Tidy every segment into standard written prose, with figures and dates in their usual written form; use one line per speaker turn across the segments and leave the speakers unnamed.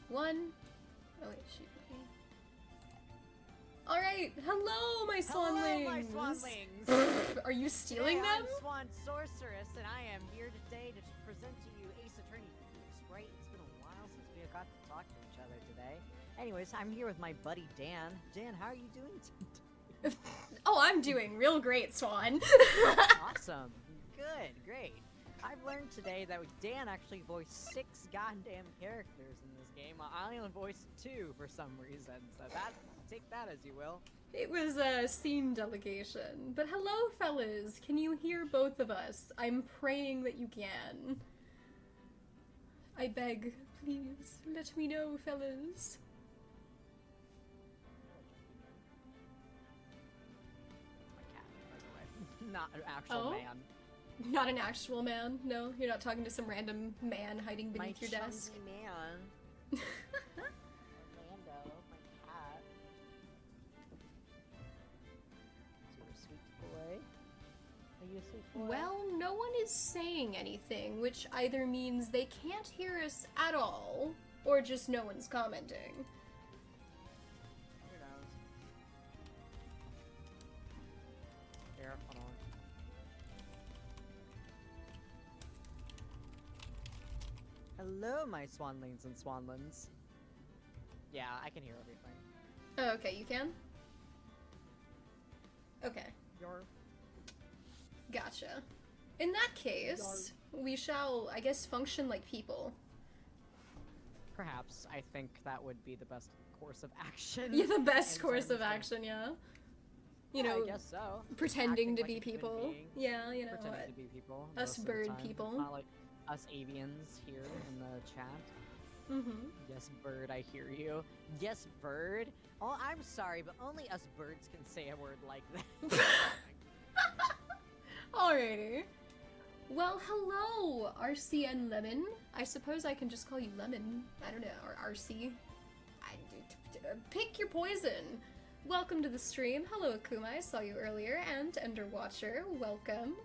1. Oh wait, shoot. Okay. Alright, hello my swanlings!
Hello, my swanlings!
Are you stealing
Today,
them?
I'm Swan Sorceress, and I am here today to present to you Ace Attorney Phoenix, right? It's been a while since we got to talk to each other today. Anyways, I'm here with my buddy Dan. Dan, how are you doing today?
Oh, I'm doing real great, Swan.
Awesome. Good, great. I've learned today that Dan actually voiced 6 goddamn characters in this game. I only voiced 2 for some reason, so take that as you will.
It was a scene delegation. But hello, fellas. Can you hear both of us? I'm praying that you can. I beg, please, let me know, fellas.
My cat, by the way. Not an actual man.
Not an actual man? No, you're not talking to some random man hiding beneath your desk?
My man. Orlando, my cat. Is he a sweet boy? Are you a sweet boy?
Well, no one is saying anything, which either means they can't hear us at all, or just no one's commenting.
Who knows? Here, hold on. Hello, my swanlings and swanlins. Yeah, I can hear everything.
Oh, okay, you can? Okay,
Your
gotcha. In that case, we shall, I guess, function like people.
Perhaps I think that would be the best course of action.
Yeah, the best
in
course of
terms
action, yeah. You
Yeah,
know,
I guess so.
pretending
Acting
to
like
be
a human
people.
being.
Yeah, you know,
Pretending to be people.
us
most of the
bird
time.
people.
Not like us avians here in the chat.
Mm-hmm.
Yes, bird, I hear you. Yes, bird. Oh, I'm sorry, but only us birds can say a word like that.
Alrighty. Well, hello, RCN Lemon. I suppose I can just call you Lemon. I don't know, or RC. Pick your poison. Welcome to the stream. Hello, Akuma. I saw you earlier. And Enderwatcher, welcome.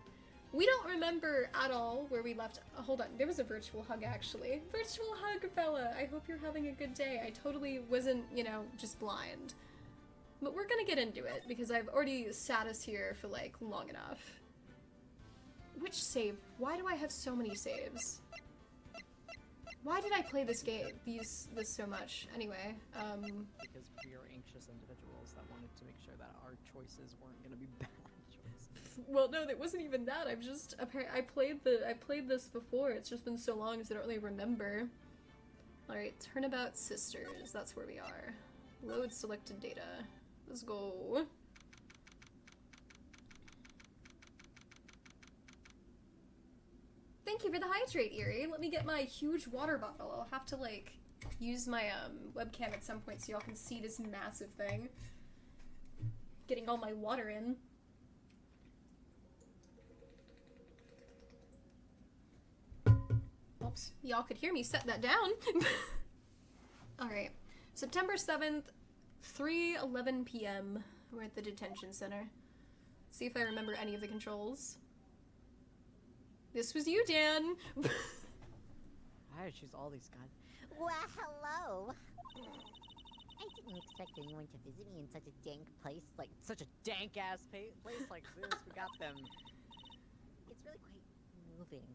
We don't remember at all where we left. Hold on, there was a virtual hug, actually. Virtual hug, fella. I hope you're having a good day. I totally wasn't, you know, just blind. But we're gonna get into it, because I've already sat us here for, like, long enough. Which save? Why do I have so many saves? Why did I play this game, this so much? Anyway,
Because we are anxious individuals that wanted to make sure that our choices weren't gonna be bad choices.
well, no, it wasn't even that. I'm just, I played this before. It's just been so long, so I don't really remember. Alright, Turnabout Sisters. That's where we are. Load selected data. Let's go. Thank you for the hydrate, Eerie. Let me get my huge water bottle. I'll have to, like, use my webcam at some point so y'all can see this massive thing. Getting all my water in. Oops, y'all could hear me set that down. Alright, September 7th, 3:11 p.m. We're at the detention center. See if I remember any of the controls. This was you, Dan!
I had to choose all these guys.
Well, hello. I didn't expect anyone to visit me in such a dank place. Like,
Such a dank ass place like this. We got them.
it's really quite moving.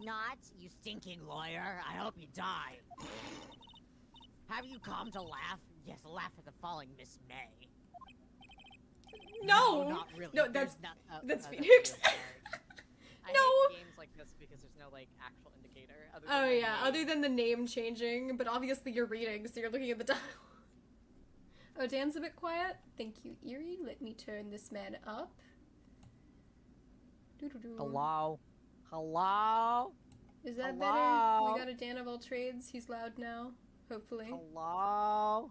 Not, you
Stinking lawyer. I hope you die. Have you come to laugh? Yes, laugh at the falling Miss May.
No!
Not really.
No,
There's
that's
not,
that's
no,
Phoenix.
real hard. I
No!
hate games like this because there's no like actual indicator. Other
Oh
than my
yeah,
name.
other than the name changing, but obviously you're reading, so you're looking at the dial. Oh, Dan's a bit quiet. Thank you, Eerie. Let me turn this man up. Doo-doo-doo.
Hello. Hello.
Is that
Hello?
better? We got a Dan of all trades. He's loud now. Hopefully.
Hello.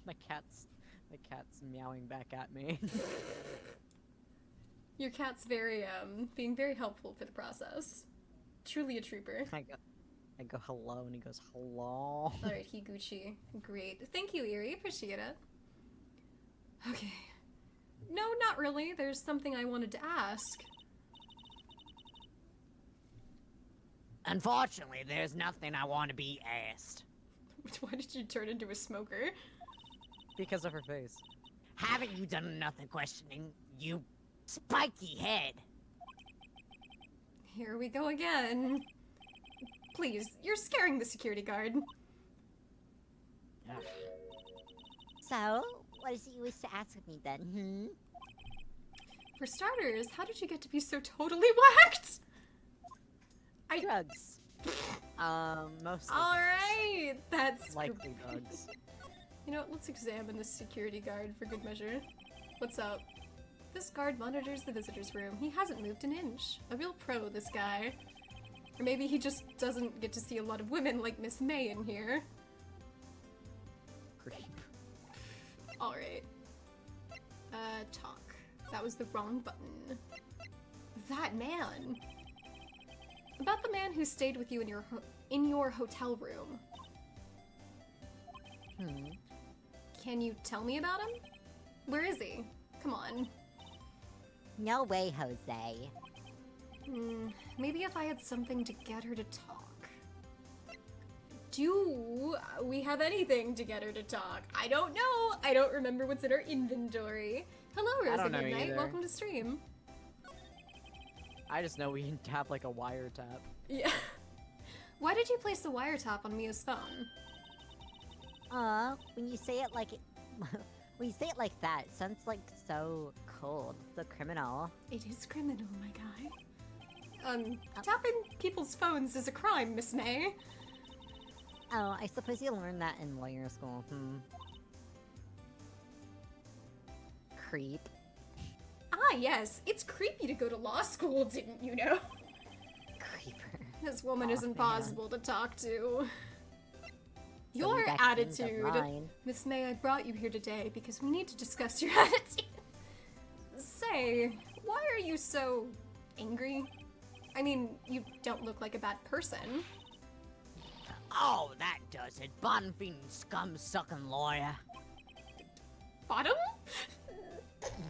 my cat's meowing back at me.
Your cat's very, being very helpful for the process. Truly a trooper.
I go hello and he goes hello.
Alright, Higuchi. Great. Thank you, Eerie. Appreciate it. Okay. No, not really. There's something I wanted to ask.
Unfortunately, there's nothing I want to be asked.
Why did you turn into a smoker?
Because of her face. Haven't you done nothing questioning, you spiky head?
Here we go again. Please, you're scaring the security guard.
Ugh.
So, what is it you wish to ask of me then, hmm?
For starters, how did you get to be so totally whacked?
Drugs. Mostly.
Alright, that's
Likely drugs.
You know what, let's examine this security guard for good measure. What's up? This guard monitors the visitor's room. He hasn't moved an inch. A real pro, this guy. Or maybe he just doesn't get to see a lot of women like Miss May in here.
Creep.
Alright. Talk. That was the wrong button. That man! About the man who stayed with you in your hotel room. Can you tell me about him? Where is he? Come on.
No way, Jose.
Maybe if I had something to get her to talk. Do we have anything to get her to talk? I don't know. I don't remember what's in our inventory. Hello, Rosa
don't know
Midnight.
either.
Welcome to stream.
I just know we can tap like a wiretap.
Yeah. Why did you place the wiretap on Mia's phone?
When you say it like it, when you say it like that, it sounds like so cold. So criminal.
It is criminal, my guy. Tapping people's phones is a crime, Miss May.
Oh, I suppose you learned that in lawyer school. Creep.
Ah, yes. It's creepy to go to law school, didn't you know?
Creeper.
This woman
Aw,
is
man.
impossible to talk to.
So
Your
you got things of
attitude.
mine.
Miss May, I brought you here today because we need to discuss your attitude. Say, why are you so angry? I mean, you don't look like a bad person.
Oh, that does it. Bottom feeding scum sucking lawyer.
Bottom?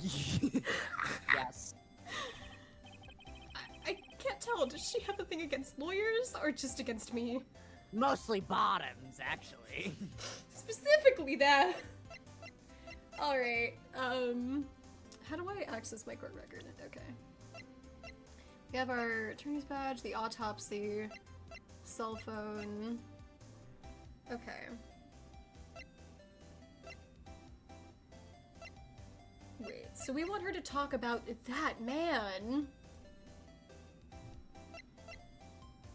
Yes.
I can't tell. Does she have a thing against lawyers or just against me?
Mostly bottoms, actually.
Specifically that. Alright, how do I access my court record? Okay. We have our attorney's badge, the autopsy, cell phone. Okay. Wait, so we want her to talk about that man.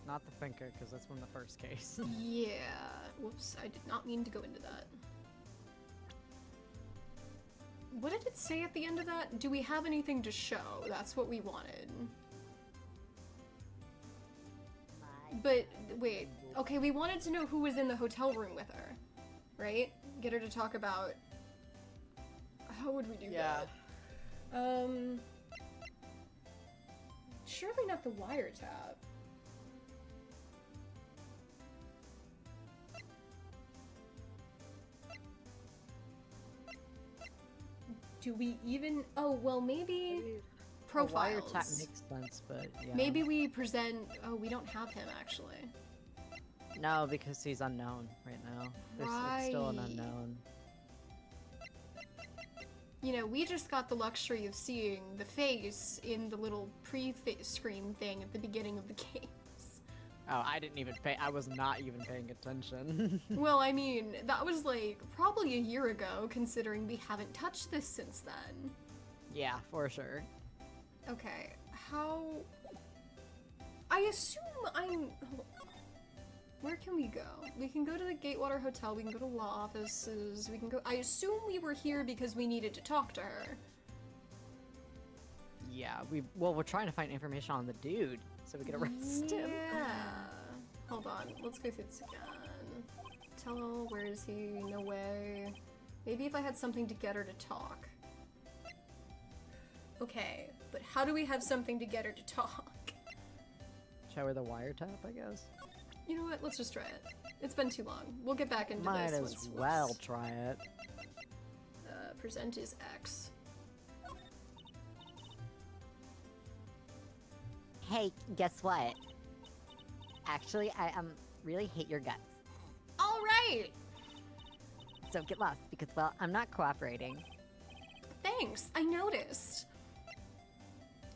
Not the thinker, because that's from the first case.
Yeah. Whoops, I did not mean to go into that. What did it say at the end of that? Do we have anything to show? That's what we wanted. But, wait. Okay, we wanted to know who was in the hotel room with her. Right? Get her to talk about... How would we do that? Surely not the wiretap. Do we even... Oh, well, maybe... Profiles.
A wiretap makes sense, but yeah.
Maybe we present... Oh, we don't have him, actually.
No, because he's unknown right now. It's still an
Right.
unknown.
You know, we just got the luxury of seeing the face in the little pre-screen thing at the beginning of the game.
Oh, I didn't even pay. I was not even paying attention.
Well, I mean, that was like probably a year ago, considering we haven't touched this since then.
Yeah, for sure.
Okay, how... I assume I'm... Where can we go? We can go to the Gatewater Hotel, we can go to law offices, we can go... I assume we were here because we needed to talk to her.
Yeah, we're trying to find information on the dude so we can arrest him.
Yeah. Hold on, let's go through this again. Tell, where is he? No way. Maybe if I had something to get her to talk. Okay, but how do we have something to get her to talk?
Show her the wiretap, I guess.
You know what? Let's just try it. It's been too long. We'll get back into
Might
this
as
once.
well try it.
Present is X.
Hey, guess what? Actually, I really hate your guts.
All right.
So get lost because, well, I'm not cooperating.
Thanks. I noticed.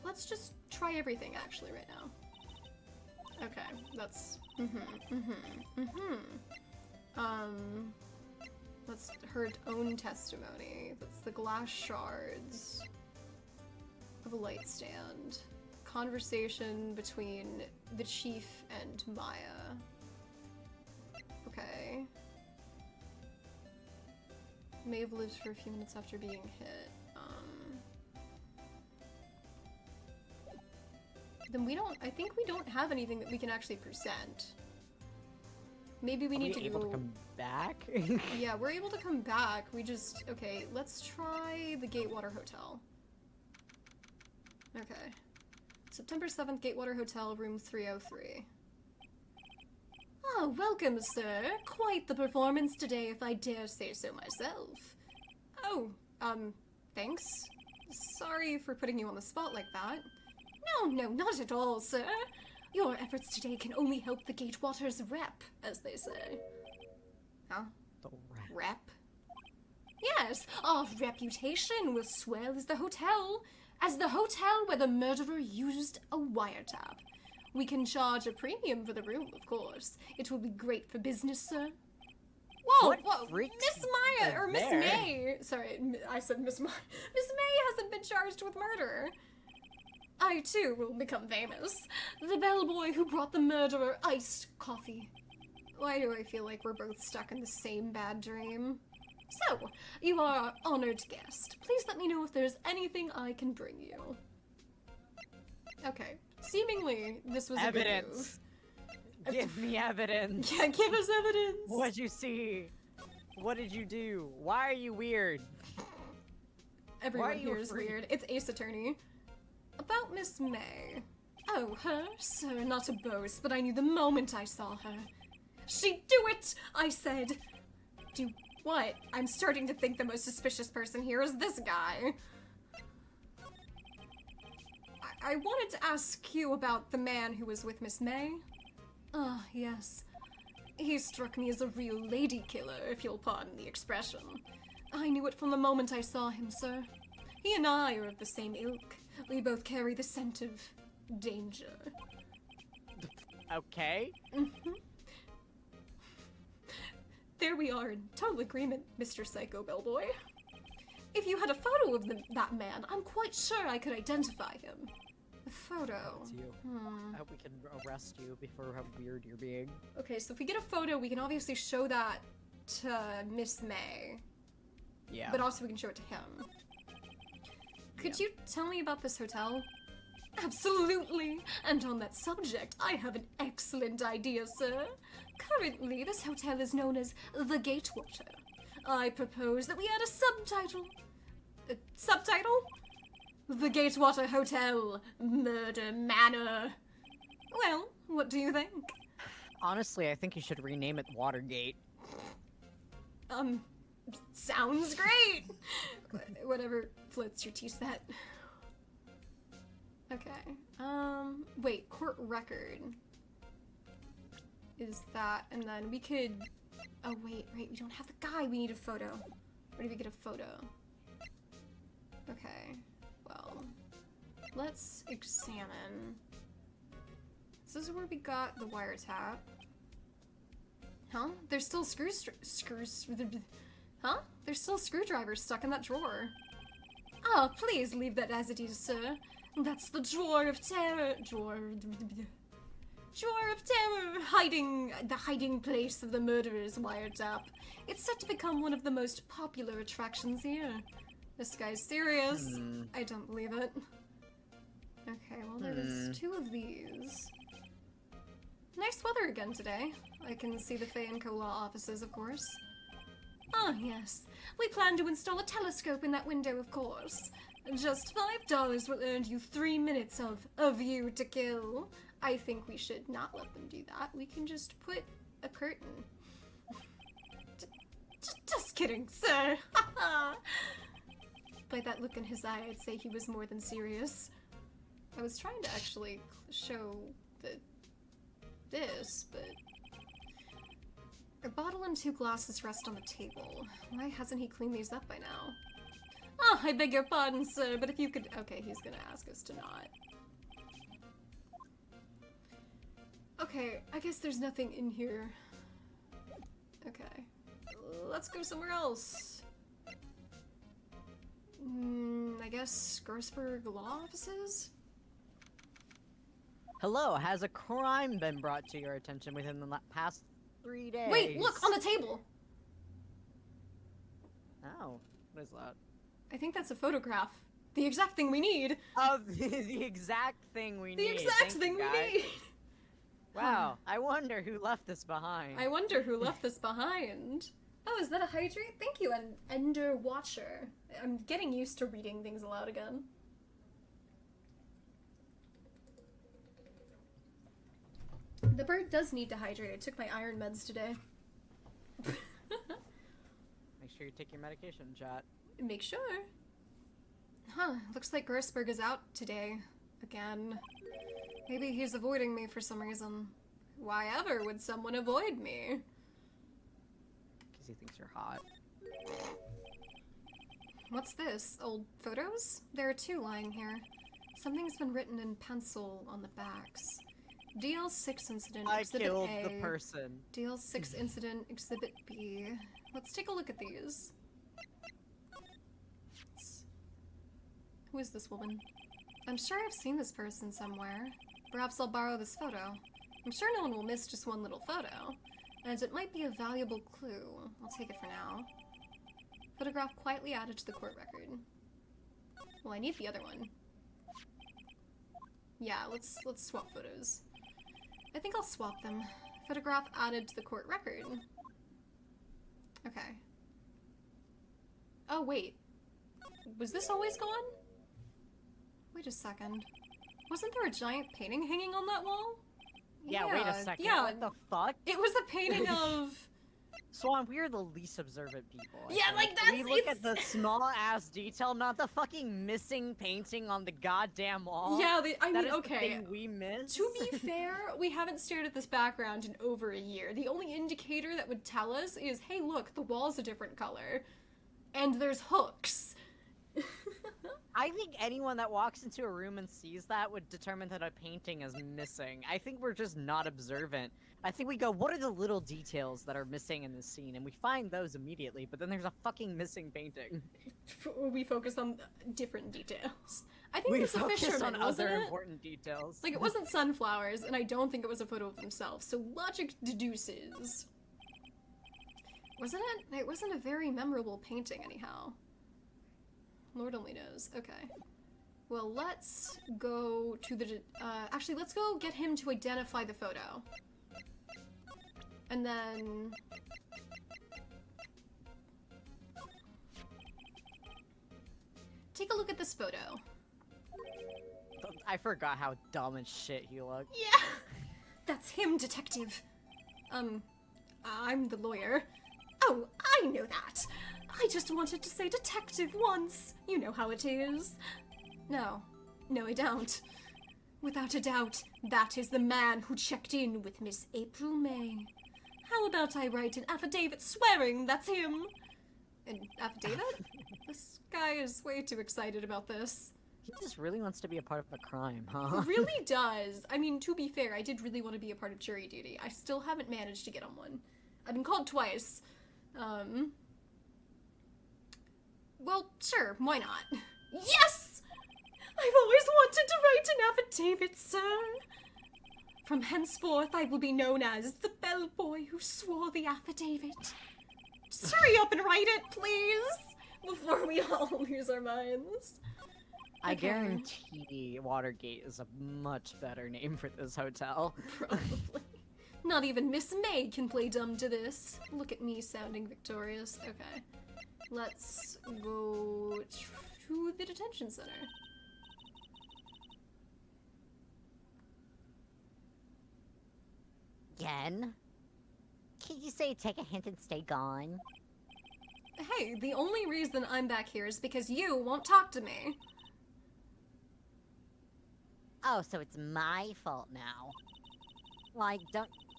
Let's just try everything actually right now. Okay, that's that's her own testimony. That's the glass shards of a light stand. Conversation between the chief and Maya. Okay. May have lived for a few minutes after being hit. Then I think we don't have anything that we can actually present. Maybe we need to
able
go...
to come back?
Yeah, we're able to come back. We just... Okay, let's try the Gatewater Hotel. Okay. September 7th, Gatewater Hotel, room 303. Oh, welcome, sir. Quite the performance today, if I dare say so myself. Oh, thanks. Sorry for putting you on the spot like that. No, not at all, sir. Your efforts today can only help the Gatewater's rep, as they say. Huh?
The rat.
Rep? Yes, our reputation will swell as the hotel where the murderer used a wiretap. We can charge a premium for the room, of course. It will be great for business, sir. Whoa,
What freaks
Miss Maya,
are
or Miss
there?
May. Sorry, I said Miss Maya. Miss May hasn't been charged with murder. I, too, will become famous. The bellboy who brought the murderer iced coffee. Why do I feel like we're both stuck in the same bad dream? So, you are our honored guest. Please let me know if there's anything I can bring you. Okay, seemingly this was a good
Evidence.
move.
Give me evidence.
Yeah, give us evidence.
What'd you see? What did you do? Why are you weird?
Everyone
Why are you
here is
afraid?
weird. It's Ace Attorney. About Miss May. Oh, her? Sir, not to boast, but I knew the moment I saw her. She'd do it, I said. Do what? I'm starting to think the most suspicious person here is this guy. I wanted to ask you about the man who was with Miss May. Ah, yes. He struck me as a real lady killer, if you'll pardon the expression. I knew it from the moment I saw him, sir. He and I are of the same ilk. We both carry the scent of danger.
Okay.
There we are in total agreement, Mr. Psycho Bellboy. If you had a photo of that man, I'm quite sure I could identify him. A photo.
It's you. I hope we can arrest you before how weird you're being.
Okay, so if we get a photo, we can obviously show that to Miss May,
Yeah.
but also we can show it to him. Could you tell me about this hotel? Absolutely! And on that subject, I have an excellent idea, sir. Currently, this hotel is known as the Gatewater. I propose that we add a subtitle. Subtitle? The Gatewater Hotel, Murder Manor. Well, what do you think?
Honestly, I think you should rename it Watergate.
Sounds great! Whatever floats your tea-set. Okay, wait, court record. Is that, and then we could, oh wait, we don't have the guy, we need a photo. Where do we get a photo? Okay, well, let's examine. This is where we got the wiretap. Huh? There's still Huh? There's still screwdrivers stuck in that drawer. Ah, please leave that as it is, sir. That's the drawer of terror. Drawer of terror, the hiding place of the murderer's wiretap. It's set to become one of the most popular attractions here. This guy's serious. I don't believe it. Okay, well there's two of these. Nice weather again today. I can see the Faye & Co. law offices, of course. Ah, yes. We plan to install a telescope in that window, of course. Just $5 will earn you 3 minutes of a view to kill. I think we should not let them do that. We can just put a curtain. Just kidding, sir. By that look in his eye, I'd say he was more than serious. I was trying to actually show the... this, but... A bottle and 2 glasses rest on the table. Why hasn't he cleaned these up by now? Oh, I beg your pardon, sir, but if you could... Okay, he's gonna ask us to not. Okay, I guess there's nothing in here. Okay. Let's go somewhere else. I guess Grossberg Law Offices?
Hello, has a crime been brought to your attention within the past 3 days?
Wait, look, on the table!
Oh, what is that?
I think that's a photograph. The exact thing we need!
The exact thing we
The
need.
exact
Thank
thing
you,
we
guys.
need!
Wow, I wonder who left this behind.
I wonder who left this behind. Oh, is that a hydrate? Thank you, Ender Watcher. I'm getting used to reading things aloud again. The bird does need to hydrate. I took my iron meds today.
Make sure you take your medication, chat.
Make sure. Huh, looks like Grossberg is out today. Again. Maybe he's avoiding me for some reason. Why ever would someone avoid me?
Because he thinks you're hot.
What's this? Old photos? There are 2 lying here. Something's been written in pencil on the backs. DL6 incident,
I
Exhibit
killed
A.
the person.
DL6 incident, Exhibit B. Let's take a look at these. Who is this woman? I'm sure I've seen this person somewhere. Perhaps I'll borrow this photo. I'm sure no one will miss just one little photo. And it might be a valuable clue. I'll take it for now. Photograph quietly added to the court record. Well, I need the other one. Yeah, let's swap photos. I think I'll swap them. Photograph added to the court record. Okay. Oh, wait. Was this always gone? Wait a second. Wasn't there a giant painting hanging on that wall?
Yeah, wait a second.
Yeah,
What the fuck?
it was a painting of...
Swan, we are the least observant people. I
Yeah,
think.
like, that's-
We look
it's-
at the small-ass detail, not the fucking missing painting on the goddamn wall.
Yeah, I
That
mean,
is the
okay.
thing we miss.
To be fair, we haven't stared at this background in over a year. The only indicator that would tell us is, hey look, the wall's a different color. And there's hooks.
I think anyone that walks into a room and sees that would determine that a painting is missing. I think we're just not observant. I think we go, what are the little details that are missing in this scene? And we find those immediately, but then there's a fucking missing painting.
We focus on different details. I think
We
it was a
focused
fisherman,
on
wasn't
other
it?
important details.
Like, it wasn't sunflowers, and I don't think it was a photo of themselves, so logic deduces. Wasn't it? It wasn't a very memorable painting, anyhow. Lord only knows. Okay. Well, let's go to the... actually, let's go get him to identify the photo. And then... take a look at this photo.
I forgot how dumb as shit he looked.
Yeah! That's him, detective. I'm the lawyer. Oh, I know that. I just wanted to say detective once. You know how it is. No, I don't. Without a doubt, that is the man who checked in with Miss April May. How about I write an affidavit swearing that's him? An affidavit? This guy is way too excited about this.
He just really wants to be a part of the crime,
He
huh?
really does. I mean, to be fair, I did really want to be a part of jury duty. I still haven't managed to get on one. I've been called twice. Well, sure, why not? Yes! I've always wanted to write an affidavit, sir. From henceforth, I will be known as the bellboy who swore the affidavit. Just hurry up and write it, please, before we all lose our minds.
I
Okay.
guarantee Watergate is a much better name for this hotel.
Probably. Not even Miss May can play dumb to this. Look at me sounding victorious. Okay. Let's go to the detention center.
Yen? Can you say take a hint and stay gone?
Hey, the only reason I'm back here is because you won't talk to me.
Oh, so it's my fault now.
Like,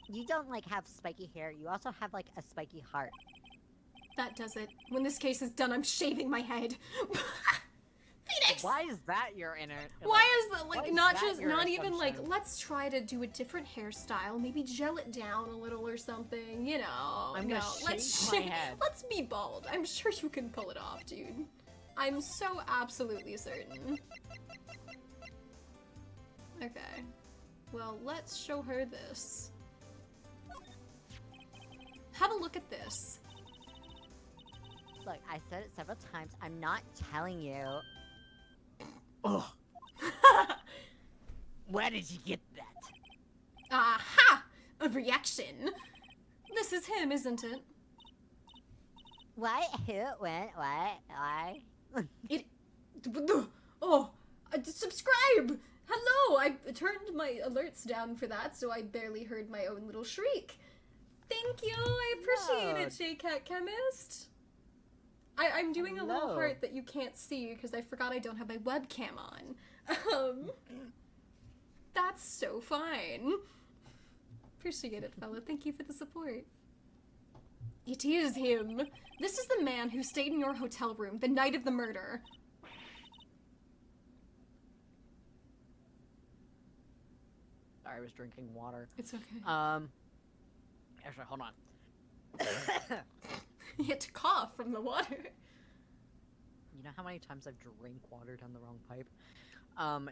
you don't like have spiky hair. You also have like a spiky heart.
That does it. When this case is done, I'm shaving my head. Phoenix!
Why is that your inner?
Why is that,
why
like,
is
not
that
just,
your
not even, like,
assumption?
let's try to do a different hairstyle, maybe gel it down a little or something, you know.
I'm gonna
let's
shave my head.
Let's be bald. I'm sure you can pull it off, dude. I'm so absolutely certain. Okay. Well, let's show her this. Have a look at this.
Look, I said it several times. I'm not telling you. Ugh. Where did you get that?
Aha! A reaction. This is him, isn't it?
What? Who? When? What? Why?
Oh, subscribe! Hello! I turned my alerts down for that, so I barely heard my own little shriek. Thank you! I appreciate it, JCat Chemist! I'm doing a little
Hello.
heart that you can't see because I forgot I don't have my webcam on. That's so fine. Appreciate it, fella. Thank you for the support. It is him. This is the man who stayed in your hotel room the night of the murder.
Sorry, I was drinking water.
It's okay.
Actually, hold on.
You had to cough from the water.
You know how many times I've drank water down the wrong pipe?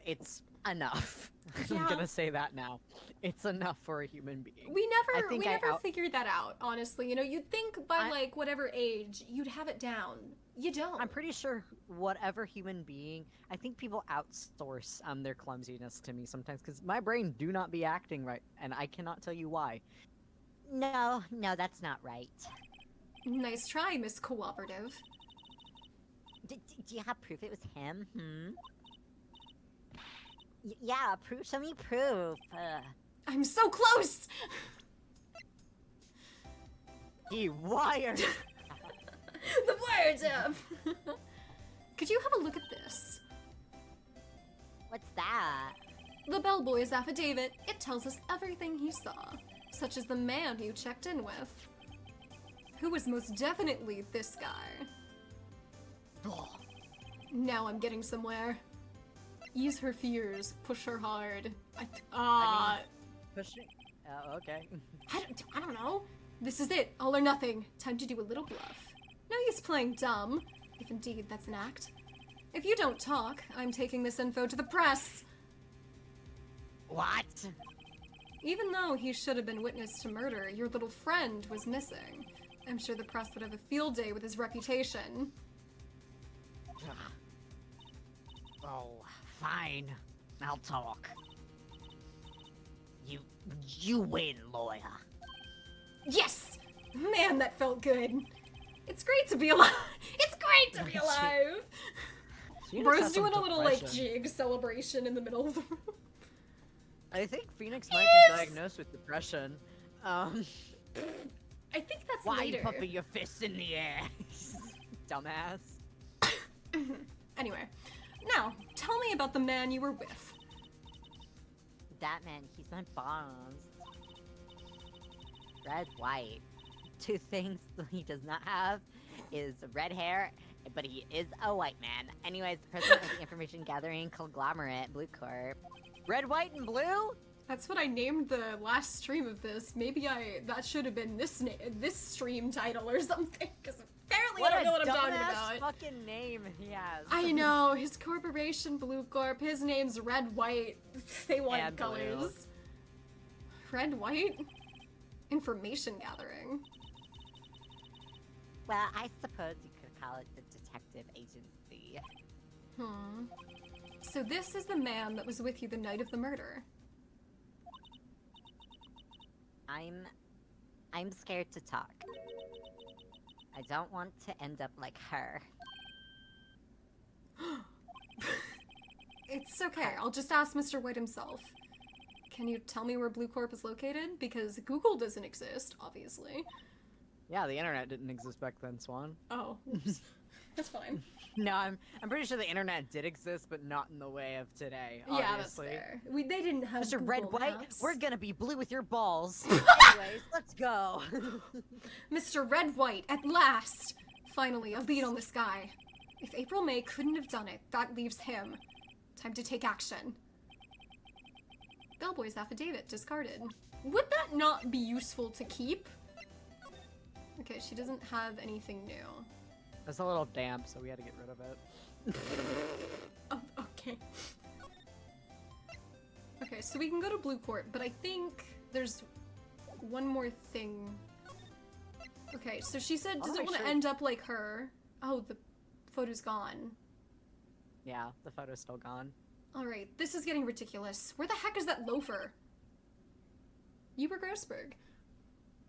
It's enough.
Yeah.
I'm gonna say that now. It's enough for a human being.
We never,
think
we
I
never
out-
figured that out, honestly. You know, you'd think by,
I-
like, whatever age, you'd have it down. You don't.
I'm pretty sure whatever human being, I think people outsource their clumsiness to me sometimes because my brain do not be acting right, and I cannot tell you why.
No, that's not right.
Nice try, Miss Cooperative.
Do you have proof it was him? Yeah, proof. Show me proof.
I'm so close!
He wired.
The words up! Could you have a look at this?
What's that?
The bellboy's affidavit. It tells us everything he saw, such as the man you checked in with, who was most definitely this guy. Now I'm getting somewhere. Ease her fears, push her hard.
Pushing. Oh, okay.
I don't know. This is it, all or nothing. Time to do a little bluff. No use playing dumb, if indeed that's an act. If you don't talk, I'm taking this info to the press.
What?
Even though he should have been witness to murder, your little friend was missing. I'm sure the press would have a field day with his reputation.
Oh, fine. I'll talk. You win, lawyer.
Yes! Man, that felt good. It's great to be alive. It's great to be alive. Bro's doing a little, like, jig celebration in the middle of the room.
I think Phoenix might
Yes!
be diagnosed with depression.
I think that's
Why
later.
pumping your fists in the air? Dumbass.
Anyway, now, tell me about the man you were with.
That man, he's my boss. Red, white. Two things that he does not have is red hair, but he is a white man. Anyways, the president of the information gathering conglomerate, Blue Corp.
Red, white, and blue?
That's what I named the last stream of this. Maybe that should have been this stream title or something, because apparently I don't know what I'm talking about.
Fucking name he has.
I know, his corporation, Blue Corp, his name's Red White. They want
And blue.
colors. Red White? Information gathering.
Well, I suppose you could call it the detective agency.
So this is the man that was with you the night of the murder.
I'm scared to talk. I don't want to end up like her.
It's okay, I'll just ask Mr. White himself. Can you tell me where Blue Corp is located? Because Google doesn't exist, obviously.
Yeah, the internet didn't exist back then, Swan.
Oh, oops. That's fine.
No, I'm pretty sure the internet did exist, but not in the way of today.
Yeah, that's
Obviously.
fair. They didn't have
Mr.
Google
Red White,
Maps.
we're gonna be blue with your balls. Anyways, let's go.
Mr. Red White, at last! Finally, a lead on the sky. If April May couldn't have done it, that leaves him. Time to take action. Bellboy's affidavit, discarded. Would that not be useful to keep? Okay, she doesn't have anything new.
It's a little damp, so we had to get rid of it.
Oh, okay. Okay, so we can go to Blue Court, but I think there's one more thing. Okay, so she said, doesn't want to end up like her. Oh, the photo's gone.
Yeah, the photo's still gone.
Alright, this is getting ridiculous. Where the heck is that loafer? Uber Grossberg.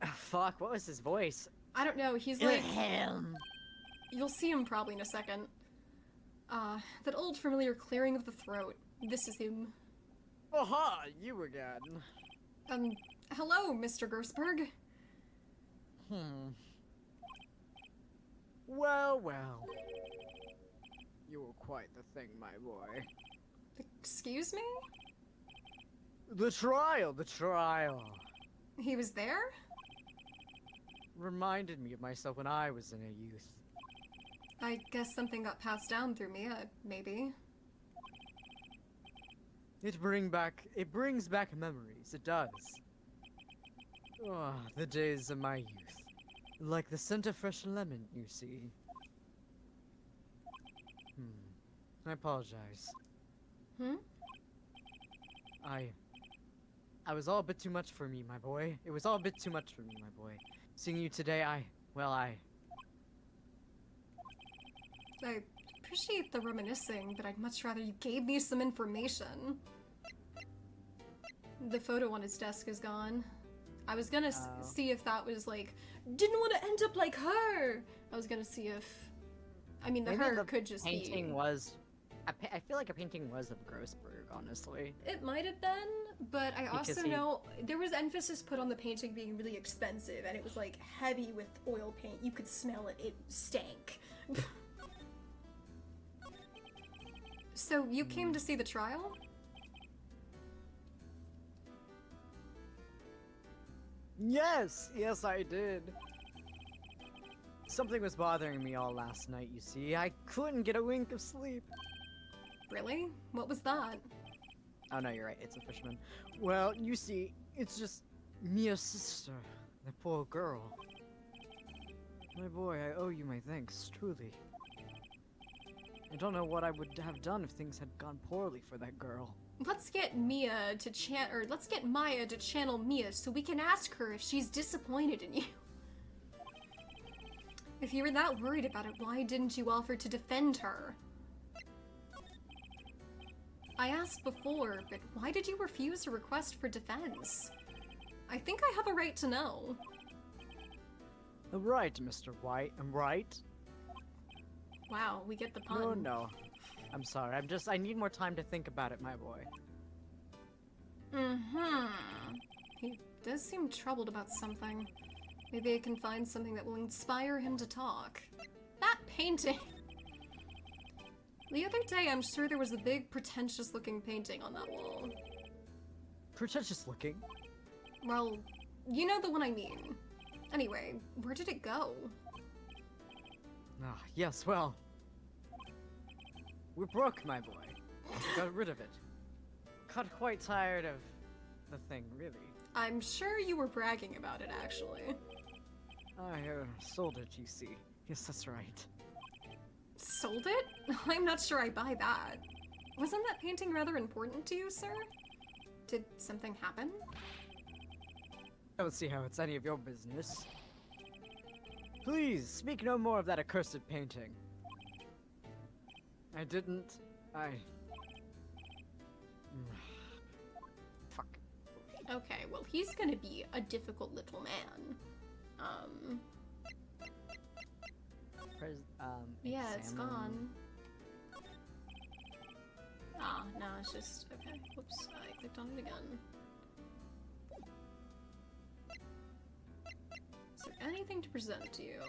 Oh, fuck, what was his voice?
I don't know, he's like...
Him.
You'll see him probably in a second. That old familiar clearing of the throat. This is him.
Aha, you again.
Hello, Mr. Gersberg.
Well, well. You were quite the thing, my boy.
Excuse me?
The trial.
He was there?
Reminded me of myself when I was in a youth.
I guess something got passed down through Mia, maybe.
It brings back memories, it does. Ah, the days of my youth. Like the scent of fresh lemon, you see. I apologize. I was all a bit too much for me, my boy. It was all a bit too much for me, my boy. Seeing you today, I
appreciate the reminiscing, but I'd much rather you gave me some information. The photo on his desk is gone. I was gonna see if that was like, didn't want to end up like her! I was gonna see if... I mean,
Maybe
her
the
could just
painting
be...
was... I feel like a painting was of Grossberg, honestly.
It might have been, but I
Because
also
he-
know there was emphasis put on the painting being really expensive, and it was like heavy with oil paint. You could smell it. It stank. So you came to see the trial?
Yes, I did. Something was bothering me all last night, you see. I couldn't get a wink of sleep.
Really? What was that?
Oh no, you're right, it's a fisherman. Well, you see, it's just Mia's sister, the poor girl. My boy, I owe you my thanks, truly. I don't know what I would have done if things had gone poorly for that girl.
Let's get Mia to let's get Maya to channel Mia so we can ask her if she's disappointed in you. If you were that worried about it, why didn't you offer to defend her? I asked before, but why did you refuse a request for defense? I think I have a right to know.
Right, Mr. White, I'm right.
Wow, we get the pun.
No. I'm sorry, I need more time to think about it, my boy.
He does seem troubled about something. Maybe I can find something that will inspire him to talk. That painting! The other day, I'm sure there was a big, pretentious-looking painting on that wall.
Pretentious looking?
Well, you know the one I mean. Anyway, where did it go?
Ah, yes, well... We're broke, my boy. We got rid of it. Got quite tired of the thing, really.
I'm sure you were bragging about it, actually.
I sold it, you see. Yes, that's right.
Sold it? I'm not sure I buy that. Wasn't that painting rather important to you, sir? Did something happen?
I don't see how it's any of your business. Please, speak no more of that accursed painting. I didn't... Fuck.
Okay, well, he's gonna be a difficult little man. Yeah, it's
examine.
gone. Ah, no, it's just... Okay, whoops, I clicked on it again. Is there anything to present to you?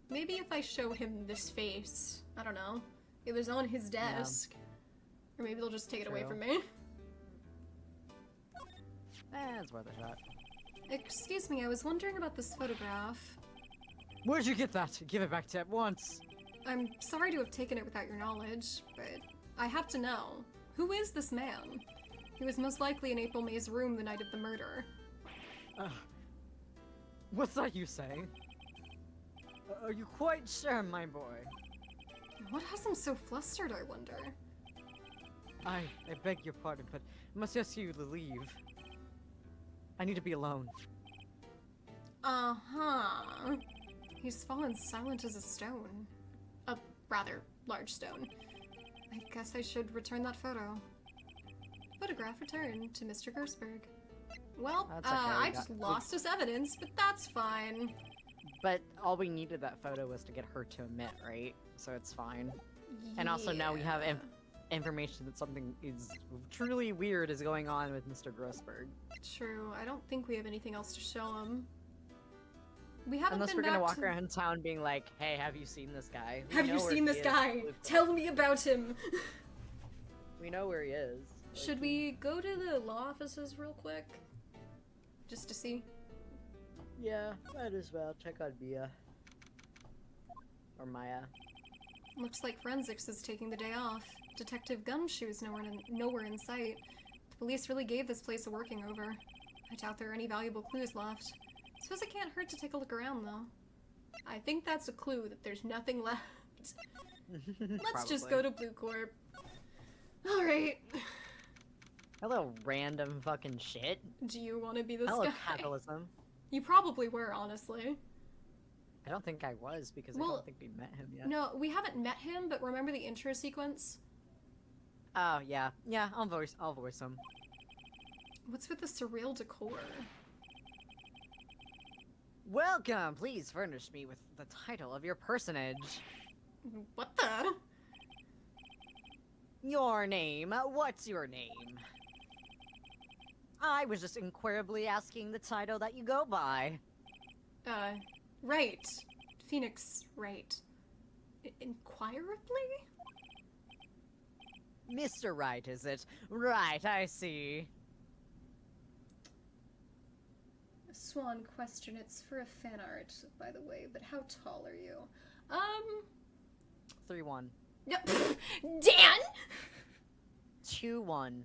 Maybe if I show him this face, I don't know. It was on his desk. Or maybe they'll just take it away
True.
from me.
It's worth a shot.
Excuse me, I was wondering about this photograph.
Where'd you get that? Give it back to at once.
I'm sorry to have taken it without your knowledge, but I have to know. Who is this man? He was most likely in April May's room the night of the murder.
What's that you say? Are you quite sure, my boy?
What has him so flustered, I wonder?
I beg your pardon, but I must ask you to leave. I need to be alone.
Uh-huh. He's fallen silent as a stone. A rather large stone. I guess I should return that photo. Photograph returned to Mr. Gersberg. Well,
That's okay,
I
we
just
got-
lost his evidence, but that's fine.
But all we needed that photo was to get her to admit, right? So it's fine. And also now we have
Yeah.
information that something is truly weird is going on with Mr. Grossberg.
True. I don't think we have anything else to show him. We haven't
Unless
been
we're gonna
back
walk
to...
around town being like, hey, have you seen this guy? We
Have
know
you
where
seen
he
this
is.
guy? Tell me about him!
We know where he is. Like,
Should we go to the law offices real quick? Just to see?
Yeah, might as well. Check on Mia. Or Maya.
Looks like forensics is taking the day off. Detective Gumshoe's nowhere in sight. The police really gave this place a working over. I doubt there are any valuable clues left. Suppose it can't hurt to take a look around, though. I think that's a clue that there's nothing left. Let's just go to Blue Corp. Alright.
Hello, random fucking shit.
Do you want to be this
Hello,
guy?
capitalism.
You probably were, honestly.
I don't think I was because I
Well,
don't think we met him yet.
No, we haven't met him, but remember the intro sequence?
Oh yeah, yeah. I'll voice him.
What's with the surreal decor?
Welcome. Please furnish me with the title of your personage.
What the?
Your name. What's your name? I was just inquirably asking the title that you go by.
Right. Phoenix Wright. Inquirably?
Mr. Wright, is it? Right, I see.
Swan question. It's for a fan art, by the way, but how tall are you?
3-1.
Yep. Dan!
2-1.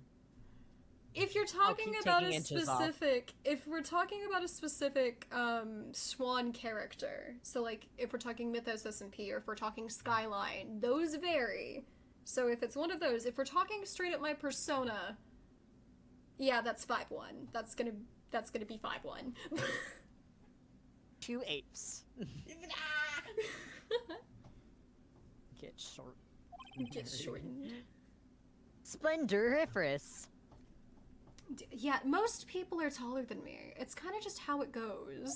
If you're talking
keep
about
taking
a
inches off.
specific, if we're talking about a specific Swan character, so like if we're talking Mythos SMP or if we're talking Skyline, those vary. So if it's one of those, if we're talking straight up my persona, yeah, that's 5'1". That's gonna be 5'1".
2 apes. Get short.
Get shortened.
Splendoriferous.
Yeah, most people are taller than me. It's kind of just how it goes.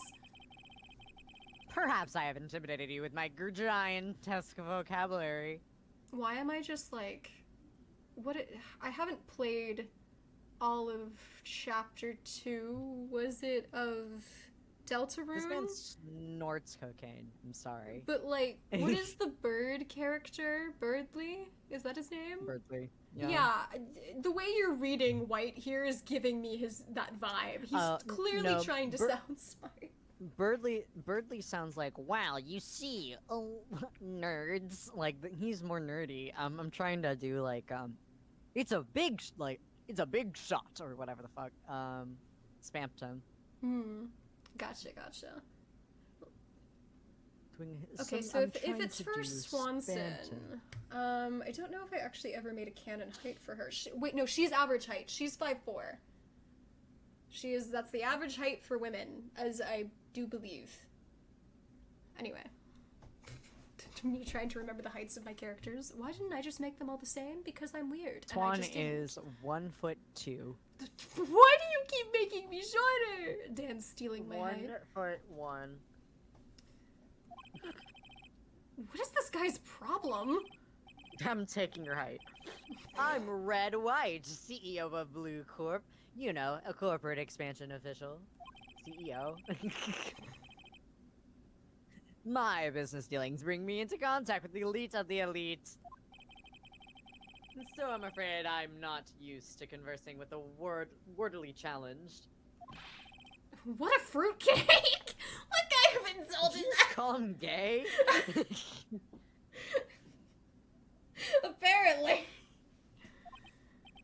Perhaps I have intimidated you with my gigantesque vocabulary.
Why am I just like, I haven't played all of chapter 2, was it, of Deltarune?
This man snorts cocaine. I'm sorry.
But like, what is the bird character? Birdly? Is that his name?
Birdly.
Yeah. The way you're reading White here is giving me that vibe. He's clearly
no,
trying to sound smart.
Birdly sounds like, wow, you see, oh, nerds. Like, he's more nerdy. I'm trying to do, like, it's a big shot, or whatever the fuck, Spamton.
Gotcha.
Doing
Okay,
some-
so
I'm
if
trying
it's
to
for
do
Swanson,
Spamton.
I don't know if I actually ever made a canon height for her. Wait, no, she's average height. She's 5'4". That's the average height for women, as I do believe. Anyway. Me trying to remember the heights of my characters. Why didn't I just make them all the same? Because I'm weird. and I
Swan
just didn't.
is 1'2".
Why do you keep making me shorter? Dan's stealing my height.
1'1".
What is this guy's problem?
I'm taking your height. I'm Red White, CEO of Blue Corp. You know, a corporate expansion official. CEO. My business dealings bring me into contact with the elite of the elite. And so I'm afraid I'm not used to conversing with the wordily challenged.
What a fruitcake! What kind of insult
Did
is
you
that?
just call him gay?
Apparently.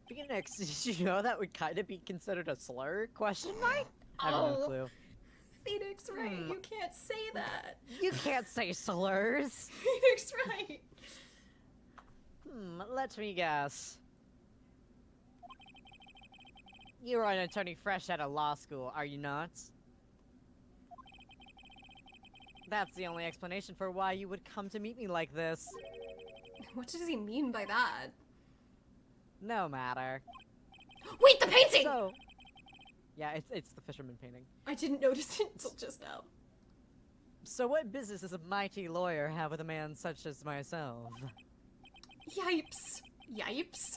Phoenix, did you know that would kind of be considered a slur? Question mark? I have no
Oh.
clue.
Phoenix, right?
Hmm.
You can't say that.
You can't say slurs.
Phoenix, right?
Let me guess. You are an attorney fresh out of law school, are you not? That's the only explanation for why you would come to meet me like this.
What does he mean by that?
No matter.
Wait, the painting!
So, yeah, it's the fisherman painting.
I didn't notice it until just now.
So what business does a mighty lawyer have with a man such as myself?
Yipes. Yipes.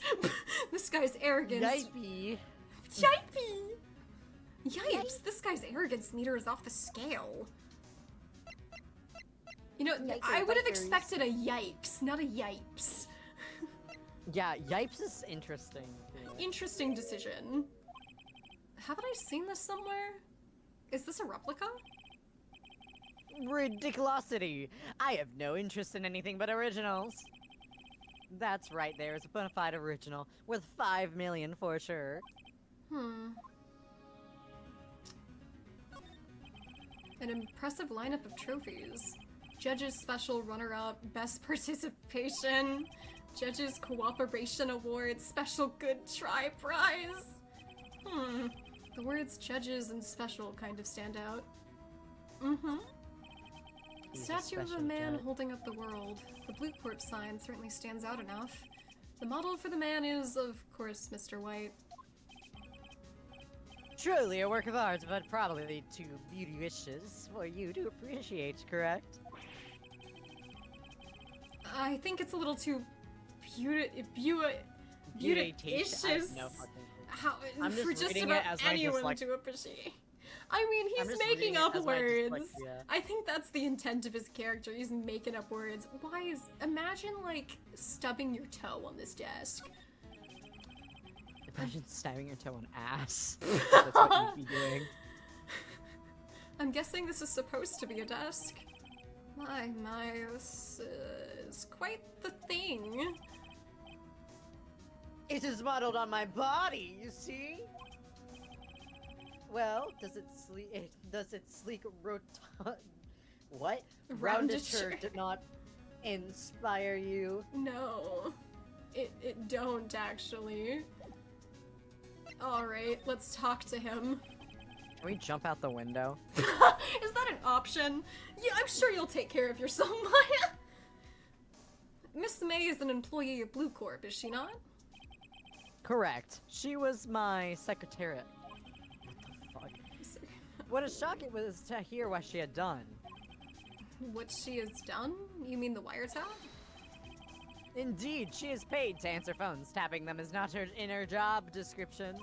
This guy's arrogance.
Yipey.
Yipey. Yipes. This guy's arrogance meter is off the scale. You know, I would have
yikers.
expected a yikes, not a yipes.
Yeah, yipes is interesting.
Interesting decision. Haven't I seen this somewhere? Is this a replica?
Ridiculosity! I have no interest in anything but originals. That's right, there's a bona fide original, worth 5 million for sure.
An impressive lineup of trophies. Judges Special Runner-Up, Best Participation, Judges Cooperation Award, Special Good Try Prize. The words judges and special kind of stand out.
He's a
Statue of a
special
man
judge.
holding up the world. The Blue Corp sign certainly stands out enough. The model for the man is, of course, Mr. White.
Truly a work of art, but probably too beauty-vicious for you to appreciate, correct?
I think it's a little too
Beauty-tatious. I
beauty-vicious.
have no fucking clue.
How,
I'm just
for just
reading
about
it as my
anyone
dyslexia.
to appreciate. I mean,
I'm
he's
just reading
making
it
up
as my
words.
dyslexia.
I think that's the intent of his character. He's making up words. Why is... Imagine, like, stubbing your toe on this desk.
Imagine stabbing your toe on ass. That's what you'd be doing.
I'm guessing this is supposed to be a desk. My, this is quite the thing.
It is modeled on my body, you see? Well, does its sleek rotund... What?
Roundature.
Roundature did not inspire you?
No. It don't, actually. Alright, let's talk to him.
Can we jump out the window?
Is that an option? Yeah, I'm sure you'll take care of yourself, Maya. Miss May is an employee of Blue Corp, is she not?
Correct. She was my secretariat. What the fuck? What a shock it was to hear what she had done.
What she has done? You mean the wiretap?
Indeed, she is paid to answer phones. Tapping them is not in her job description.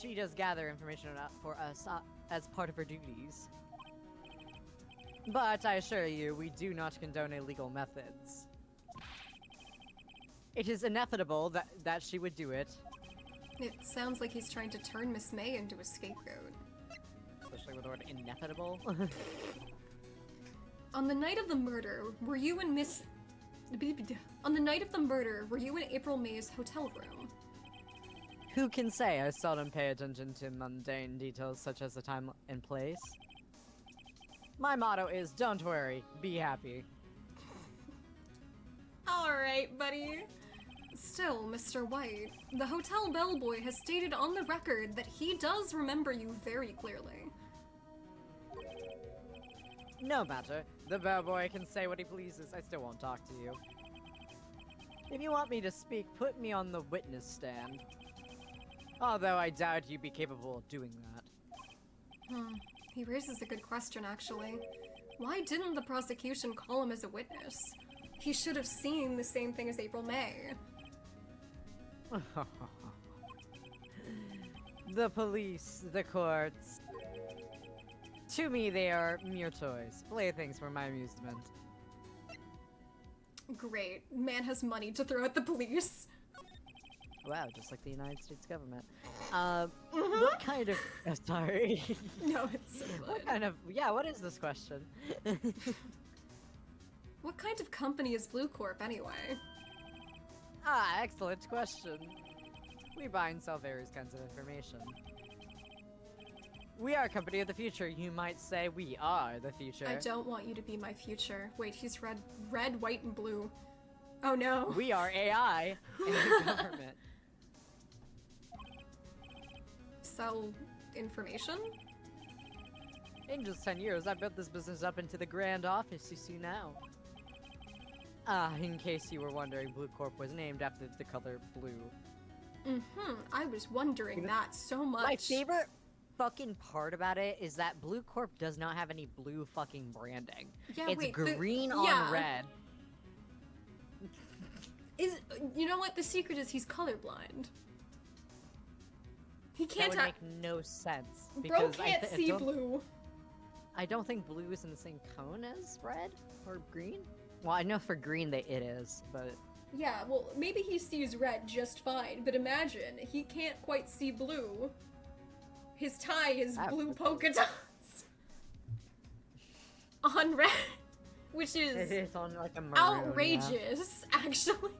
She does gather information for us as part of her duties. But I assure you, we do not condone illegal methods. It is inevitable that she would do it.
It sounds like he's trying to turn Miss May into a scapegoat.
Especially with the word inevitable.
On the night of the murder, were you in Miss... On the night of the murder, were you in April May's hotel room?
Who can say? I seldom pay attention to mundane details such as the time and place. My motto is, don't worry, be happy.
Alright, buddy. Still, Mr. White, the hotel bellboy has stated on the record that he does remember you very clearly.
No matter. The bellboy can say what he pleases. I still won't talk to you. If you want me to speak, put me on the witness stand. Although I doubt you'd be capable of doing that.
He raises a good question, actually. Why didn't the prosecution call him as a witness? He should have seen the same thing as April May.
The police, the courts. To me, they are mere toys, playthings for my amusement.
Great. Man has money to throw at the police.
Wow, just like the United States government. What kind of... sorry.
No, it's so
What
good.
kind of... Yeah, what is this question?
What kind of company is Blue Corp anyway?
Ah, excellent question. We buy and sell various kinds of information. We are a company of the future. You might say we are the future.
I don't want you to be my future. Wait, he's red, white, and blue. Oh no.
We are AI and the government.
Sell information?
In just 10 years, I built this business up into the grand office you see now. In case you were wondering, Blue Corp was named after the color blue.
I was wondering that so much.
My favorite fucking part about it is that Blue Corp does not have any blue fucking branding.
Yeah,
It's
wait,
green on
yeah.
red.
You know what? The secret is he's colorblind. He
That
can't.
would make no sense.
Bro
because
can't
I
see
don't-
blue.
I don't think blue is in the same cone as red or green. Well, I know for green that it is, but
Yeah, well, maybe he sees red just fine, but imagine he can't quite see blue. His tie is
That
blue
would-
polka dots on red, which
it
is
is on like a maroon.
outrageous, actually.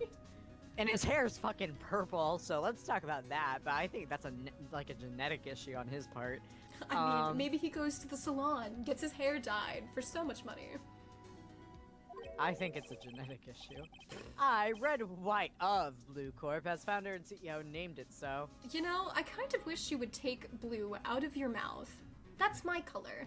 And his hair is fucking purple, so let's talk about that. But I think that's like a genetic issue on his part.
I mean, maybe he goes to the salon, gets his hair dyed for so much money.
I think it's a genetic issue. Red White of Blue Corp, as founder and CEO, named it so.
You know, I kind of wish you would take blue out of your mouth. That's my color.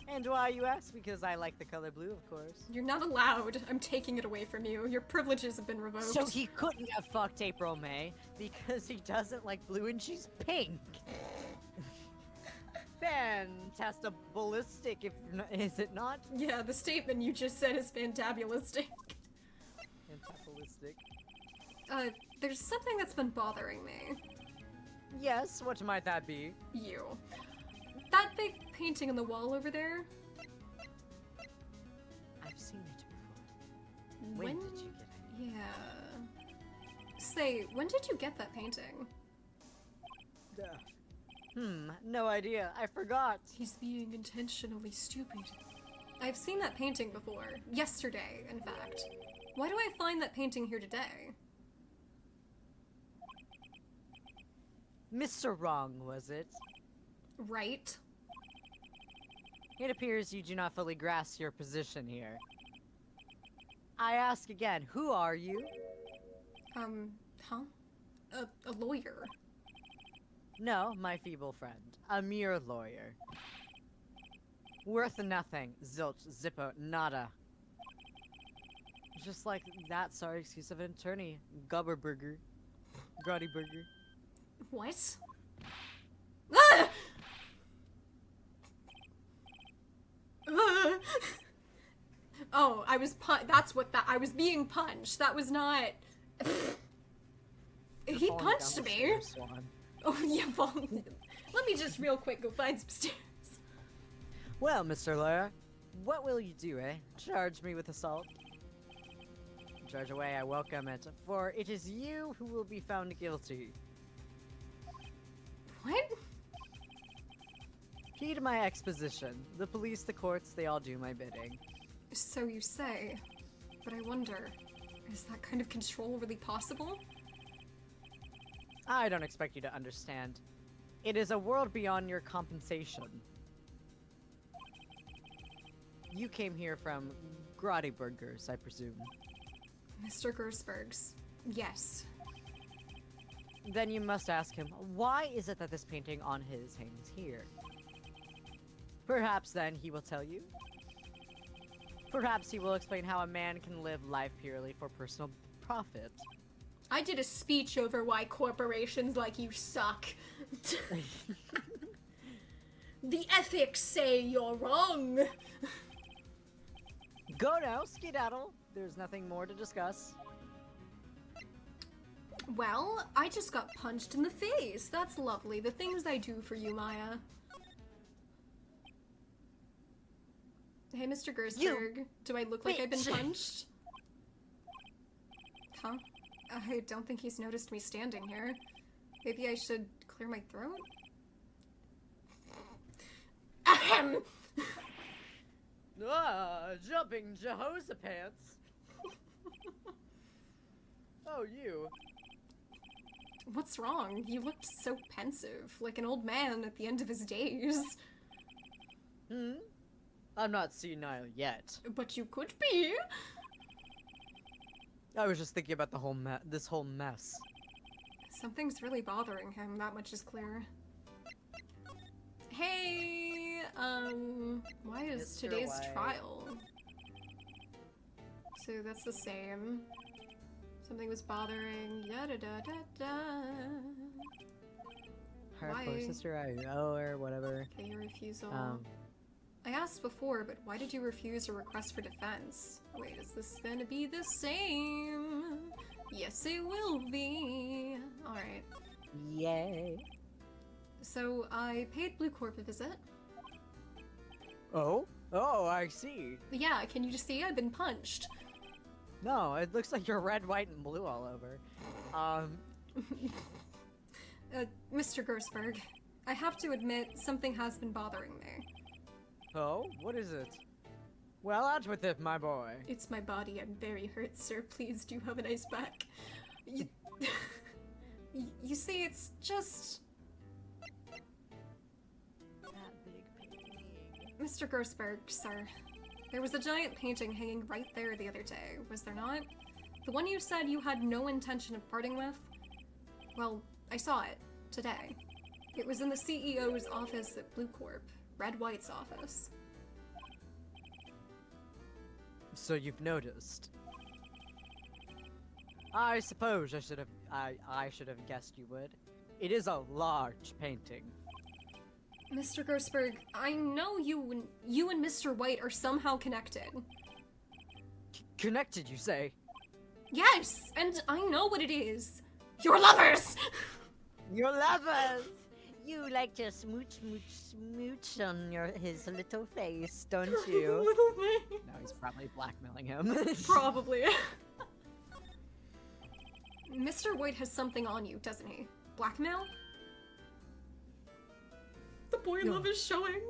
And why, you ask? Because I like the color blue, of course.
You're not allowed. I'm taking it away from you. Your privileges have been revoked.
So he couldn't have fucked April May because he doesn't like blue and she's pink. Fantastabalistic, is it not?
Yeah, the statement you just said is fantabulistic.
Fantabalistic.
There's something that's been bothering me.
Yes, what might that be?
You. That big painting on the wall over there?
I've seen it before. When did you get it?
Yeah. Say, when did you get that painting?
No idea. I forgot.
He's being intentionally stupid. I've seen that painting before. Yesterday, in fact. Why do I find that painting here today?
Mr. Wrong, was it?
Right?
It appears you do not fully grasp your position here. I ask again, who are you?
Huh? A lawyer.
No, my feeble friend. A mere lawyer. Worth nothing. Zilch, zippo, nada. Just like that sorry excuse of an attorney. Gubberburger. Grottyburger.
What? Ah! Ah! Oh, I was that's what that- I was being punched. That was not... He
Falling
punched
down the
me.
stairs, Swan.
Oh, yeah, let me just real quick go find some stairs.
Well, Mr. Lawyer, what will you do, eh? Charge me with assault? Charge away, I welcome it, for it is you who will be found guilty.
What?
Heed my exposition. The police, the courts, they all do my bidding.
So you say, but I wonder, is that kind of control really possible?
I don't expect you to understand. It is a world beyond your compensation. You came here from Grottyburgers, I presume.
Mr. Gersberg's. Yes.
Then you must ask him, why is it that this painting on his hangs here? Perhaps then he will tell you. Perhaps he will explain how a man can live life purely for personal profit.
I did a speech over why corporations like you suck. The ethics say you're wrong.
Go now, skedaddle. There's nothing more to discuss.
Well, I just got punched in the face. That's lovely. The things I do for you, Maya. Hey, Mr. Gersberg, do I look like I've been
bitch.
punched? Huh? I don't think he's noticed me standing here. Maybe I should clear my throat? Ahem!
Jumping Jehoshapats. Oh, you.
What's wrong? You looked so pensive, like an old man at the end of his days.
I'm not senile yet.
But you could be.
I was just thinking about the whole this whole mess.
Something's really bothering him, that much is clear. Hey, why is
Mr.
today's
White.
trial? So that's the same. Something was bothering, yada da da da.
Her
Why?
poor sister, I owe her, whatever.
Okay, your refusal.
Um,
I asked before, but why did you refuse a request for defense? Wait, is this gonna be the same? Yes, it will be. Alright.
Yay.
So, I paid Blue Corp a visit.
Oh? Oh, I see.
Yeah, can you just see? I've been punched.
No, it looks like you're red, white, and blue all over.
Mr. Gersberg, I have to admit, something has been bothering me.
Oh? What is it? Well, out with it, my boy.
It's my body. I'm very hurt, sir. Please do have a nice back. You, you see, it's just...
That big painting.
Mr. Gersberg, sir. There was a giant painting hanging right there the other day, was there not? The one you said you had no intention of parting with? Well, I saw it. Today. It was in the CEO's office at Blue Corp. Red White's office.
So you've noticed. I suppose I should have guessed you would. It is a large painting.
Mr. Gersberg, I know you and Mr. White are somehow connected.
Connected, you say?
Yes, and I know what it is. You're lovers!
Your lovers!
You like to smooch on his little face, don't you?
Little thing.
No, he's probably blackmailing him.
Probably. Mr. White has something on you, doesn't he? Blackmail? The boy
No.
love is showing.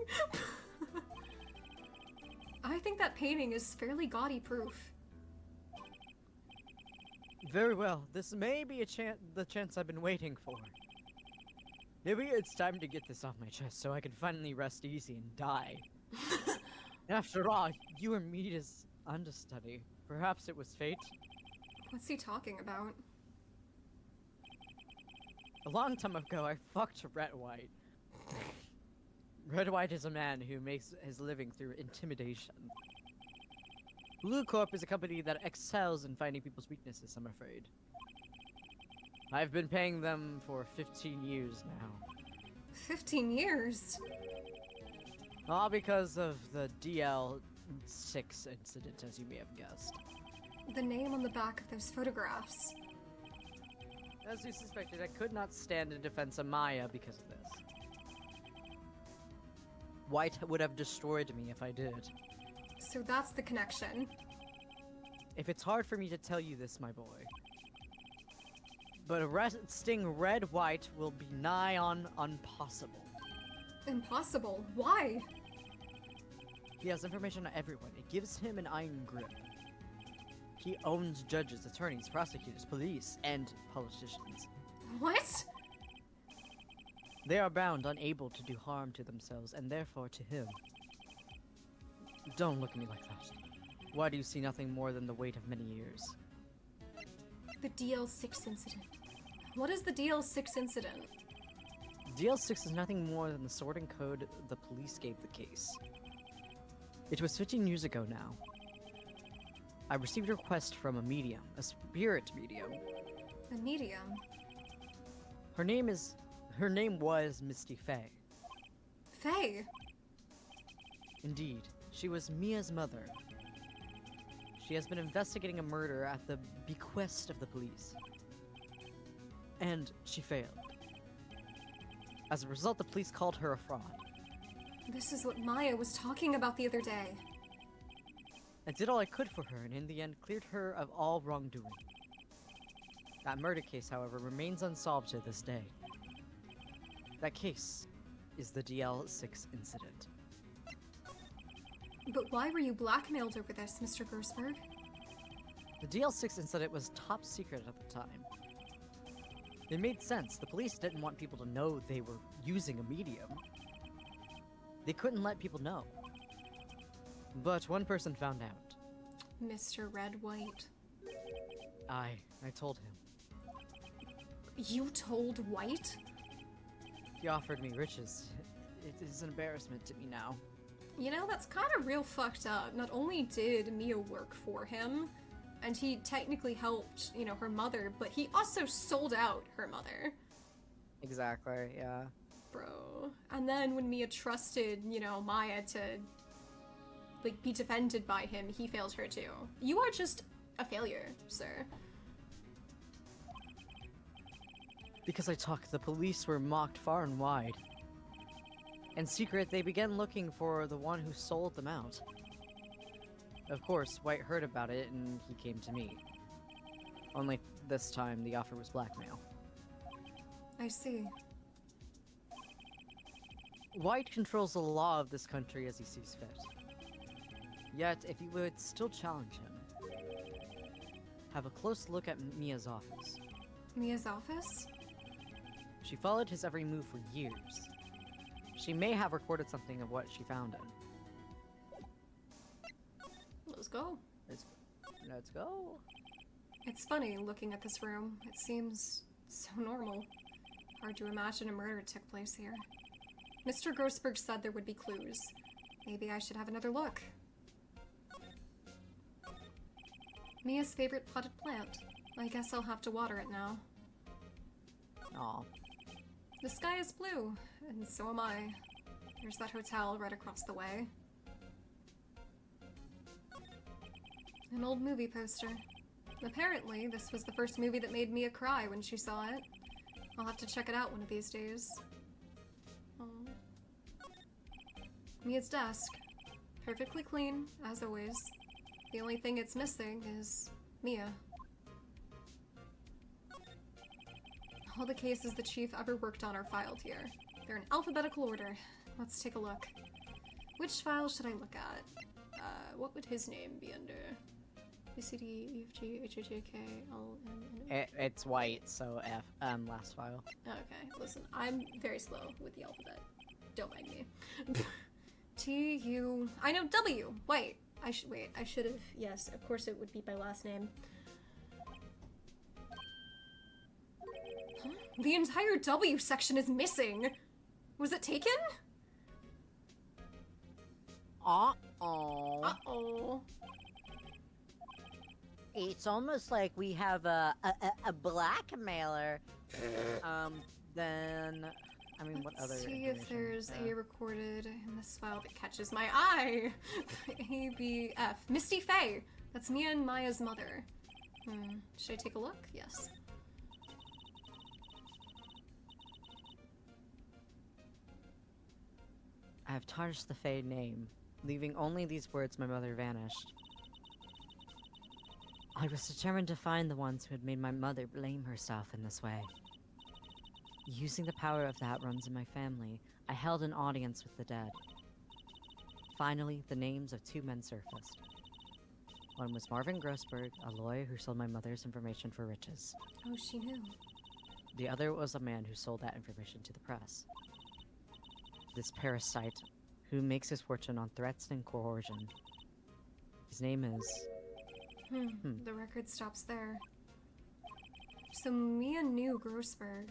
I think that painting is fairly gaudy proof.
Very well. This may be the chance I've been waiting for. Maybe it's time to get this off my chest so I can finally rest easy and die. After all, you and me is understudy. Perhaps it was fate.
What's he talking about?
A long time ago, I fucked Red White. Red White is a man who makes his living through intimidation. Blue Corp is a company that excels in finding people's weaknesses, I'm afraid. I've been paying them for 15 years now.
15 years?
All because of the DL6 incident, as you may have guessed.
The name on the back of those photographs.
As you suspected, I could not stand in defense of Maya because of this. White would have destroyed me if I did.
So that's the connection.
If it's hard for me to tell you this, my boy. But arresting Red White will be nigh on impossible.
Impossible. Why?
He has information on everyone. It gives him an iron grip. He owns judges, attorneys, prosecutors, police, and politicians.
What?
They are bound, unable to do harm to themselves, and therefore to him. Don't look at me like that. Why do you see nothing more than the weight of many years?
The DL6 incident. What is the DL6 incident?
DL6 is nothing more than the sorting code the police gave the case. It was 15 years ago now. I received a request from a medium, a spirit medium.
A medium.
Her name was Misty Faye.
Faye.
Indeed, she was Mia's mother. She has been investigating a murder at the bequest of the police. And she failed. As a result, the police called her a fraud.
This is what Maya was talking about the other day.
I did all I could for her, and in the end cleared her of all wrongdoing. That murder case, however, remains unsolved to this day. That case is the DL6 incident.
But why were you blackmailed over this, Mr. Grossberg?
The DL6 incident was top secret at the time. It made sense. The police didn't want people to know they were using a medium. They couldn't let people know. But one person found out.
Mr. Red White.
I told him.
You told White?
He offered me riches. It is an embarrassment to me now.
You know, that's kind of real fucked up. Not only did Mia work for him, and he technically helped, you know, her mother, but he also sold out her mother.
Exactly, yeah.
Bro. And then when Mia trusted, you know, Maya to, like, be defended by him, he failed her too. You are just a failure, sir.
Because I talked, the police were mocked far and wide. In secret, they began looking for the one who sold them out. Of course, White heard about it and he came to me. Only this time, the offer was blackmail.
I see.
White controls the law of this country as he sees fit. Yet, if you would still challenge him, have a close look at Mia's office.
Mia's office?
She followed his every move for years. She may have recorded something of what she found in.
Let's go.
Let's go.
It's funny looking at this room. It seems so normal. Hard to imagine a murder took place here. Mr. Grossberg said there would be clues. Maybe I should have another look. Mia's favorite potted plant. I guess I'll have to water it now.
Aw.
The sky is blue, and so am I. There's that hotel right across the way. An old movie poster. Apparently, this was the first movie that made Mia cry when she saw it. I'll have to check it out one of these days. Aw. Mia's desk. Perfectly clean, as always. The only thing it's missing is Mia. All the cases the chief ever worked on are filed here. They're in alphabetical order. Let's take a look. Which file should I look at? What would his name be under? B, C, D, E, F, G, H, I, J, K, L, N, N.
It's White, so F. Last file.
Okay, listen, I'm very slow with the alphabet. Don't mind me. T, U, I know W, White. I should have, yes, of course it would be my last name. Huh? The entire W section is missing! Was it taken?
Uh-oh.
Uh-oh.
It's almost like we have a blackmailer.
Then... I mean, what other
Let's see if
information?
there's a recorded in this file that catches my eye. ABF. Misty Faye! That's Mia and Maya's mother. Should I take a look? Yes.
I have tarnished the Fae name, leaving only these words my mother vanished. I was determined to find the ones who had made my mother blame herself in this way. Using the power of that runs in my family, I held an audience with the dead. Finally, the names of two men surfaced. One was Marvin Grossberg, a lawyer who sold my mother's information for riches.
Oh, she knew.
The other was a man who sold that information to the press. This parasite, who makes his fortune on threats and coercion. His name is...
The record stops there. So Mia knew Grossberg.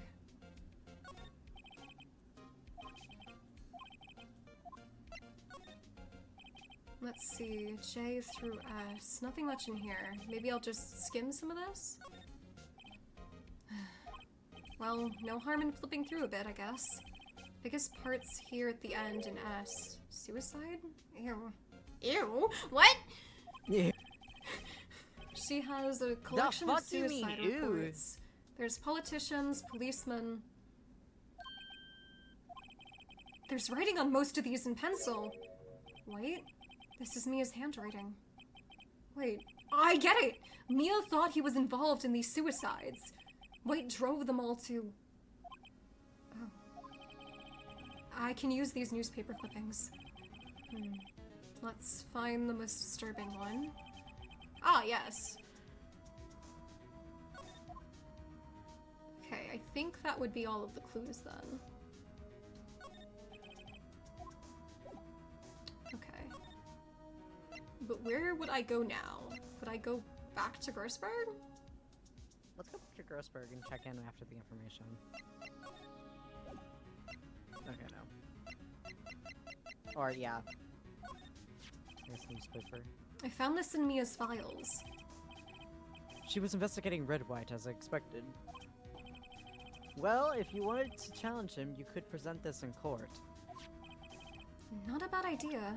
Let's see, J through S. Nothing much in here. Maybe I'll just skim some of this? Well, no harm in flipping through a bit, I guess. Biggest parts here at the end in S. Suicide? Ew. Ew? What?
Yeah.
She has a collection of
fuck do you mean,
suicide
ew?
reports. There's politicians, policemen. There's writing on most of these in pencil. Wait, this is Mia's handwriting. Wait, I get it! Mia thought he was involved in these suicides. White drove them all to... Oh. I can use these newspaper clippings. Let's find the most disturbing one. Ah, yes. Okay, I think that would be all of the clues then. Okay. But where would I go now? Would I go back to Grossberg?
Let's go back to Grossberg and check in after the information. Okay, no. Or, yeah. Here's the newspaper.
I found this in Mia's files.
She was investigating Red White as expected. Well, if you wanted to challenge him, you could present this in court.
Not a bad idea.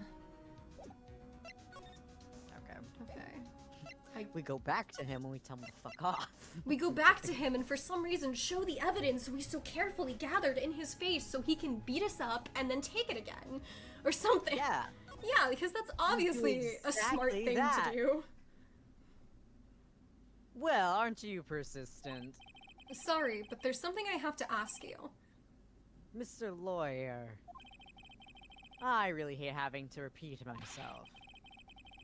Okay.
Okay.
We go back to him and we tell him to fuck off.
We go back to him and for some reason show the evidence we so carefully gathered in his face so he can beat us up and then take it again. Or something.
Yeah.
Yeah, because that's obviously a smart
exactly
thing
that.
to do.
Well, aren't you persistent?
Sorry, but there's something I have to ask you.
Mr. Lawyer. I really hate having to repeat myself.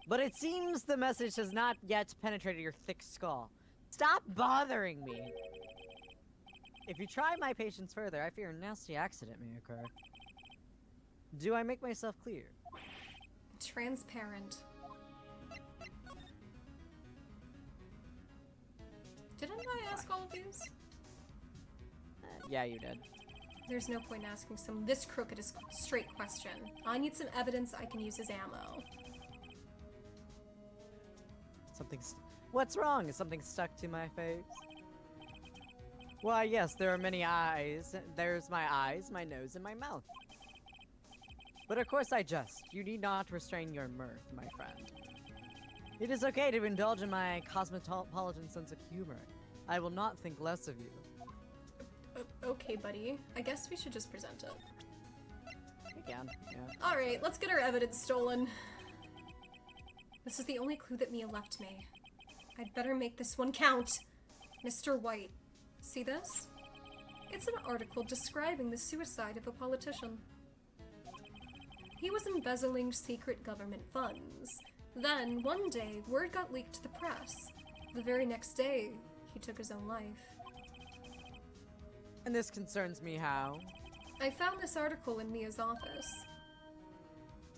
But it seems the message has not yet penetrated your thick skull. Stop bothering me! If you try my patience further, I fear a nasty accident may occur. Do I make myself clear?
Transparent. Didn't I ask all of these?
Yeah, you did.
There's no point in asking some this crooked a straight question. I need some evidence I can use as ammo.
What's wrong? Is something stuck to my face? Why, yes, there are many eyes. There's my eyes, my nose, and my mouth. But of course I jest. You need not restrain your mirth, my friend. It is okay to indulge in my cosmopolitan sense of humor. I will not think less of you.
Okay, buddy. I guess we should just present it.
Again, yeah.
Alright, let's get our evidence stolen. This is the only clue that Mia left me. I'd better make this one count. Mr. White. See this? It's an article describing the suicide of a politician. He was embezzling secret government funds. Then, one day, word got leaked to the press. The very next day, he took his own life.
And this concerns me how?
I found this article in Mia's office.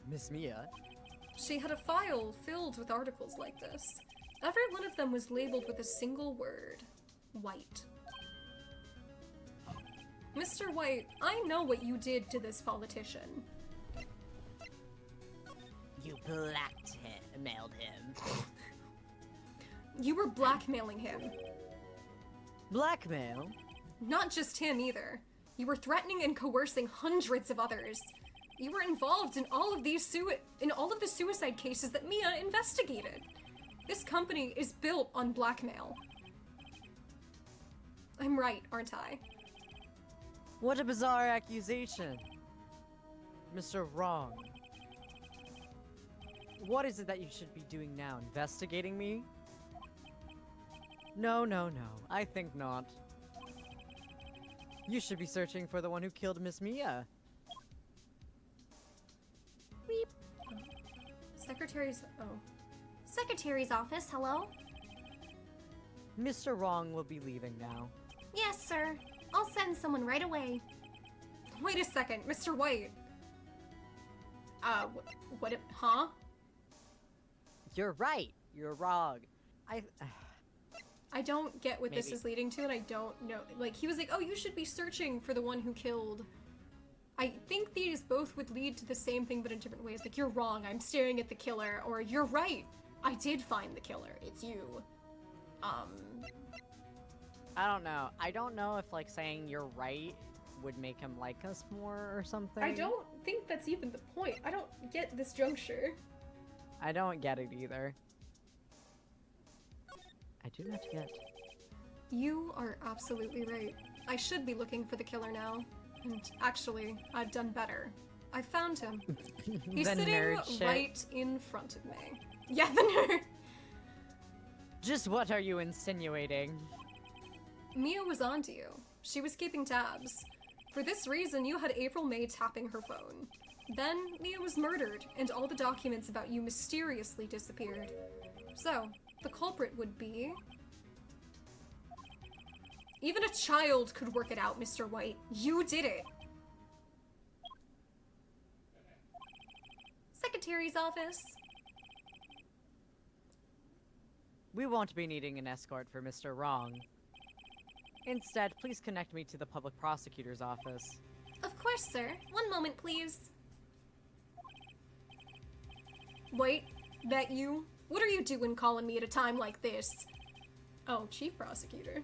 Miss Mia?
She had a file filled with articles like this. Every one of them was labeled with a single word. White. Mr. White, I know what you did to this politician.
You blackmailed him.
You were blackmailing him.
Blackmail?
Not just him either. You were threatening and coercing hundreds of others. You were involved in all of the suicide cases that Mia investigated. This company is built on blackmail. I'm right, aren't I?
What a bizarre accusation. Mr. Wrong. What is it that you should be doing now? Investigating me? No, no, no. I think not. You should be searching for the one who killed Miss Mia.
Beep. Secretary's office, hello?
Mr. Wrong will be leaving now.
Yes, sir. I'll send someone right away. Wait a second, Mr. White. Huh?
You're right. You're wrong.
I don't get what this
Maybe.
is leading to, and I don't know. Like, he was like, oh, you should be searching for the one who killed. I think these both would lead to the same thing, but in different ways. Like, you're wrong, I'm staring at the killer, or you're right, I did find the killer, it's you.
I don't know. I don't know if, like, saying you're right would make him like us more or something.
I don't think that's even the point. I don't get this juncture.
I don't get it either. I do not get.
You are absolutely right. I should be looking for the killer now. And actually, I've done better. I found him. He's
The
sitting
nerd shit.
right in front of me. Yeah, the nerd.
Just what are you insinuating?
Mia was onto you. She was keeping tabs. For this reason, you had April May tapping her phone. Then, Mia was murdered, and all the documents about you mysteriously disappeared. So, the culprit would be... Even a child could work it out, Mr. White. You did it! Secretary's office.
We won't be needing an escort for Mr. Wrong. Instead, please connect me to the public prosecutor's office.
Of course, sir. One moment, please. Wait, that you? What are you doing calling me at a time like this? Oh, Chief Prosecutor.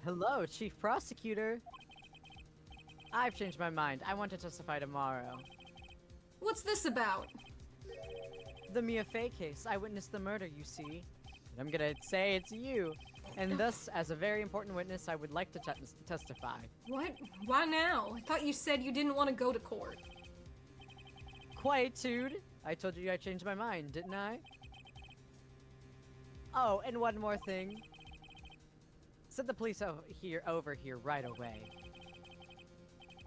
Hello, Chief Prosecutor. I've changed my mind. I want to testify tomorrow.
What's this about?
The Mia Fey case. I witnessed the murder, you see. And I'm gonna say it's you. And thus, as a very important witness, I would like to testify.
What? Why now? I thought you said you didn't want to go to court.
Quietude. I told you I changed my mind, didn't I? Oh, and one more thing. Send the police over here right away.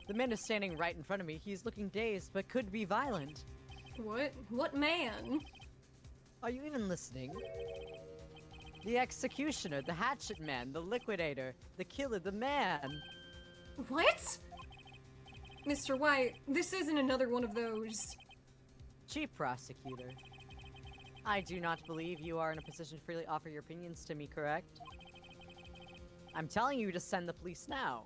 The man is standing right in front of me. He's looking dazed, but could be violent.
What? What man?
Are you even listening? The executioner, the hatchet man, the liquidator, the killer, the man.
What? Mr. White, this isn't another one of those.
Chief Prosecutor, I do not believe you are in a position to freely offer your opinions to me, correct? I'm telling you to send the police now.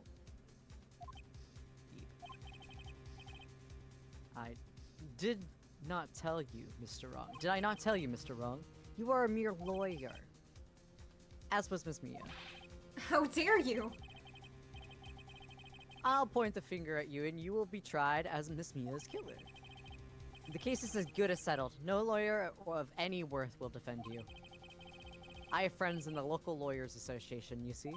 I did not tell you, Mr. Wrong. Did I not tell you, Mr. Wrong? You are a mere lawyer. As was Miss Mia.
How dare you?
I'll point the finger at you and you will be tried as Miss Mia's killer. The case is as good as settled. No lawyer of any worth will defend you. I have friends in the local lawyers association, you see?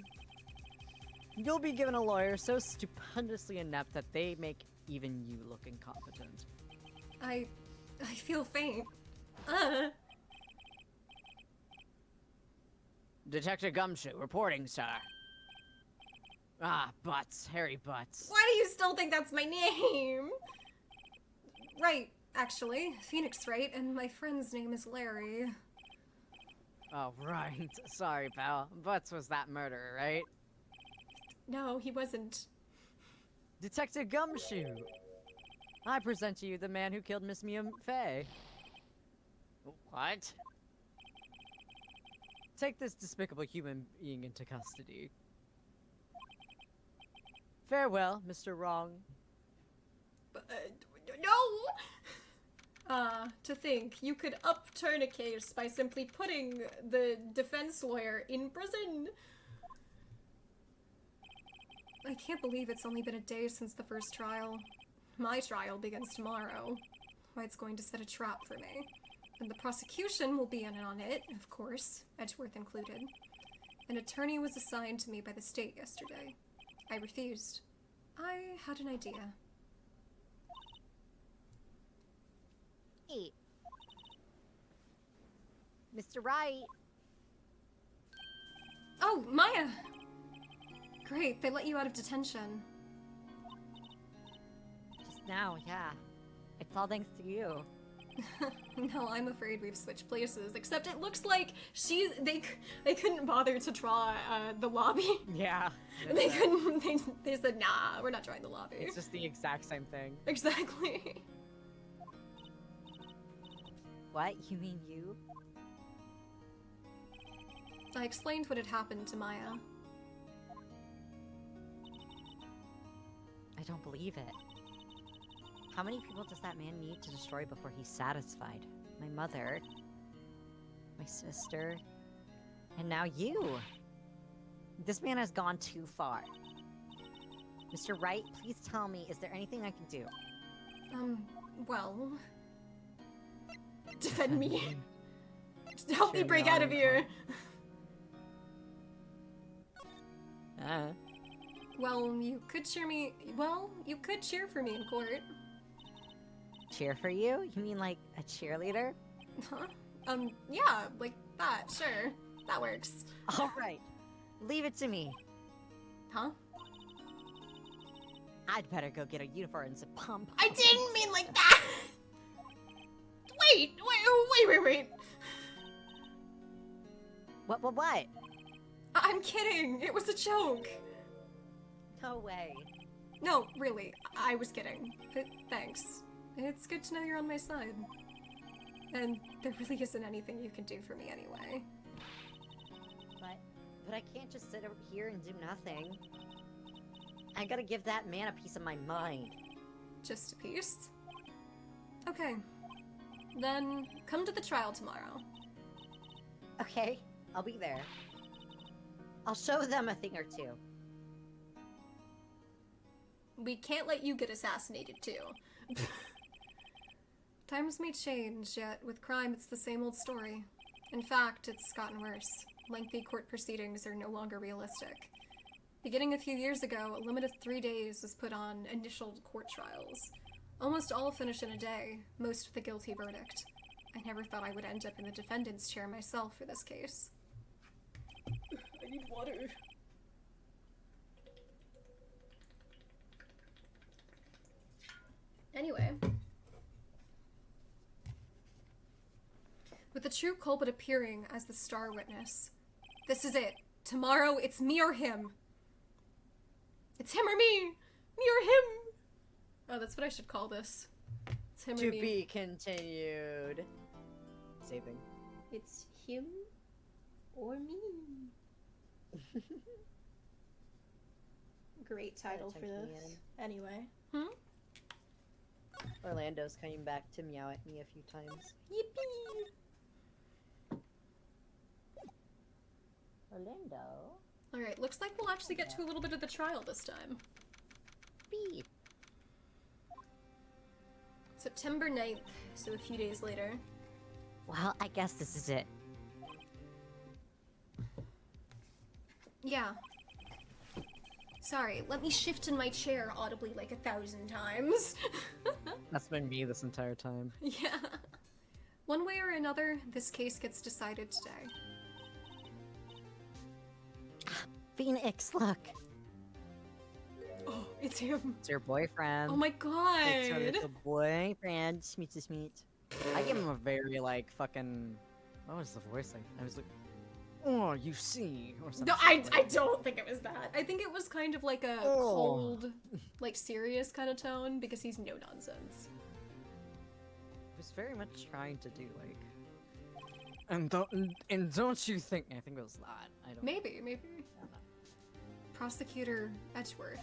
You'll be given a lawyer so stupendously inept that they make even you look incompetent.
I feel faint.
Detective Gumshoe, reporting, sir. Ah, Butts, Harry Butts.
Why do you still think that's my name? Right, actually. Phoenix, right? And my friend's name is Larry.
Oh, right. Sorry, pal. Butts was that murderer, right?
No, he wasn't.
Detective Gumshoe! I present to you the man who killed Miss Mia Fey. What? Take this despicable human being into custody. Farewell, Mr. Wrong.
No! To think you could upturn a case by simply putting the defense lawyer in prison. I can't believe it's only been a day since the first trial. My trial begins tomorrow. White's going to set a trap for me. And the prosecution will be in on it, of course, Edgeworth included. An attorney was assigned to me by the state yesterday. I refused. I had an idea.
Hey. Mr. Wright.
Oh, Maya! Great, they let you out of detention.
Just now, yeah. It's all thanks to you.
No, I'm afraid we've switched places, except it looks like they couldn't bother to draw the lobby.
Yeah.
They couldn't, they said, nah, we're not drawing the lobby.
It's just the exact same thing.
Exactly.
What? You mean you?
I explained what had happened to Maya.
I don't believe it. How many people does that man need to destroy before he's satisfied? My mother, my sister, and now you. This man has gone too far. Mr. Wright, please tell me, is there anything I can do?
Well... Defend me. Help me break out of here. Well, you could cheer me... Well, you could cheer for me in court.
Cheer for you? You mean like a cheerleader?
Huh? Yeah, like that, sure. That works.
All right, leave it to me.
Huh?
I'd better go get a uniform and some pump.
I didn't mean like that! Wait!
What?
I'm kidding. It was a joke.
No way.
No, really. I was kidding. But thanks. It's good to know you're on my side. And there really isn't anything you can do for me anyway.
But I can't just sit over here and do nothing. I gotta give that man a piece of my mind.
Just a piece? Okay. Then come to the trial tomorrow.
Okay, I'll be there. I'll show them a thing or two.
We can't let you get assassinated too. Times may change, yet with crime it's the same old story. In fact, it's gotten worse. Lengthy court proceedings are no longer realistic. Beginning a few years ago, a limit of 3 days was put on initial court trials. Almost all finish in a day, most with a guilty verdict. I never thought I would end up in the defendant's chair myself for this case. I need water. Anyway. With the true culprit appearing as the star witness. This is it. Tomorrow it's me or him. It's him or me! Me or him! Oh, that's what I should call this. It's him or
To
me.
be continued. Saving.
It's him or me. Great title for
Attention,
this.
Ian.
Anyway.
Orlando's coming back to meow at me a few times.
Yippee!
Orlando?
Alright, looks like we'll actually get to a little bit of the trial this time.
Beep.
September 9th, so a few days later.
Well, I guess this is it.
Yeah. Sorry, let me shift in my chair audibly like 1,000 times.
That's been me this entire time.
Yeah. One way or another, this case gets decided today.
Phoenix, look.
Oh, it's him.
It's your boyfriend.
Oh my god.
It's your little boyfriend. Smeet.
I give him a very, like, fucking... What was the voice like? I was like, oh, you see, or something.
No, I don't think it was that. I think it was kind of like a
Oh.
cold, like serious kind of tone because he's no nonsense.
I was very much trying to do, like... And don't you think... I think it was that. I don't
Maybe.
I don't know.
Prosecutor Edgeworth.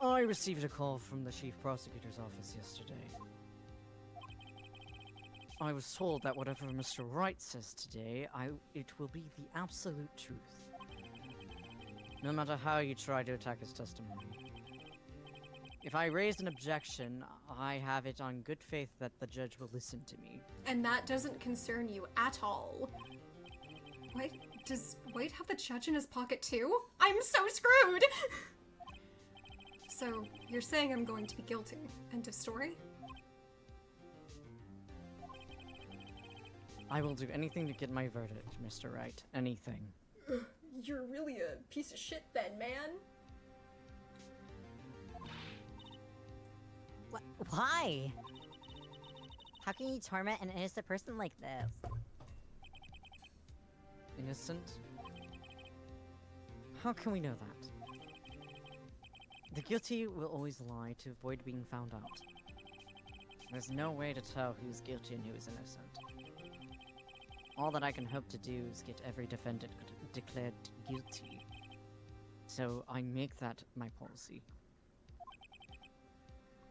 I received a call from the Chief Prosecutor's office yesterday. I was told that whatever Mr. Wright says today, it will be the absolute truth. No matter how you try to attack his testimony. If I raise an objection, I have it on good faith that the judge will listen to me.
And that doesn't concern you at all. What? Does White have the judge in his pocket too? I'm so screwed! So, you're saying I'm going to be guilty. End of story?
I will do anything to get my verdict, Mr. Wright. Anything.
You're really a piece of shit then, man.
Why? How can you torment an innocent person like this?
Innocent? How can we know that? The guilty will always lie to avoid being found out. There's no way to tell who's guilty and who is innocent. All that I can hope to do is get every defendant declared guilty. So I make that my policy.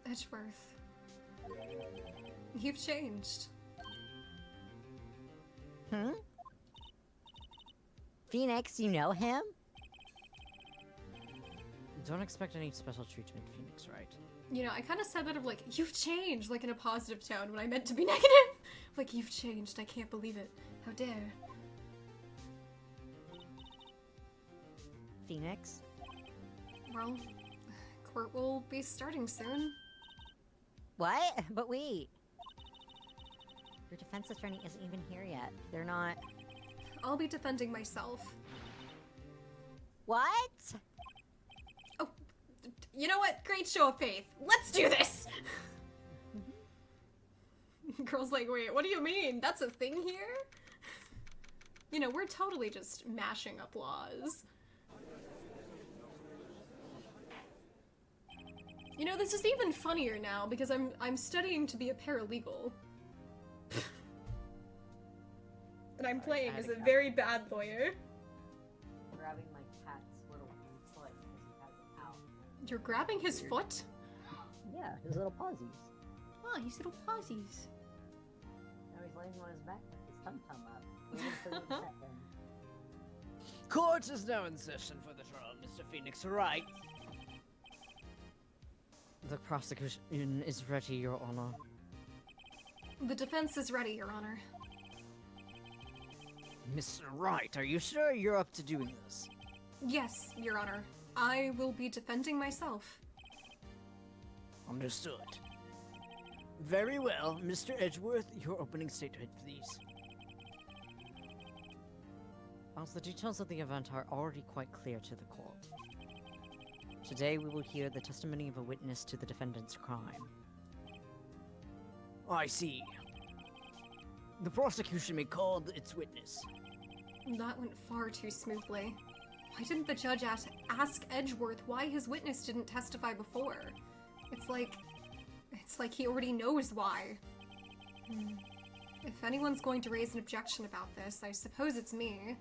Edgeworth. You've changed.
Hmm? Phoenix, you know him?
Don't expect any special treatment, Phoenix, right?
You know, I kind of said that of like, you've changed, like in a positive tone when I meant to be negative. Like, you've changed, I can't believe it. How dare.
Phoenix?
Well, court will be starting soon.
What? But wait. Your defense attorney isn't even here yet. They're not...
I'll be defending myself.
What?
Oh, you know what? Great show of faith. Let's do this! Girl's like, wait, what do you mean? That's a thing here? You know, we're totally just mashing up laws. You know, this is even funnier now because I'm studying to be a paralegal. And I'm playing as a very bad lawyer.
Grabbing my cat's little foot because he has it out.
You're grabbing his foot?
Yeah, his little pawsies.
Oh, his little paws.
Now he's laying on his back with his tum-tum up. Waiting for me to pet him.
Court is now in session for the trial, Mr. Phoenix, right?
The prosecution is ready, Your Honor.
The defense is ready, Your Honor.
Mr. Wright, are you sure you're up to doing this?
Yes, Your Honor. I will be defending myself.
Understood. Very well, Mr. Edgeworth, your opening statement, please.
As the details of the event are already quite clear to the court. Today we will hear the testimony of a witness to the defendant's crime.
I see. The prosecution may call its witness.
That went far too smoothly. Why didn't the judge ask Edgeworth why his witness didn't testify before? It's like he already knows why. If anyone's going to raise an objection about this, I suppose it's me.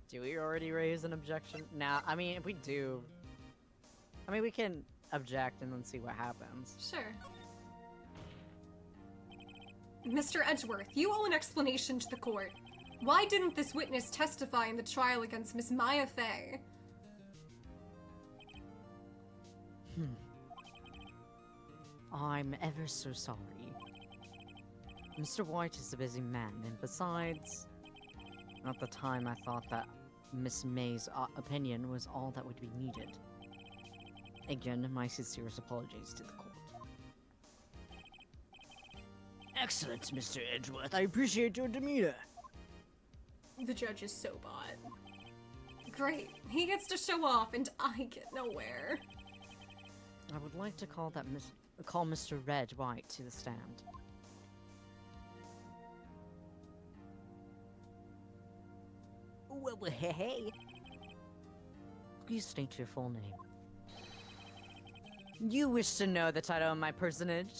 Do we already raise an objection? Now, I mean, if we do... I mean, we can object and then see what happens.
Sure. Mr. Edgeworth, you owe an explanation to the court. Why didn't this witness testify in the trial against Miss Maya Fey?
I'm ever so sorry. Mr. White is a busy man, and besides, at the time I thought that Miss May's opinion was all that would be needed. Again, my sincerest apologies to the court.
Excellent, Mr. Edgeworth. I appreciate your demeanor.
The judge is so bought. Great, he gets to show off and I get nowhere.
I would like to call Mr. Red White to the stand.
Well, hey.
Please state your full name. You wish to know the title of my personage?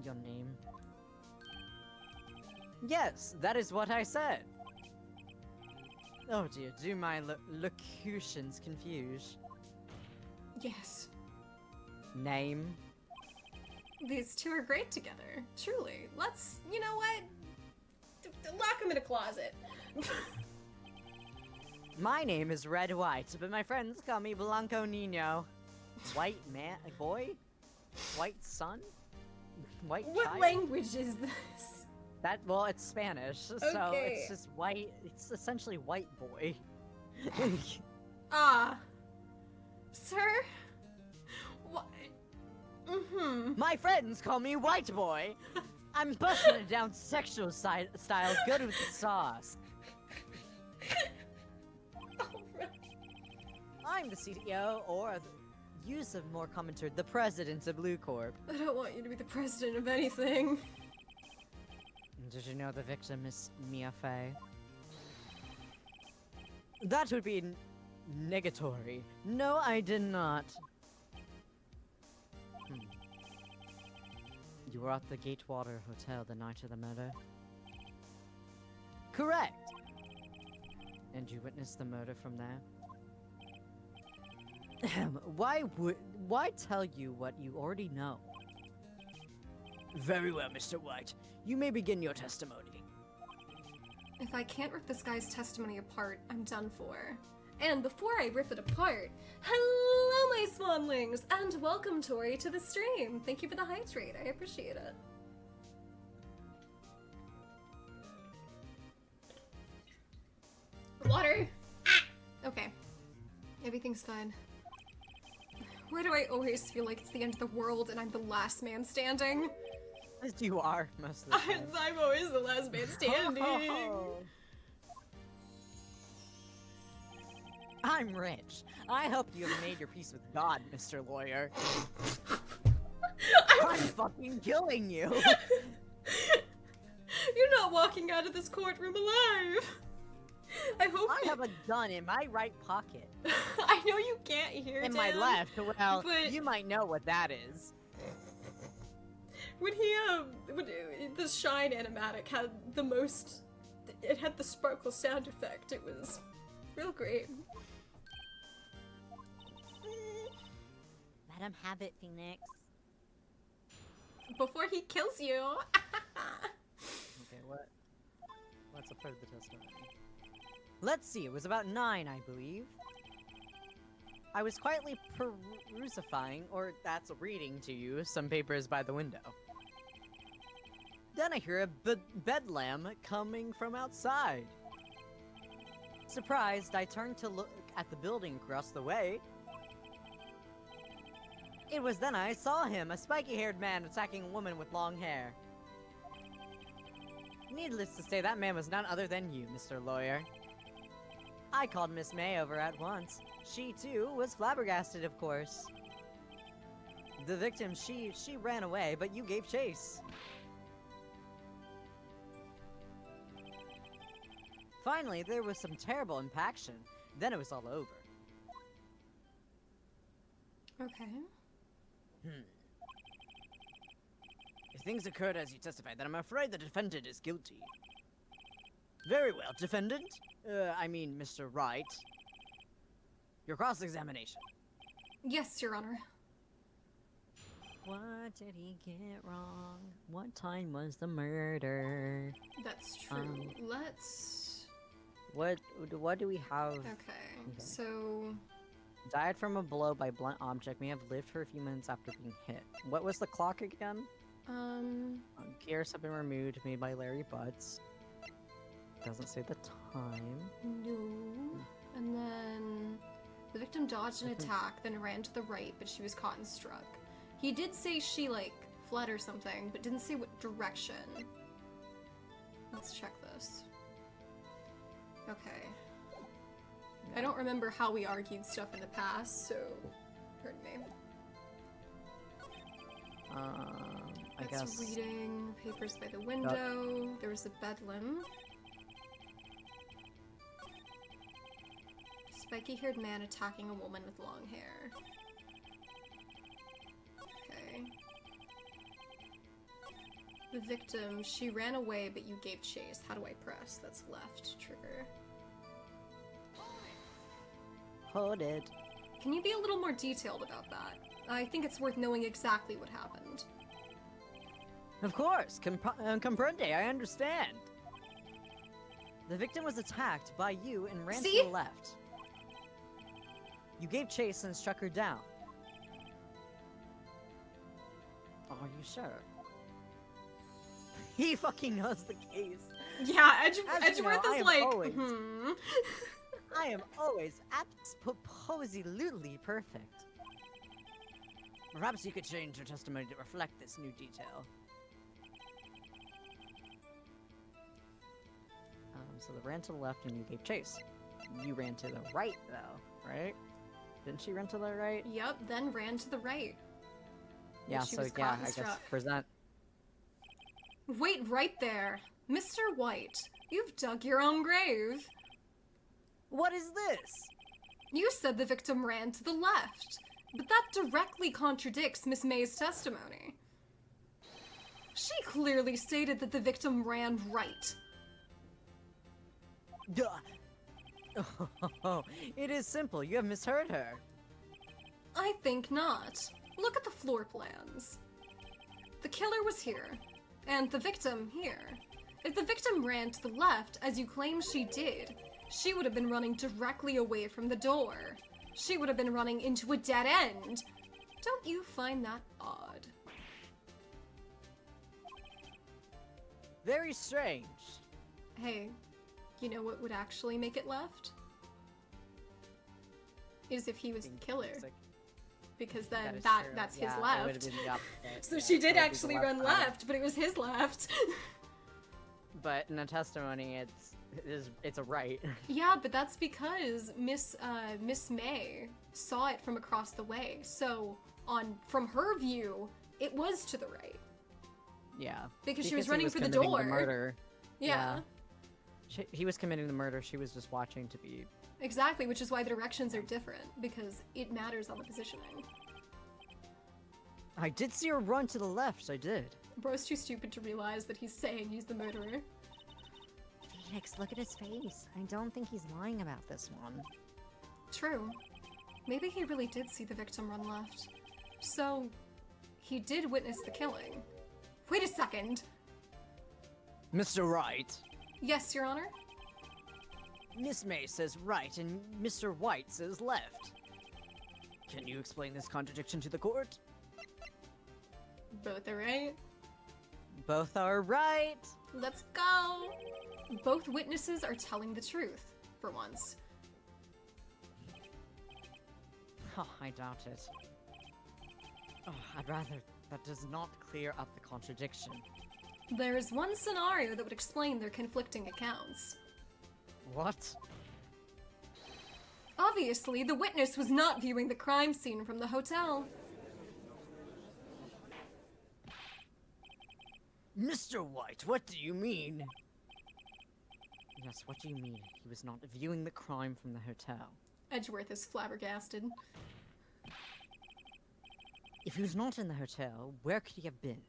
Your name? Yes, that is what I said. Oh dear, do my locutions confuse?
Yes.
Name?
These two are great together. Truly. Let's, you know what? Lock them in a closet.
My name is Red White, but my friends call me Blanco Nino. White man, boy? White son? White
What
child?
language is this?
Well, it's Spanish, so
Okay.
it's just white. It's essentially white boy.
Sir? What?
My friends call me White Boy. I'm busting it down sexual style, good with the sauce.
Alright.
I'm the CEO, or use of more common term, the president of Blue Corp.
I don't want you to be the president of anything.
Did you know the victim is Mia Fey? That would be negatory. No, I did not. You were at the Gatewater Hotel the night of the murder? Correct! And you witnessed the murder from there? Why tell you what you already know?
Very well, Mr. White. You may begin your testimony.
If I can't rip this guy's testimony apart, I'm done for. And before I rip it apart, hello my swanlings, and welcome Tori to the stream. Thank you for the hydrate, I appreciate it. Water! Ah! Okay. Everything's fine. Why do I always feel like it's the end of the world and I'm the last man standing?
As you are most of the time.
I'm always the last man standing.
I'm rich. I hope you have made your peace with God, Mr. Lawyer. I'm fucking killing you.
You're not walking out of this courtroom alive. I hope
I have a gun in my right pocket.
I know you can't hear
In
Dan,
my left, well,
but-
you might know what that is.
When he when the shine animatic had the most, it had the sparkle sound effect. It was real great.
Let him have it, Phoenix.
Before he kills you.
Okay, what's a part of the testimony? Let's see, it was about 9, I believe. I was quietly perusifying, or that's reading to you, some papers by the window. Then I hear a bedlam coming from outside. Surprised, I turned to look at the building across the way. It was then I saw him, a spiky-haired man attacking a woman with long hair. Needless to say, that man was none other than you, Mr. Lawyer. I called Miss May over at once. She, too, was flabbergasted, of course. The victim, she ran away, but you gave chase. Finally, there was some terrible impaction. Then it was all over.
Okay.
If things occurred as you testified, then I'm afraid the defendant is guilty. Very well, defendant. I mean, Mr. Wright. Your cross-examination.
Yes, Your Honor.
What did he get wrong? What time was the murder?
That's true. Let's.
What do we have?
Okay. So.
Died from a blow by blunt object. May have lived for a few minutes after being hit. What was the clock again? Gears have been removed, made by Larry Butts. Doesn't say the time.
No. And then the victim dodged an attack, then ran to the right, but she was caught and struck. He did say she, like, fled or something, but didn't say what direction. Let's check this. Okay. I don't remember how we argued stuff in the past, so pardon me.
I
That's
guess.
reading papers by the window. There was a bedlam. Spiky-haired man attacking a woman with long hair. Okay. The victim, she ran away, but you gave chase. How do I press? That's left trigger.
Hold it.
Can you be a little more detailed about that? I think it's worth knowing exactly what happened.
Of course, comprende, I understand. The victim was attacked by you and ran
See?
to the left. You gave chase and struck her down. Are you sure? He fucking knows the case.
Yeah,
As you know,
Edgeworth
I
is
am
like,
always-
hmm.
I am always absolutely perfect.
Perhaps you could change your testimony to reflect this new detail.
So they ran to the left and you gave chase. You ran to the right, though, right? Didn't she run to the right?
Yep, then ran to the right.
Yeah,
she
so
was
yeah,
caught and
I guess
struck.
present.
Wait right there. Mr. White, you've dug your own grave.
What is this?
You said the victim ran to the left, but that directly contradicts Miss May's testimony. She clearly stated that the victim ran right.
Duh. Oh, it is simple. You have misheard her.
I think not. Look at the floor plans. The killer was here, and the victim here. If the victim ran to the left, as you claim she did, she would have been running directly away from the door. She would have been running into a dead end. Don't you find that odd?
Very strange.
Hey, you know what would actually make it left? Is if he was the killer.
It's like-
because then
is true.
that's
Yeah,
his
it
left.
would've been the opposite.
So
Yeah,
she
it
did
would be the
actually run
side.
left, but it was his left.
But in the testimony, it's a right.
Yeah, but that's because Miss May saw it from across the way. So from her view, it was to the right
Yeah.
because she was
he
running for the
committing
door.
murder.
Yeah,
He was committing the murder. She was just watching to be.
exactly. Which is why the directions are different because it matters on the positioning.
I did see her run to the left. I did.
Bro's too stupid to realize that he's saying he's the murderer.
Phoenix, look at his face. I don't think he's lying about this one.
True. Maybe he really did see the victim run left. So, he did witness the killing. Wait a second!
Mr. Wright.
Yes, Your Honor?
Miss May says right and Mr. White says left. Can you explain this contradiction to the court?
Both are right.
Both are right.
Let's go! Both witnesses are telling the truth, for once.
Oh, I doubt it. Oh, I'd rather that does not clear up the contradiction.
There is one scenario that would explain their conflicting accounts.
What?
Obviously, the witness was not viewing the crime scene from the hotel.
Mr. White, what do you mean?
Yes, what do you mean? He was not viewing the crime from the hotel.
Edgeworth is flabbergasted.
If he was not in the hotel, where could he have been?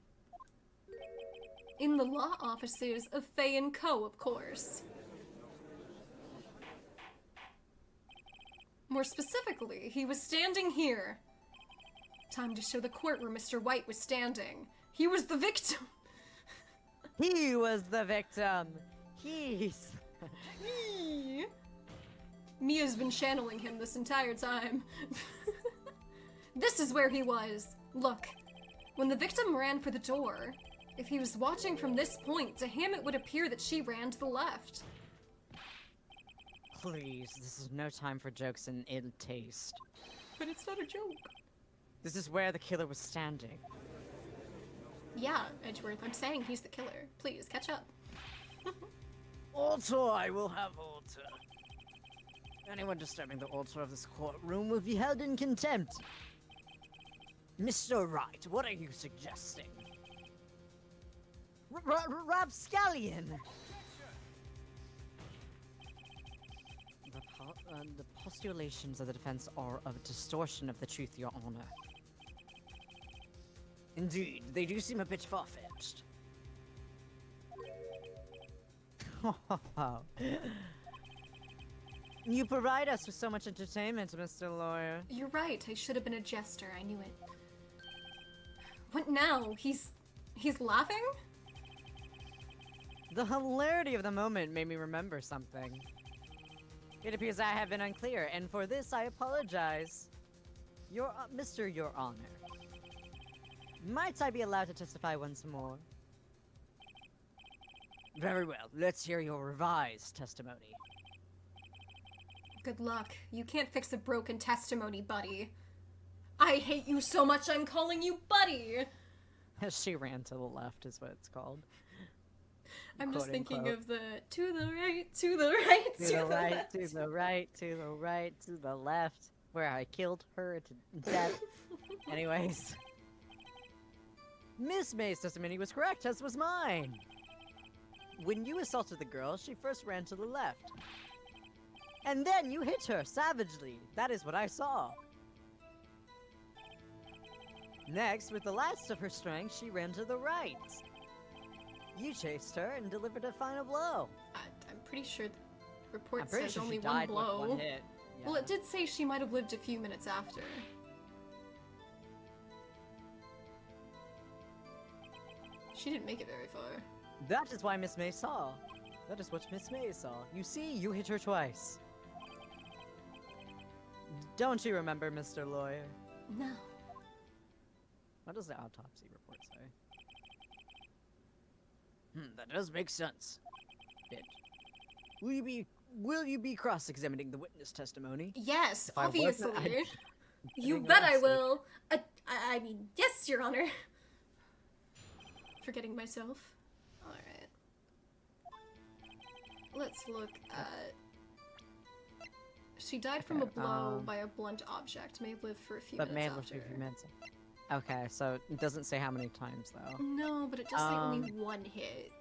In the law offices of Fay & Co., of course. More specifically, he was standing here. Time to show the court where Mr. White was standing. He was the victim.
He was the victim. He's.
Mia's been channeling him this entire time. This is where he was. Look, when the victim ran for the door, if he was watching from this point, to him it would appear that she ran to the left.
Please, this is no time for jokes in ill taste.
But it's not a joke.
This is where the killer was standing.
Yeah, Edgeworth, I'm saying he's the killer. Please, catch up.
Order, I will have order. Anyone disturbing the order of this courtroom will be held in contempt. Mr. Wright, what are you suggesting?
Rapscallion! The postulations of the defense are of distortion of the truth, Your Honor.
Indeed, they do seem a bit far-fetched.
You provide us with so much entertainment, Mr. Lawyer.
You're right, I should have been a jester, I knew it. What now? He's laughing?
The hilarity of the moment made me remember something. It appears I have been unclear, and for this I apologize. Mr. Your Honor. Might I be allowed to testify once more?
Very well, let's hear your revised testimony.
Good luck. You can't fix a broken testimony, buddy. I hate you so much I'm calling you buddy!
She ran to the left is what it's called.
I'm just
Quote,
thinking
unquote.
of the to the right, to the right,
To the right,
left.
to the right, to the right, to the left, where I killed her to death. Anyways. Miss May's testimony was correct, as was mine. When you assaulted the girl, she first ran to the left. And then you hit her savagely. That is what I saw. Next, with the last of her strength, she ran to the right. You chased her and delivered a final blow.
I'm pretty sure the report
I'm pretty
says
sure
only
she died
one blow.
with one hit.
Well,
Yeah.
it did say she might have lived a few minutes after. She didn't make it very far.
That is why Miss May saw. That is what Miss May saw. You see, you hit her twice. Don't you remember, Mr. Lawyer?
No.
What does the autopsy report say?
That does make sense.
Bitch.
Will you be cross-examining the witness testimony?
Yes,
If I wasn't,
obviously. You
Getting
bet I
arrested.
will. I mean, yes, Your Honor. Forgetting myself. Alright. Let's look at... She died from a
Okay,
blow by a blunt object. May have lived for a few
But
minutes
man,
after.
a few minutes. Okay, so it doesn't say how many times though.
No, but it does say only one hit.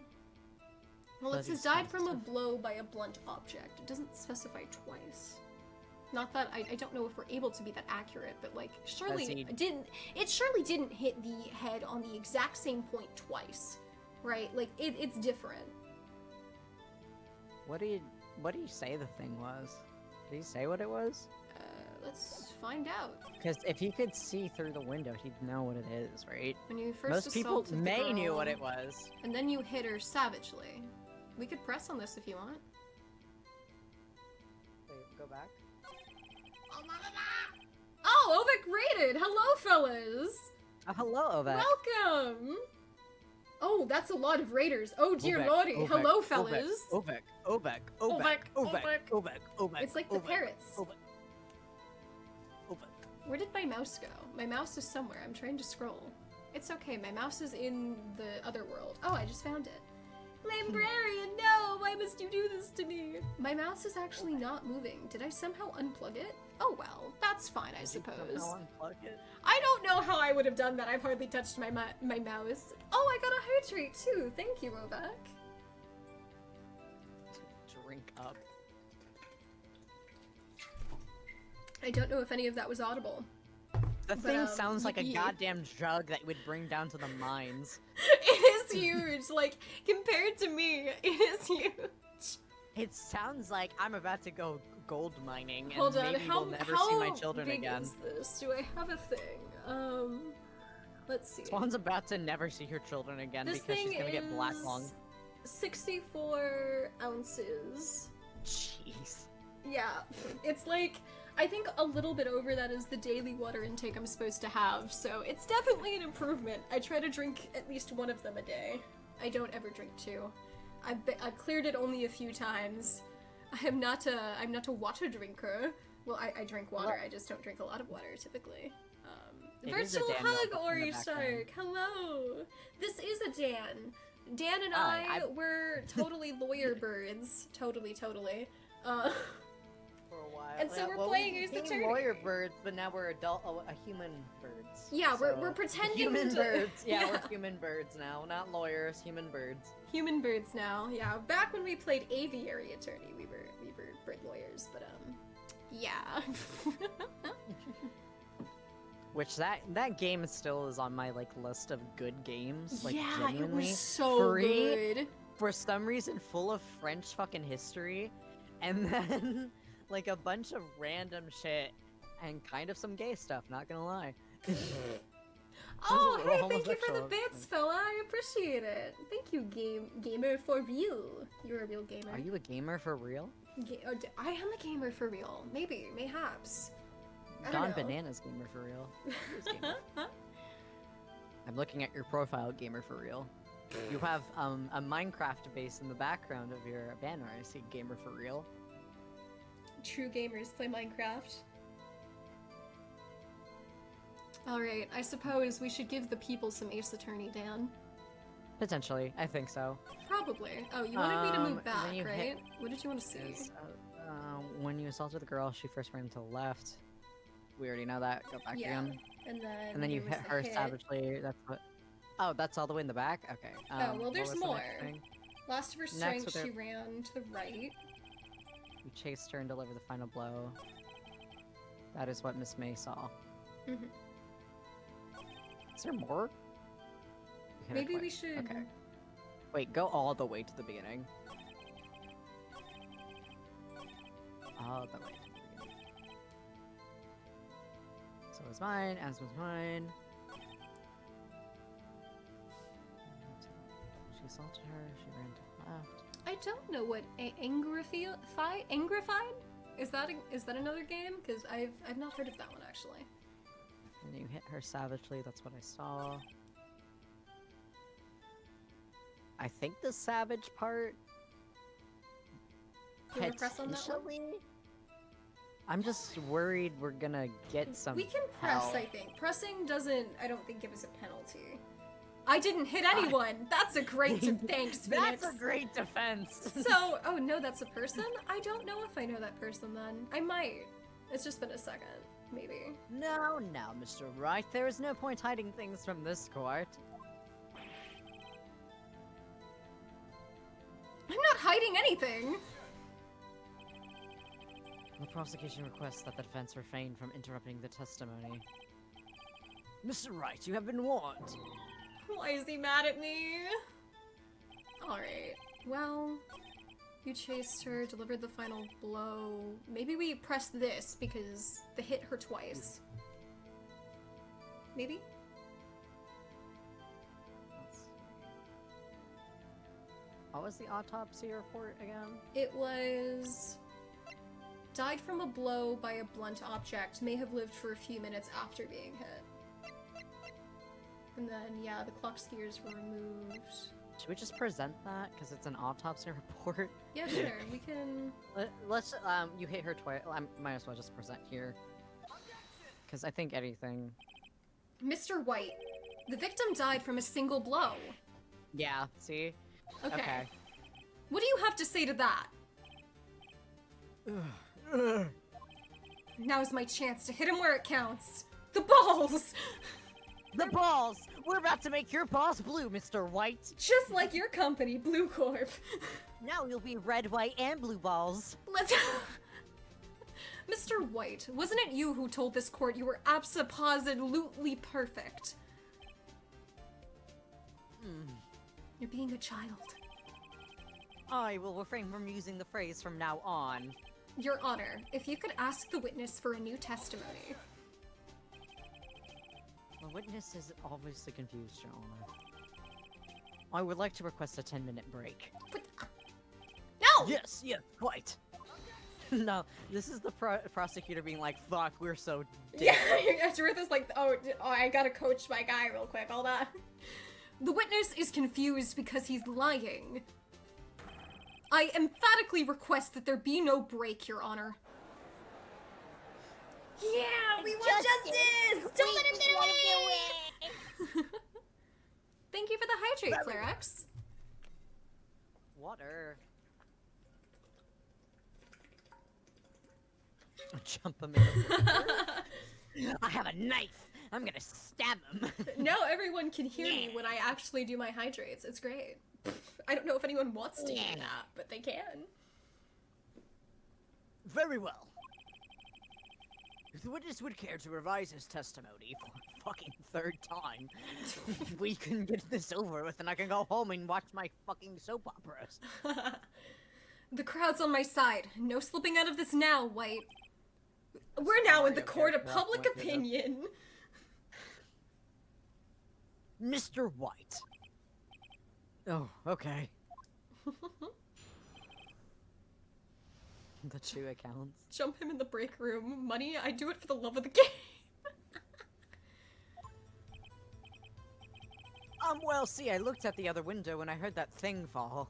Well, it
Bloody
says died from a
sensitive.
blow by a blunt object. It doesn't specify twice. Not that I don't know if we're able to be that accurate, but like surely
he-
it surely didn't hit the head on the exact same point twice, right? Like it's different.
What do you say the thing was? Did he say what it was?
Let's find out.
Because if he could see through the window, he'd know what it is, right?
When you first
Most people
assaulted the
may knew what
girl,
it was.
and then you hit her savagely. We could press on this if you want.
Wait, go back.
Oh, Ovik rated! Hello, fellas!
Oh, hello, Ovek.
Welcome! Oh, that's a lot of raiders. Oh, dear
Ovek,
lordy.
Ovek,
Hello,
Ovek,
fellas.
Ovek, Ovek, Ovek,
Ovek,
Ovek, Ovek, Ovek.
It's like the
Ovek,
parrots.
Ovek. Ovek.
Where did my mouse go? My mouse is somewhere. I'm trying to scroll. It's okay. My mouse is in the other world. Oh, I just found it. Librarian, no! Why must you do this to me? My mouse is actually not moving. Did I somehow unplug it? Oh well, that's fine, I
Did you
suppose.
somehow unplug it?
I don't know how I would have done that. I've hardly touched my mouse. Oh, I got a hydrate too. Thank you, Ovek.
Drink up.
I don't know if any of that was audible.
The
But,
thing sounds like a
yippee.
goddamn jug that would bring down to the mines.
It is huge. Like, compared to me, it is huge.
It sounds like I'm about to go gold mining, and
Hold on,
maybe
how,
we'll never
how
see my children
big
again.
is this? Do I have a thing? Let's see.
Swan's about to never see her children again
This
because she's
thing
gonna get black lung.
is 64 ounces.
Jeez.
Yeah, it's like, I think a little bit over that is the daily water intake I'm supposed to have, so it's definitely an improvement. I try to drink at least one of them a day. I don't ever drink two. I've cleared it only a few times. I'm not a water drinker. Well, I drink water, I just don't drink a lot of water, typically.
It is a
Virtual
Daniel
hug,
in the
Ori
background.
Shark! Hello! This is a Dan. Dan and
Hi,
I were totally lawyer birds. Totally.
For a while.
And so we're playing Ace Attorney.
lawyer birds, but now we're a human birds.
Yeah, we're
So,
pretending
human
to-
birds. Yeah,
Yeah.
we're human birds now, not lawyers. Human birds.
Human birds now. Yeah, back when we played Aviary Attorney, we were bird lawyers, but yeah.
Which that game still is on my like list of good games. Like
yeah, it
genuinely
was so
free.
good.
For some reason full of French fucking history, and then like a bunch of random shit and kind of some gay stuff. Not gonna lie.
Oh,
Those are
hey, thank you for the
homosexual.
bits, fella. I appreciate it. Thank you, gamer for real. You're a real gamer.
Are you a gamer for real?
I am a gamer for real. Maybe, mayhaps. I don't
Don
know.
Banana's gamer for real. He is gamer. I'm looking at your profile, gamer for real. You have a Minecraft base in the background of your banner. I see gamer for real.
True gamers play Minecraft. Alright, I suppose we should give the people some Ace Attorney, Dan.
Potentially, I think so.
Probably. Oh, you wanted me to move
when
back,
you
right?
hit-
What did you want to see?
Is, when you assaulted the girl, she first ran to the left. We already know that. Go back
Yeah.
again.
And
And then you
there was
hit
the
her
hit.
savagely. That's what. Oh, that's all the way in the back. Okay.
well,
what
there's
was the next
more.
thing?
Lost of her
Next
strength,
with her-
she ran to the right.
You chased her and delivered the final blow. That is what Miss May saw.
Mhm.
Is there more? You hit her
Maybe we
twice.
should.
Okay. Wait, go all the way to the beginning. All the way to the beginning. So was mine, as was mine. She assaulted her, she ran to the left.
I don't know what Angrified? Is that another game? Because I've not heard of that one actually.
And you hit her savagely, that's what I saw. I think the savage part
You wanna press on that one?
potentially I'm just worried we're gonna get some.
We can press,
hell.
I think. Pressing doesn't, I don't think, give us a penalty. I didn't hit anyone! That's a great thanks, Phoenix.
That's a great defense.
So, oh no, that's a person? I don't know if I know that person then. I might. It's just been a second, maybe.
No, Mr. Wright. There is no point hiding things from this court.
I'm not hiding anything!
The prosecution requests that the defense refrain from interrupting the testimony.
Mr. Wright, you have been warned.
Why is he mad at me? Alright, well, you chased her, delivered the final blow. Maybe we press this because the hit her twice. Maybe?
What was the autopsy report again?
It was... died from a blow by a blunt object, may have lived for a few minutes after being hit. And then, yeah, the clock skiers were removed.
Should we just present that? Because it's an autopsy report?
Yeah, sure, we can...
Let's, you hit her twice. I might as well just present here. Because I think anything...
Mr. White, the victim died from a single blow.
Yeah, see?
Okay. What do you have to say to that? Now's my chance to hit him where it counts. The balls!
The balls! We're about to make your balls blue, Mr. White!
Just like your company, Blue Corp.
Now you'll be red, white, and blue balls.
Let's... Mr. White, wasn't it you who told this court you were abso-positively perfect? You're being a child.
I will refrain from using the phrase from now on.
Your Honor, if you could ask the witness for a new testimony.
The witness is obviously confused, Your Honor. I would like to request a 10-minute break.
No!
Yes, quite.
No, this is the prosecutor being like, fuck, we're so dead.
Yeah, Judith like, oh, I gotta coach my guy real quick, hold on. The witness is confused because he's lying. I emphatically request that there be no break, Your Honor. Yeah, we want justice! Don't let him get away! Thank you for the hydrate, Flarex.
Water. Jump him in. I have a knife. I'm gonna stab him.
Now everyone can hear me when I actually do my hydrates. It's great. I don't know if anyone wants to hear that, but they can.
Very well. If the witness would care to revise his testimony for a fucking third time, we can get this over with and I can go home and watch my fucking soap operas.
The crowd's on my side. No slipping out of this now, White. We're now in the court of public opinion.
Mr. White. Oh, okay.
The two accounts.
Jump him in the break room. Money, I do it for the love of the game.
Well, see, I looked at the other window when I heard that thing fall.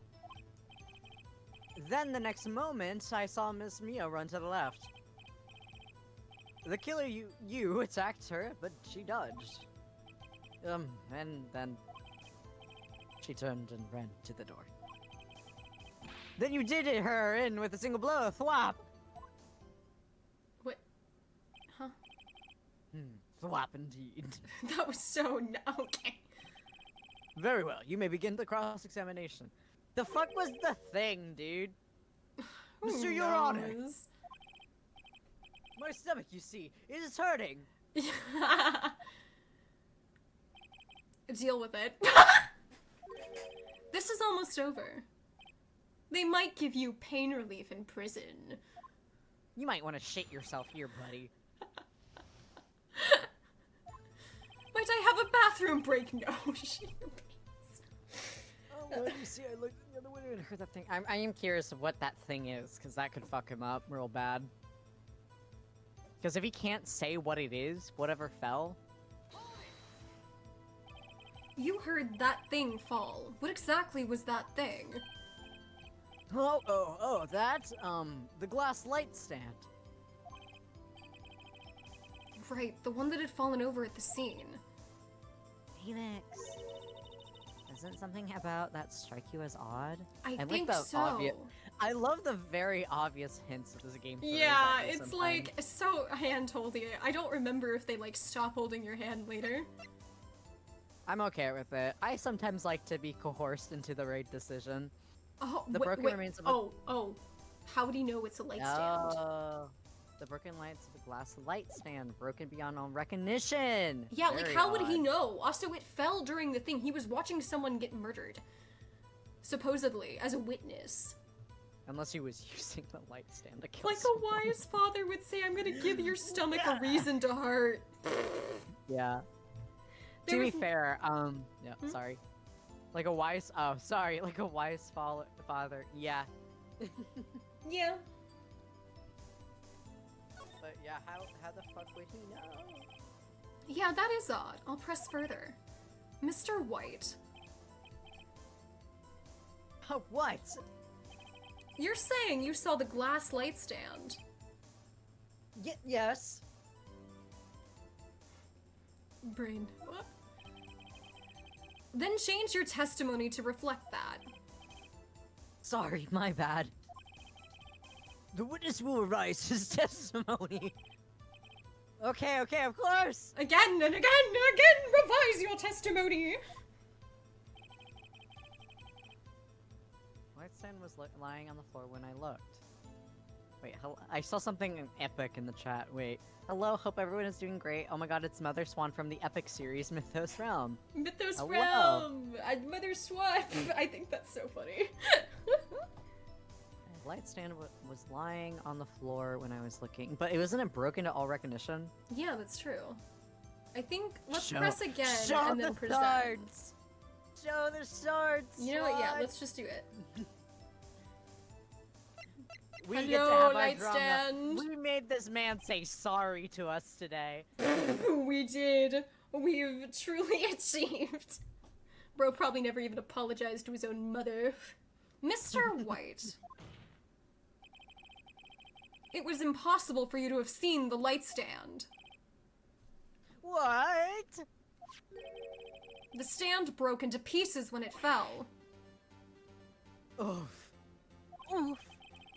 Then the next moment, I saw Miss Mia run to the left. The killer you attacked her, but she dodged. And then she turned and ran to the door. Then you did it her in with a single blow, thwap!
What? Huh?
Thwap indeed.
That was so okay.
Very well, you may begin the cross-examination.
The fuck was the thing, dude?
Mr.
Who
Your Honor.
knows?
My stomach, you see, is hurting.
Deal with it. This is almost over. They might give you pain relief in prison.
You might want to shit yourself here, buddy.
Might I have a bathroom break? No.
Well, you see, I looked at the other window and heard that thing.
I am curious of what that thing is, because that could fuck him up real bad. Because if he can't say what it is, whatever fell...
You heard that thing fall. What exactly was that thing?
Oh, that, the glass light stand.
right, the one that had fallen over at the scene.
Phoenix. Doesn't something about that strike you as odd?
I
like
think
the
so.
I love the very obvious hints that this game throws
Yeah,
at you
it's
sometimes.
like so hand-holdy. I don't remember if they like stop holding your hand later.
I'm okay with it. I sometimes like to be coerced into the right decision.
Oh,
The broken remains of a-
oh. How would he know it's a light stand?
Oh, the broken lights of a glass light stand broken beyond all recognition.
Yeah, like
Very
how would he
odd.
know? Also, it fell during the thing. He was watching someone get murdered. Supposedly, as a witness.
Unless he was using the light stand to kill
Like a
someone.
wise father would say, I'm gonna give your stomach a reason to heart.
Yeah.
There
To be
was n-
fair, yeah,
Hmm?
sorry. Like a wise father, yeah.
Yeah.
But yeah, how the fuck would he know?
Yeah, that is odd. I'll press further. Mr. White,
What?
you're saying you saw the glass light stand.
Yes.
Brain. What? Then change your testimony to reflect that.
Sorry, my bad. The witness will revise his testimony. Okay, of course.
Again and again and again, revise your testimony!
White stand was lying on the floor when I looked. Wait, I saw something epic in the chat. Wait. Hello, hope everyone is doing great. Oh my god, it's Mother Swan from the epic series Mythos Realm.
Mythos
Hello.
Realm! Mother Swap! I think that's so funny.
Light stand was lying on the floor when I was looking, but it wasn't broken to all recognition.
Yeah, that's true. I think let's
Show-
press again
show
and then
the
present.
swords! Show the swords!
You know what? Yeah,
Swan!
let's just do it.
We
Hello,
get to have our
light
drama.
stand.
We made this man say sorry to us today.
We did. We've truly achieved. Bro probably never even apologized to his own mother. Mr. White. It was impossible for you to have seen the light stand.
What?
The stand broke into pieces when it fell.
Oof.
Oof.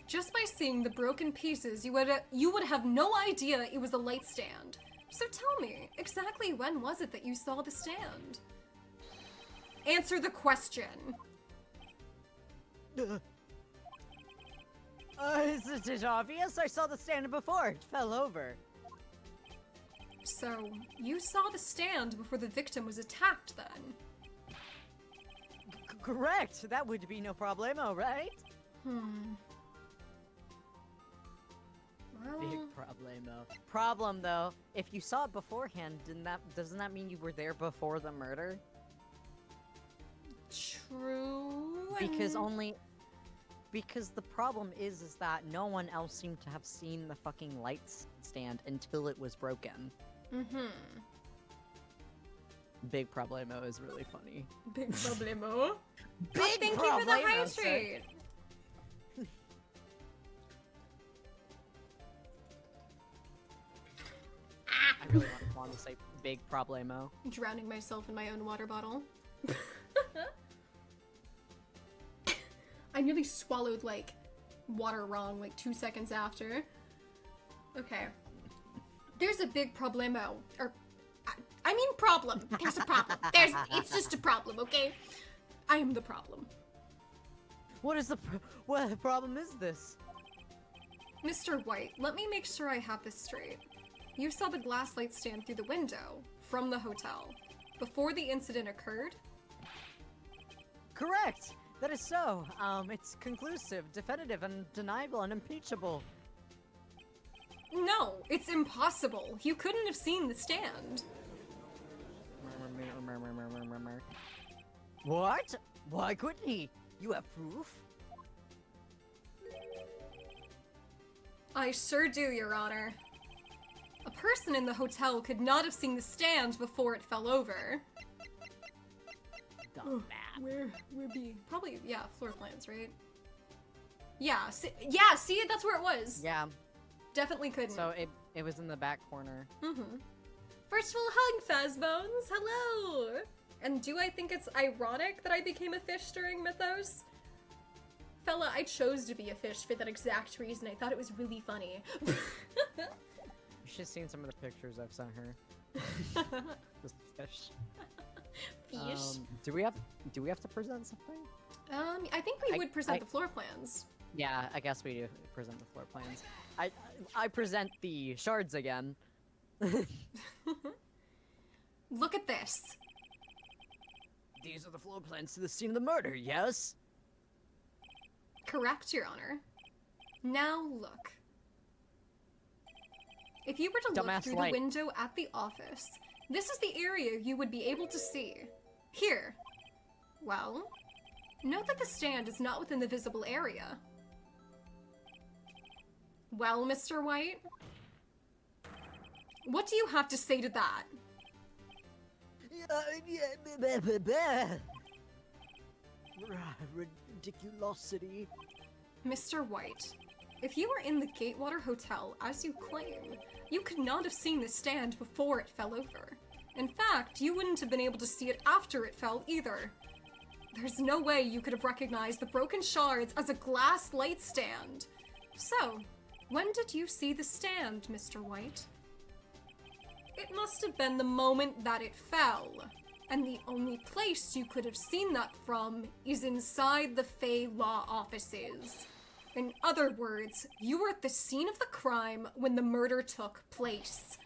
Just by seeing the broken pieces, you would have no idea it was a light stand. So tell me, exactly when was it that you saw the stand? Answer the question.
Isn't it obvious? I saw the stand before. It fell over.
So, you saw the stand before the victim was attacked then?
Correct. That would be no problemo, right?
Well,
Big problemo. Problem though, if you saw it beforehand, doesn't that mean you were there before the murder?
true.
Because the problem is that no one else seemed to have seen the fucking light stand until it was broken. Big problemo is really funny.
Big problemo.
Big
Oh, thank you for the
problemo,
hydrate.
I really want to say big problemo.
Drowning myself in my own water bottle. I nearly swallowed like water wrong like 2 seconds after. Okay. There's a big problemo. Or I mean problem. There's a problem. It's just a problem, okay? I am the problem.
What problem is this?
Mr. White, let me make sure I have this straight. You saw the glass light stand through the window from the hotel before the incident occurred?
Correct. That is so. It's conclusive, definitive, undeniable, and impeachable.
No, it's impossible. You couldn't have seen the stand.
What? Why couldn't he? You have proof?
I sure do, Your Honor. A person in the hotel could not have seen the stand before it fell over.
Dumb map.
Where be? Probably, yeah, floor plans, right? Yeah, see, that's where it was.
Yeah.
Definitely couldn't.
So it It was in the back corner.
Mm-hmm. Virtual hug, Fazbones! Hello! And do I think it's ironic that I became a fish during Mythos? Fella, I chose to be a fish for that exact reason. I thought it was really funny.
She's seen some of the pictures I've sent her. Just fish.
Fish.
Do we have to present something?
I think we
I-
would present
I-
the floor plans.
Yeah, I guess we do present the floor plans. I present the shards again.
Look at this.
These are the floor plans to the scene of the murder, yes?
Correct, Your Honor. Now look. If you were to look
Dumbass
through
light.
the window at the office, this is the area you would be able to see. Here. Well, note that the stand is not within the visible area. Well, Mr. White? What do you have to say to that?
Ridiculosity.
Mr. White, if you were in the Gatewater Hotel, as you claim, you could not have seen the stand before it fell over. In fact, you wouldn't have been able to see it after it fell either. There's no way you could have recognized the broken shards as a glass light stand. So, when did you see the stand, Mr. White? It must have been the moment that it fell. And the only place you could have seen that from is inside the Fey Law offices. In other words, you were at the scene of the crime when the murder took place.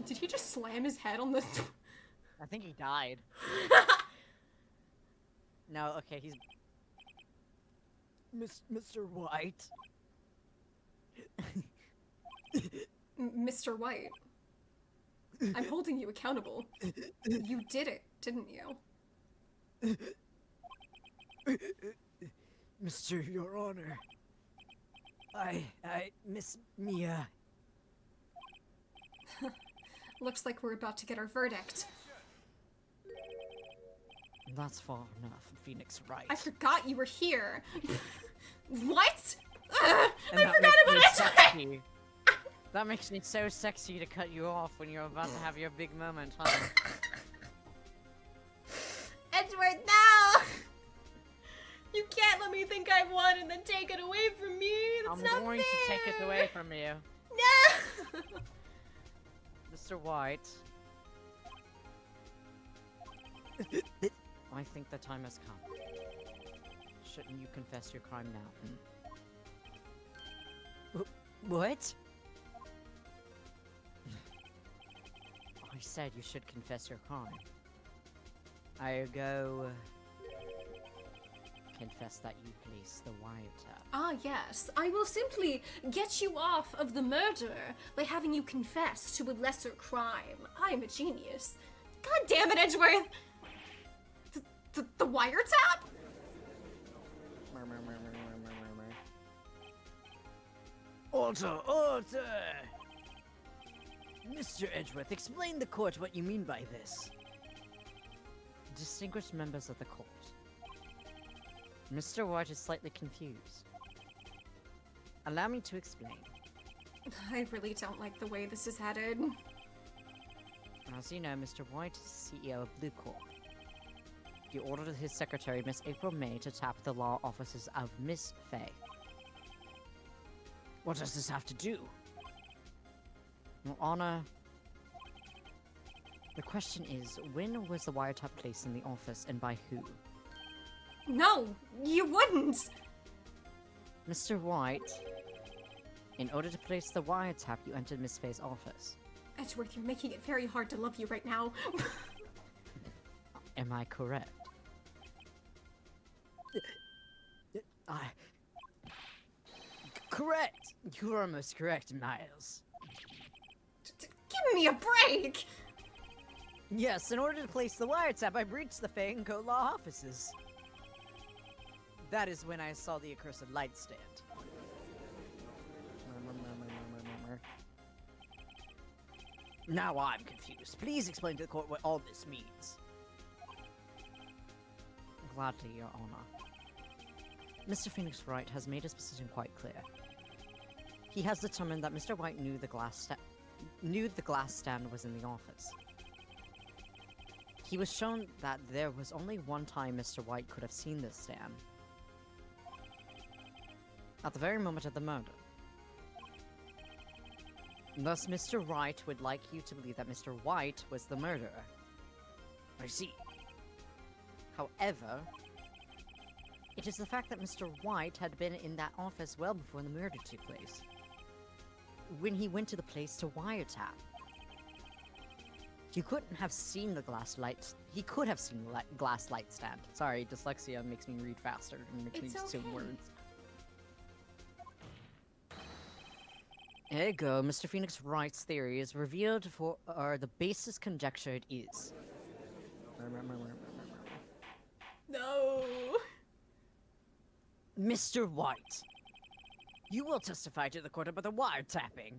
Did he just slam his head on the...
I think he died. No, okay, he's...
Mr. White.
Mr. White. I'm holding you accountable. You did it, didn't you?
Mr. Your Honor. Miss Mia.
Looks like we're about to get our verdict.
That's far enough, Phoenix Wright.
I forgot you were here. What?
And
I
that
forgot
makes me
about it!
sexy. That makes me so sexy to cut you off when you're about to have your big moment, huh?
Edward, no! You can't let me think I won and then take it away from me. That's
I'm
not
going
fair.
to take it away from you.
No!
Mr. White. I think the time has come. Shouldn't you confess your crime now? What? I said you should confess your crime. I go... confess that you placed the wiretap.
Ah, yes. I will simply get you off of the murder by having you confess to a lesser crime. I am a genius. God damn it, Edgeworth! The wiretap?
Order! Order! Mr. Edgeworth, explain the court what you mean by this.
Distinguished members of the court. Mr. White is slightly confused. Allow me to explain.
I really don't like the way this is headed.
As you know, Mr. White is CEO of Blue Corp. He ordered his secretary, Miss April May, to tap the law offices of Miss Fay.
What does this have to do?
Your Honor, the question is, when was the wiretap placed in the office and by who?
No, you wouldn't!
Mr. White, in order to place the wiretap, you entered Miss Fay's office.
Edgeworth, you're making it very hard to love you right now.
Am I correct?
Correct! You are almost correct, Miles.
Give me a break!
Yes, in order to place the wiretap, I breached the Fey and Co law offices. That is when I saw the accursed light stand. Now I'm confused. Please explain to the court what all this means.
Gladly, Your Honor. Mr. Phoenix Wright has made his position quite clear. He has determined that Mr. White knew the glass stand was in the office. He was shown that there was only one time Mr. White could have seen this stand. At the very moment of the murder. Thus, Mr. Wright would like you to believe that Mr. White was the murderer.
I see.
However, it is the fact that Mr. White had been in that office well before the murder took place. When he went to the place to wiretap. You couldn't have seen the glass light. He could have seen the glass light stand. Sorry, dyslexia makes me read faster and makes me
It's
assume
okay.
words. Ergo, Mr. Phoenix Wright's theory is revealed for the basis conjectured is.
No.
Mr. White, you will testify to the court about the wiretapping.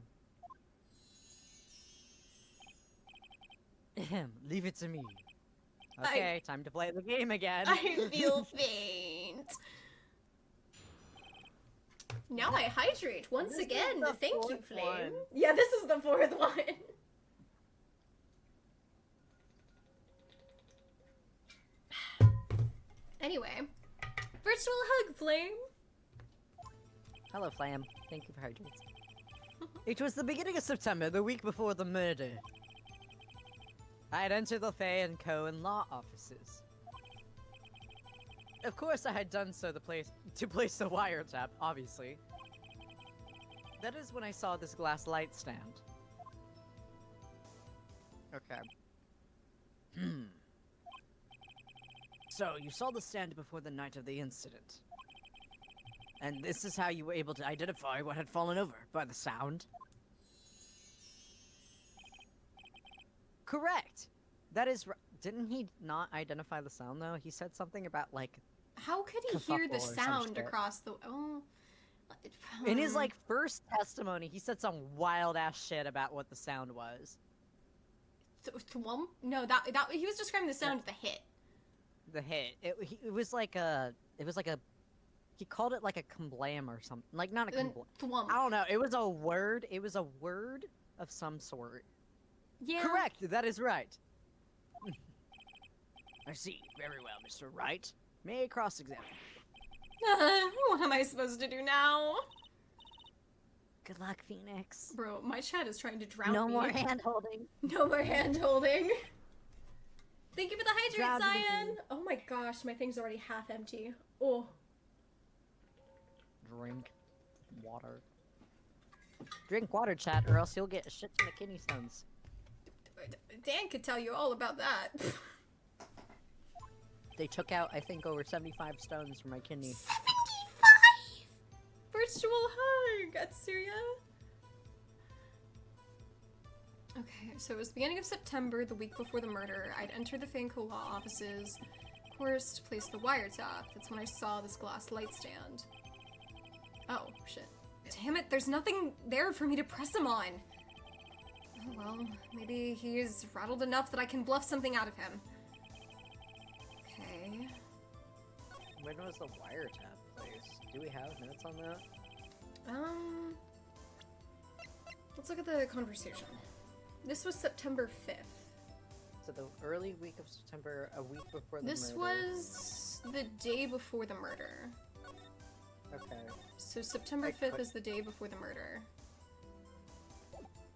Leave it to me. Okay, time to play the game again.
I feel faint. Now I hydrate once
This is
again.
the
Thank you,
fourth
Flame.
one.
Yeah, this is the fourth one. Anyway, virtual hug, Flame.
Hello, Flam. Thank you for hydrates. It was the beginning of September, the week before the murder. I had entered the Fay and Cohen law offices. Of course, I had done so to place the wiretap, obviously. That is when I saw this glass light stand. Okay.
So, you saw the stand before the night of the incident. And this is how you were able to identify what had fallen over, by the sound?
Correct! That is didn't he not identify the sound, though? He said something about, like,
How could he hear the
Kerfuffle or some
sound
shit.
across the? Oh.
in his, like, first testimony, he said some wild-ass shit about what the sound was.
Thwump? No, that he was describing the sound of the hit.
The hit. It was like a... He called it, like, a kemblam or something. Like, not a
Then
kemblam.
thwump.
I don't know. It was a word. It was a word of some sort.
Yeah.
Correct! That is right.
I see. Very well, Mr. Wright. May I cross-examine?
What am I supposed to do now?
Good luck, Phoenix.
Bro, my chat is trying to drown
No
me.
more hand-holding.
No more hand holding. Thank you for the hydrate,
Drown me.
Cyan. Oh my gosh, my thing's already half empty. Oh.
Drink water. Drink water, chat, or else you'll get a shit ton of kidney stones.
Dan could tell you all about that.
They took out, I think, over 75 stones from my kidney.
75! Virtual hug at Syria. Okay, so it was the beginning of September, the week before the murder. I'd entered the Fanco law offices, of course, to place the wiretap. That's when I saw this glass light stand. Oh, shit. Damn it, there's nothing there for me to press him on. Oh well, maybe he's rattled enough that I can bluff something out of him. Okay.
When was the wiretap placed? Do we have notes on that?
Let's look at the conversation. This was September 5th.
So the early week of September, a week before the
This
murder.
was the day before the murder.
Okay.
So September
I
5th
could-
is the day before the murder.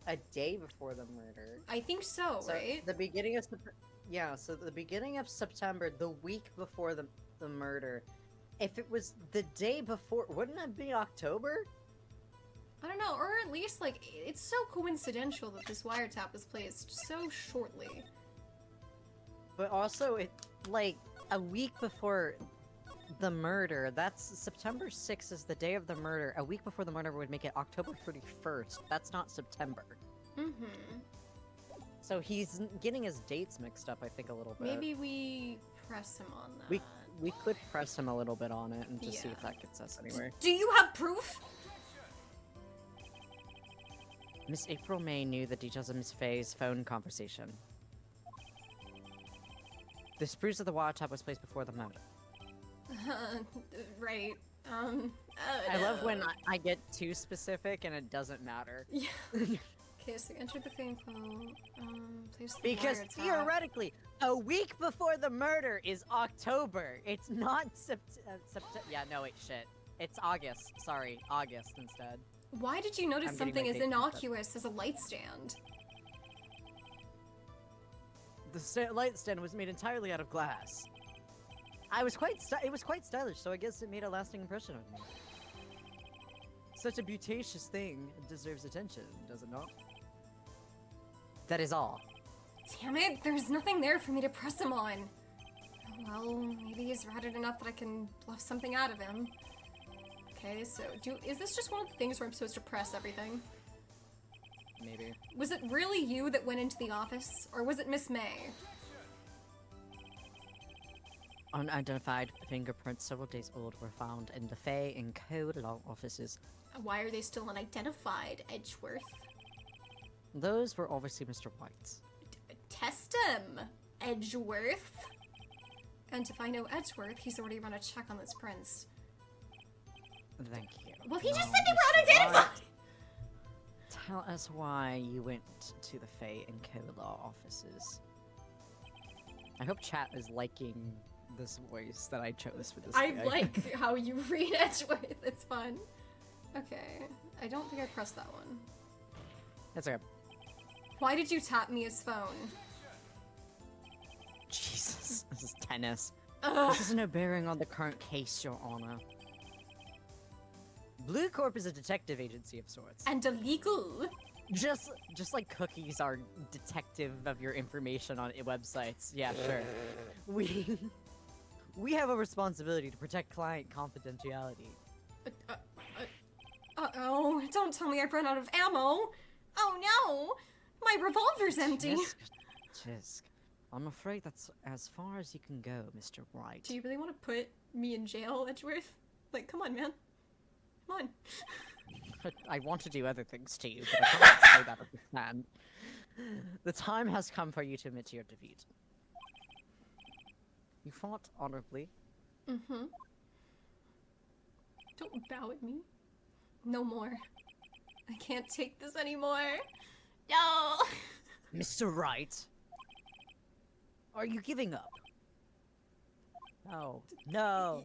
A day before the murder.
I think so,
So
right?
the beginning of yeah, so the beginning of September, the week before the murder. If it was the day before, wouldn't that be October?
I don't know, or at least, like, it's so coincidental that this wiretap was placed so shortly.
But also, it like a week before the murder. That's September 6th is the day of the murder. A week before the murder would make it October 31st. That's not September.
Mm-hmm.
So he's getting his dates mixed up, I think, a little bit.
Maybe we press him on that.
We could press him a little bit on it and just see if
Yeah.
that gets us anywhere.
Do you have proof?
Miss April May knew the details of Miss Faye's phone conversation. This proves that the wiretap was placed before the murder.
Right.
I love when I get too specific and it doesn't matter.
Yeah. Okay, so enter the fame phone. Place the
Because
wiretap.
theoretically, a week before the murder is October. It's not September. Yeah, no, wait, shit. It's August. Sorry, August instead.
Why did you notice
I'm getting
something
my
as
dates mixed up.
innocuous as a light stand?
The light stand was made entirely out of glass.
It was quite stylish, so I guess it made a lasting impression on me.
Such a beauticious thing deserves attention, does it not?
That is all.
Damn it, there's nothing there for me to press him on. Well, maybe he's ratted enough that I can bluff something out of him. Okay, so is this just one of the things where I'm supposed to press everything?
Maybe.
Was it really you that went into the office, or was it Miss May?
Unidentified fingerprints several days old were found in the Fay and Code Law offices.
Why are they still unidentified, Edgeworth?
Those were obviously Mr. White's.
Test him, Edgeworth. And if I know Edgeworth, he's already run a check on those prints.
Thank you.
Well, he just
Now,
said they were
Mr.
unidentified!
White, tell us why you went to the Fay and Code Law offices. I hope chat is liking this voice that I chose for this
I
gag.
like how you read Edgeworth. It's fun. Okay. I don't think I pressed that one.
That's okay.
Why did you tap Mia's phone?
Jesus, this is tennis.
Ugh.
This has no bearing on the current case, Your Honor. Blue Corp is a detective agency of sorts.
And illegal.
Just like cookies are detective of your information on websites. Yeah, sure. We have a responsibility to protect client confidentiality.
Uh-oh. Don't tell me I've run out of ammo. Oh no! My revolver's empty.
Tisk. I'm afraid that's as far as you can go, Mr. White.
Do you really want to put me in jail, Edgeworth? Like, come on, man. Come on.
I want to do other things to you, but I can't say that at this time. The time has come for you to admit to your defeat. You fought honorably.
Mm-hmm. Don't bow at me. No more. I can't take this anymore. No!
Mr. Wright, are you giving up? No. No.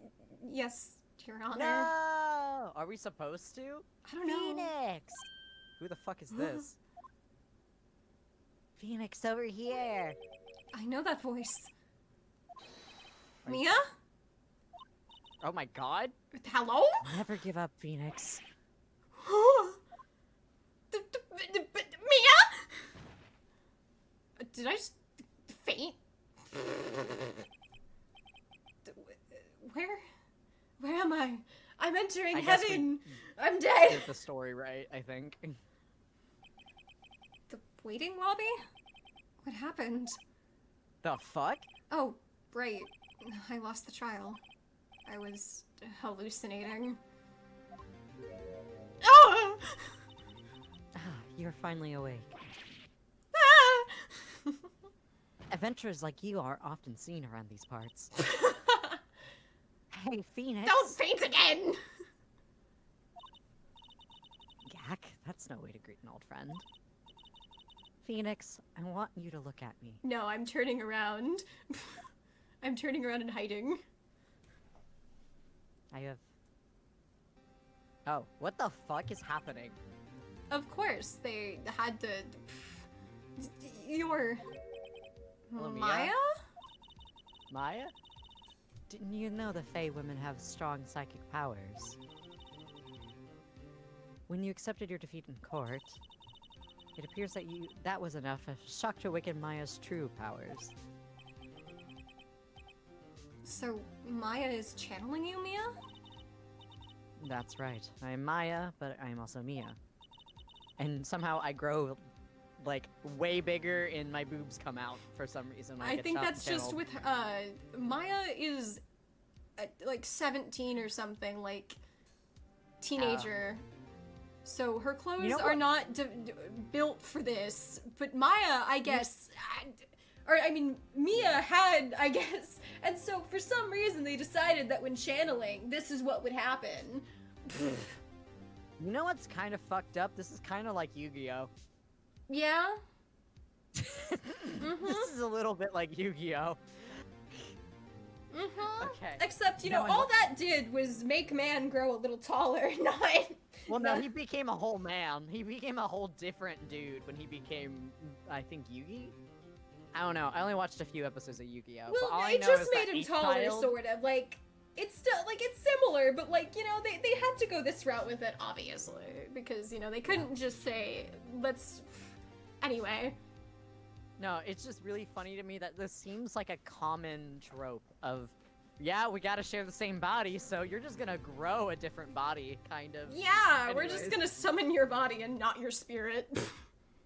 Yes, Your Honor.
No! Are we supposed to?
I don't know.
Phoenix! Who the fuck is this? Phoenix, over here!
I know that voice.
Are you-
Mia?
Oh my god!
Hello?
Never give up, Phoenix.
Mia? Did I just faint? Where am I? I'm entering
I guess we
heaven. I'm dead.
Get the story right, I think.
The waiting lobby? What happened?
The fuck?
Oh, right. I lost the trial. I was hallucinating. Oh!
Ah, you're finally awake.
Ah!
Adventurers like you are often seen around these parts. Hey, Phoenix!
Don't faint again!
Yak, that's no way to greet an old friend. Phoenix, I want you to look at me.
No, I'm turning around. I'm turning around and hiding.
I have... Oh, what the fuck is happening?
Of course, they had to... Your...
Hello, Mia?
Maya?
Maya? Didn't you know the Fae women have strong psychic powers? When you accepted your defeat in court, it appears that was enough to shock to awaken Maya's true powers.
So, Maya is channeling you, Mia?
That's right. I am Maya, but I am also Mia. And somehow I grow, like, way bigger and my boobs come out for some reason. when
I
get
think
shot and
that's just
channeled.
with, Maya is, like, 17 or something, like, teenager. So her clothes
know
are
what?
not built for this. But Maya, I guess, Or, I mean, Mia had, I guess. And so, for some reason, they decided that when channeling, this is what would happen.
You know what's kind of fucked up? This is kind of like Yu-Gi-Oh.
Yeah?
This is a little bit like Yu-Gi-Oh.
Mm-hmm.
Okay.
Except,
Now
all that did was make man grow a little taller, not...
Well, no,
not-
he became a whole man. He became a whole different dude when he became, I think, Yugi? I don't know. I only watched a few episodes of Yu-Gi-Oh! But all
Well,
I
it
know
just
is
made
that
him
each
taller,
child-
sort of. Like, it's still, like, it's similar, but, like, they had to go this route with it, obviously. Because, they couldn't just say, let's... Anyway.
No, it's just really funny to me that this seems like a common trope of, yeah, we gotta share the same body, so you're just gonna grow a different body, kind of.
Yeah, we're just
Anyways.
gonna summon your body and not your spirit.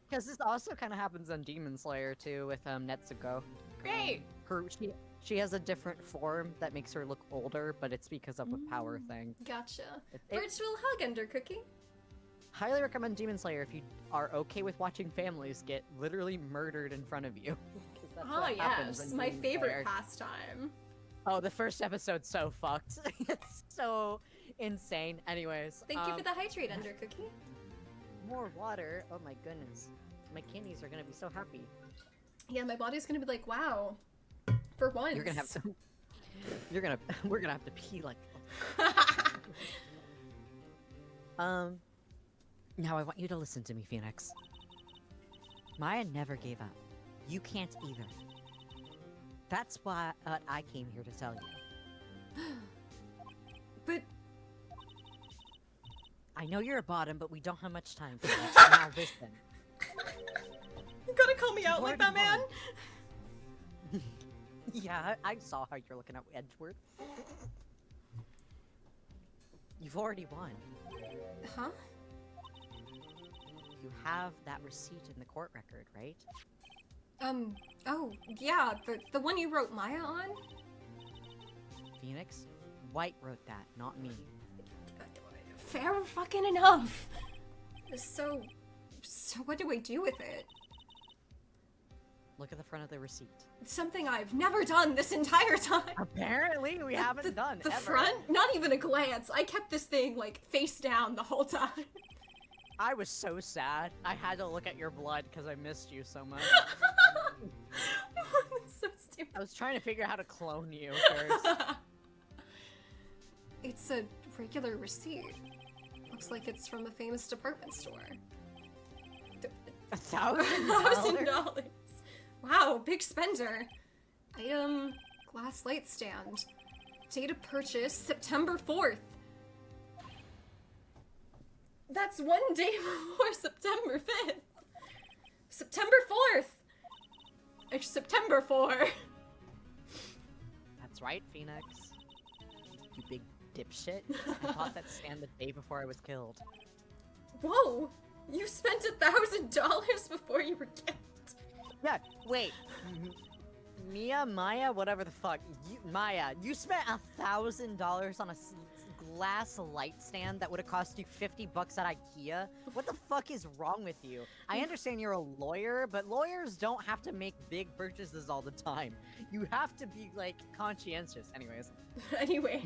Because this also kind of happens on Demon Slayer, too, with Netsuko.
Great.
She has a different form that makes her look older, but it's because of a power thing.
Gotcha.
It-
Virtual hug, Under Cookie.
Highly recommend Demon Slayer if you are okay with watching families get literally murdered in front of you. 'Cause that's
Ah,
what happens
yes,
in
my
Demon
favorite
Slayer.
pastime.
Oh, the first episode's so fucked. It's so insane. Anyways,
Thank you for the hydrate, Under Cookie.
more water. Oh my goodness, my kidneys are gonna be so happy.
Yeah, my body's gonna be like, wow. For once.
You're gonna have to. We're gonna have to pee like. Now I want you to listen to me, Phoenix. Maya never gave up. You can't either. That's what I came here to tell you.
But
I know you're a bottom, but we don't have much time for this. Now listen.
you gotta call me out
You've
like that, man.
already Yeah, I saw how you're looking at Edgeworth. You've already won.
Huh?
You have that receipt in the court record, right?
Oh, yeah, the one you wrote Maya on?
Phoenix? White wrote that, not me.
Fair fucking enough. So what do I do with it?
Look at the front of the receipt.
It's something I've never done this entire time.
Apparently, we haven't done
The
ever.
front? Not even a glance. I kept this thing, like, face down the whole time.
I was so sad. I had to look at your blood because I missed you so much.
So stupid.
I was trying to figure out how to clone you first.
It's a regular receipt. Looks like it's from a famous department store.
$1,000?
$1,000. Wow, big spender. Item, glass light stand. Date of purchase, September 4th. That's one day before September 5th. September 4th. It's September 4.
That's right, Phoenix. You big dipshit. I bought that stand the day before I was killed.
Whoa, you spent $1,000 before you were killed.
Yeah, wait. Maya, whatever the fuck. Maya, you spent $1,000 on a glass light stand that would have cost you $50 at IKEA? What the fuck is wrong with you? I understand you're a lawyer, but lawyers don't have to make big purchases all the time. You have to be, like, conscientious. Anyways.
Anyway,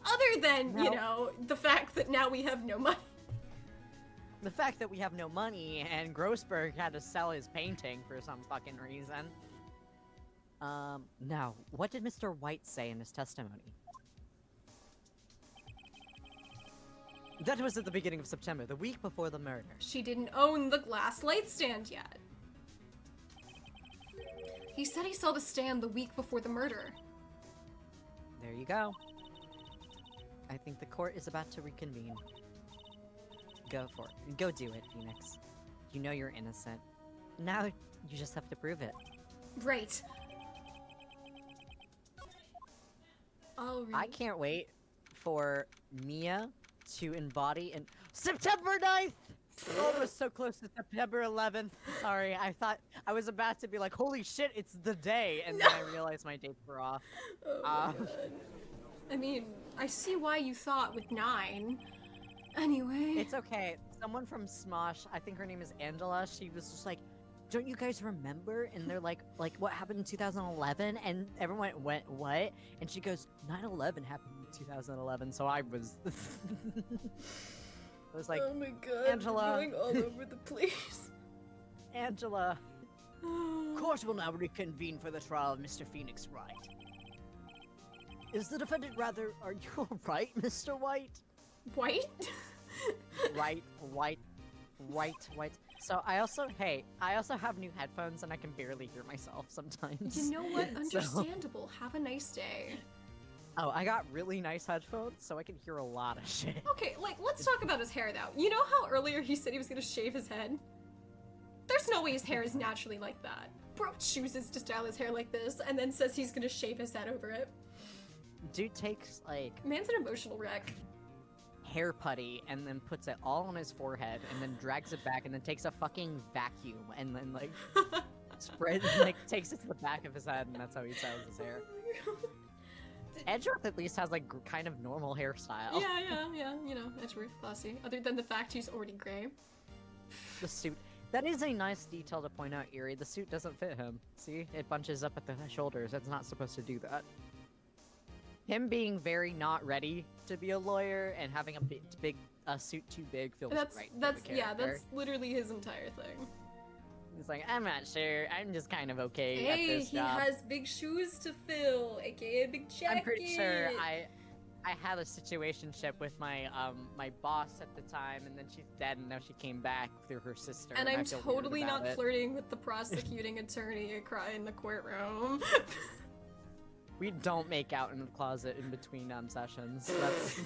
other than,
No.
the fact that now we have no money.
The fact that we have no money and Grossberg had to sell his painting for some fucking reason. Now, what did Mr. White say in his testimony? That was at the beginning of September, the week before the murder.
She didn't own the glass light stand yet. He said he saw the stand the week before the murder.
There you go. I think the court is about to reconvene. Go for it. Go do it, Phoenix. You know you're innocent. Now you just have to prove it.
Right. All right.
I can't wait for Mia to embody in September 9th! Oh, it was so close to September 11th. Sorry, I thought I was about to be like, holy shit, it's the day, and then I realized my dates were off.
Oh my God. I mean, I see why you thought with 9. Anyway.
It's okay. Someone from Smosh, I think her name is Angela, she was just like,
don't you guys remember? And they're like, what happened in 2011? And everyone went, what? And she goes, 9/11 happened in 2011. So I was, I was like,
oh my god,
Angela.
I'm going all over the place.
Angela.
Court will now reconvene for the trial of Mr. Phoenix Wright. Is the defendant rather... Are you alright, Mr. White?
White?
White. So I also have new headphones and I can barely hear myself sometimes.
You know what?
So-
Understandable. Have a nice day.
Oh, I got really nice headphones, so I can hear a lot of shit.
Okay, like, let's talk about his hair though. You know how earlier he said he was gonna shave his head? There's no way his hair is naturally like that. Bro chooses to style his hair like this and then says he's gonna shave his head over it.
Dude takes like
Man's an emotional wreck.
hair putty and then puts it all on his forehead and then drags it back and then takes a fucking vacuum and then like spreads like takes it to the back of his head and that's how he styles his hair. Edgeworth at least has like kind of normal hairstyle.
Yeah, you know, Edgeworth, classy. Other than the fact he's already gray.
The suit. That is a nice detail to point out, Eerie. The suit doesn't fit him. See? It bunches up at the shoulders. It's not supposed to do that. Him being very not ready to be a lawyer and having a suit too big feels right for the character.
That's literally his entire thing.
He's like, I'm not sure. I'm just kind of okay
Hey,
at this
he
job.
has big shoes to fill, aka a big jacket.
I'm pretty sure I had a situationship with my my boss at the time, and then she's dead, and now she came back through her sister.
And
I
I'm
feel weird
totally
about
not
it.
flirting with the prosecuting attorney in the courtroom.
We don't make out in the closet in between sessions. That's...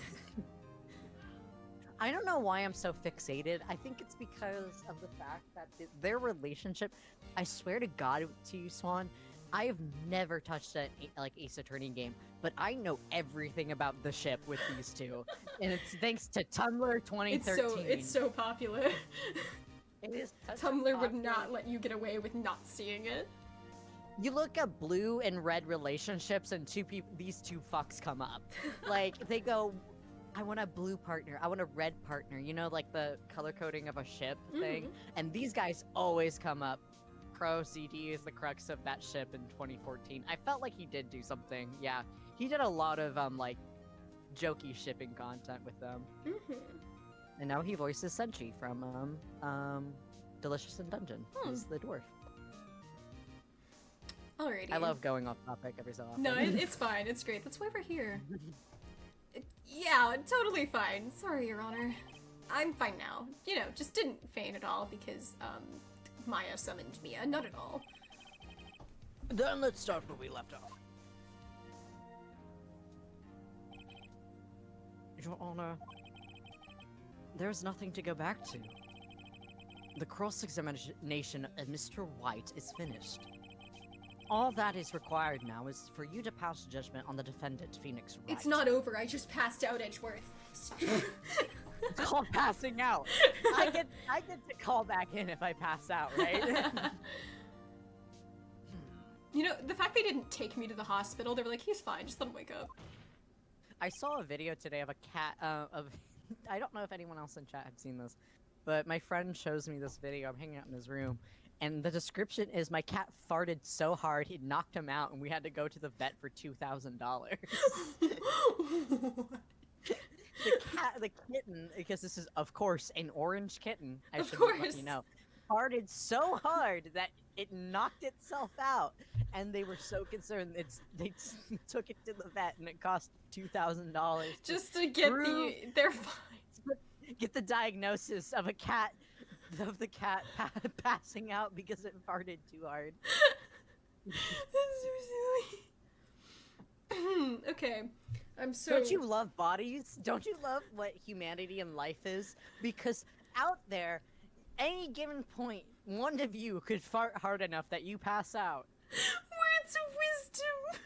I don't know why I'm so fixated. I think it's because of the fact that their relationship. I swear to God, to you, Swan, I have never touched an Ace Attorney game, but I know everything about the ship with these two, and it's thanks to Tumblr 2013.
It's so popular.
It is such a
Tumblr would
popular-
not let you get away with not seeing it.
You look at blue and red relationships, and these two fucks come up. Like they go, I want a blue partner, I want a red partner. You know, like the color coding of a ship thing. And these guys always come up. Pro CD is the crux of that ship in 2014. I felt like he did do something. Yeah, he did a lot of like jokey shipping content with them. And now he voices Senshi from Delicious in Dungeon. He's the dwarf.
Alrighty.
I love going off topic every so often.
No, it's fine. It's great. That's why we're here. Yeah, totally fine. Sorry, Your Honor. I'm fine now. You know, just didn't faint at all because, Maya summoned Mia. Not at all.
Then let's start where we left off.
Your Honor, there's nothing to go back to. The cross-examination of Mr. White is finished. All that is required now is for you to pass judgment on the defendant, Phoenix Wright.
It's not over. I just passed out, Edgeworth.
It's called passing out. I get to call back in if I pass out, right?
You know, the fact they didn't take me to the hospital, they were like, he's fine, just let him wake up.
I saw a video today of a cat, I don't know if anyone else in chat had seen this, but my friend shows me this video. I'm hanging out in his room, and the description is my cat farted so hard he knocked him out, and we had to go to the vet for $2,000. The kitten, because this is, of course, an orange kitten, I
Of
should let
course.
you know, farted so hard that it knocked itself out, and they were so concerned they took it to the vet, and it cost $2,000
Just to get they're fine.
get the diagnosis of the cat passing out because it farted too hard.
That's so silly. Okay. I'm so...
Don't you love bodies? Don't you love what humanity and life is? Because out there, any given point, one of you could fart hard enough that you pass out.
Words of wisdom!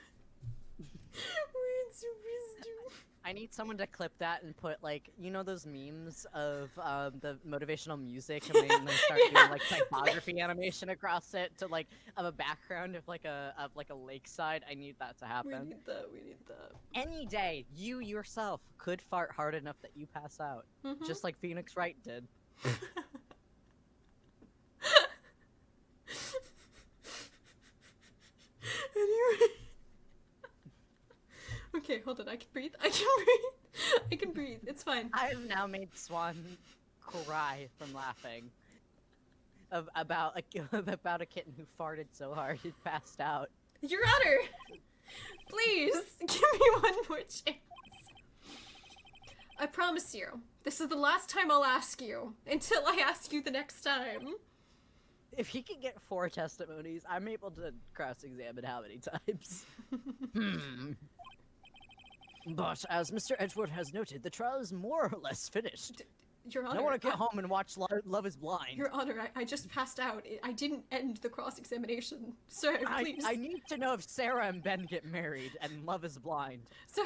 Words of wisdom.
I need someone to clip that and put, like, you know those memes of the motivational music and they start
Yeah.
doing like typography animation across it to like of a background of like a lakeside. I need that to
We
happen.
need that, we need that.
Any day, you yourself could fart hard enough that you pass out, just like Phoenix Wright did.
Okay, hold on. I can breathe. I can breathe. I can breathe. It's fine.
I've now made Swan cry from laughing. About a kitten who farted so hard it passed out.
Your Honor, please give me one more chance. I promise you, this is the last time I'll ask you until I ask you the next time.
If he can get 4 testimonies, I'm able to cross-examine how many times. Hmm. But as Mr. Edgeworth has noted, the trial is more or less finished.
Your Honor,
I want to get home and watch Love is Blind.
Your Honor, I just passed out. I didn't end the cross-examination. Sir, please.
I need to know if Sarah and Ben get married and Love is Blind.
Sir,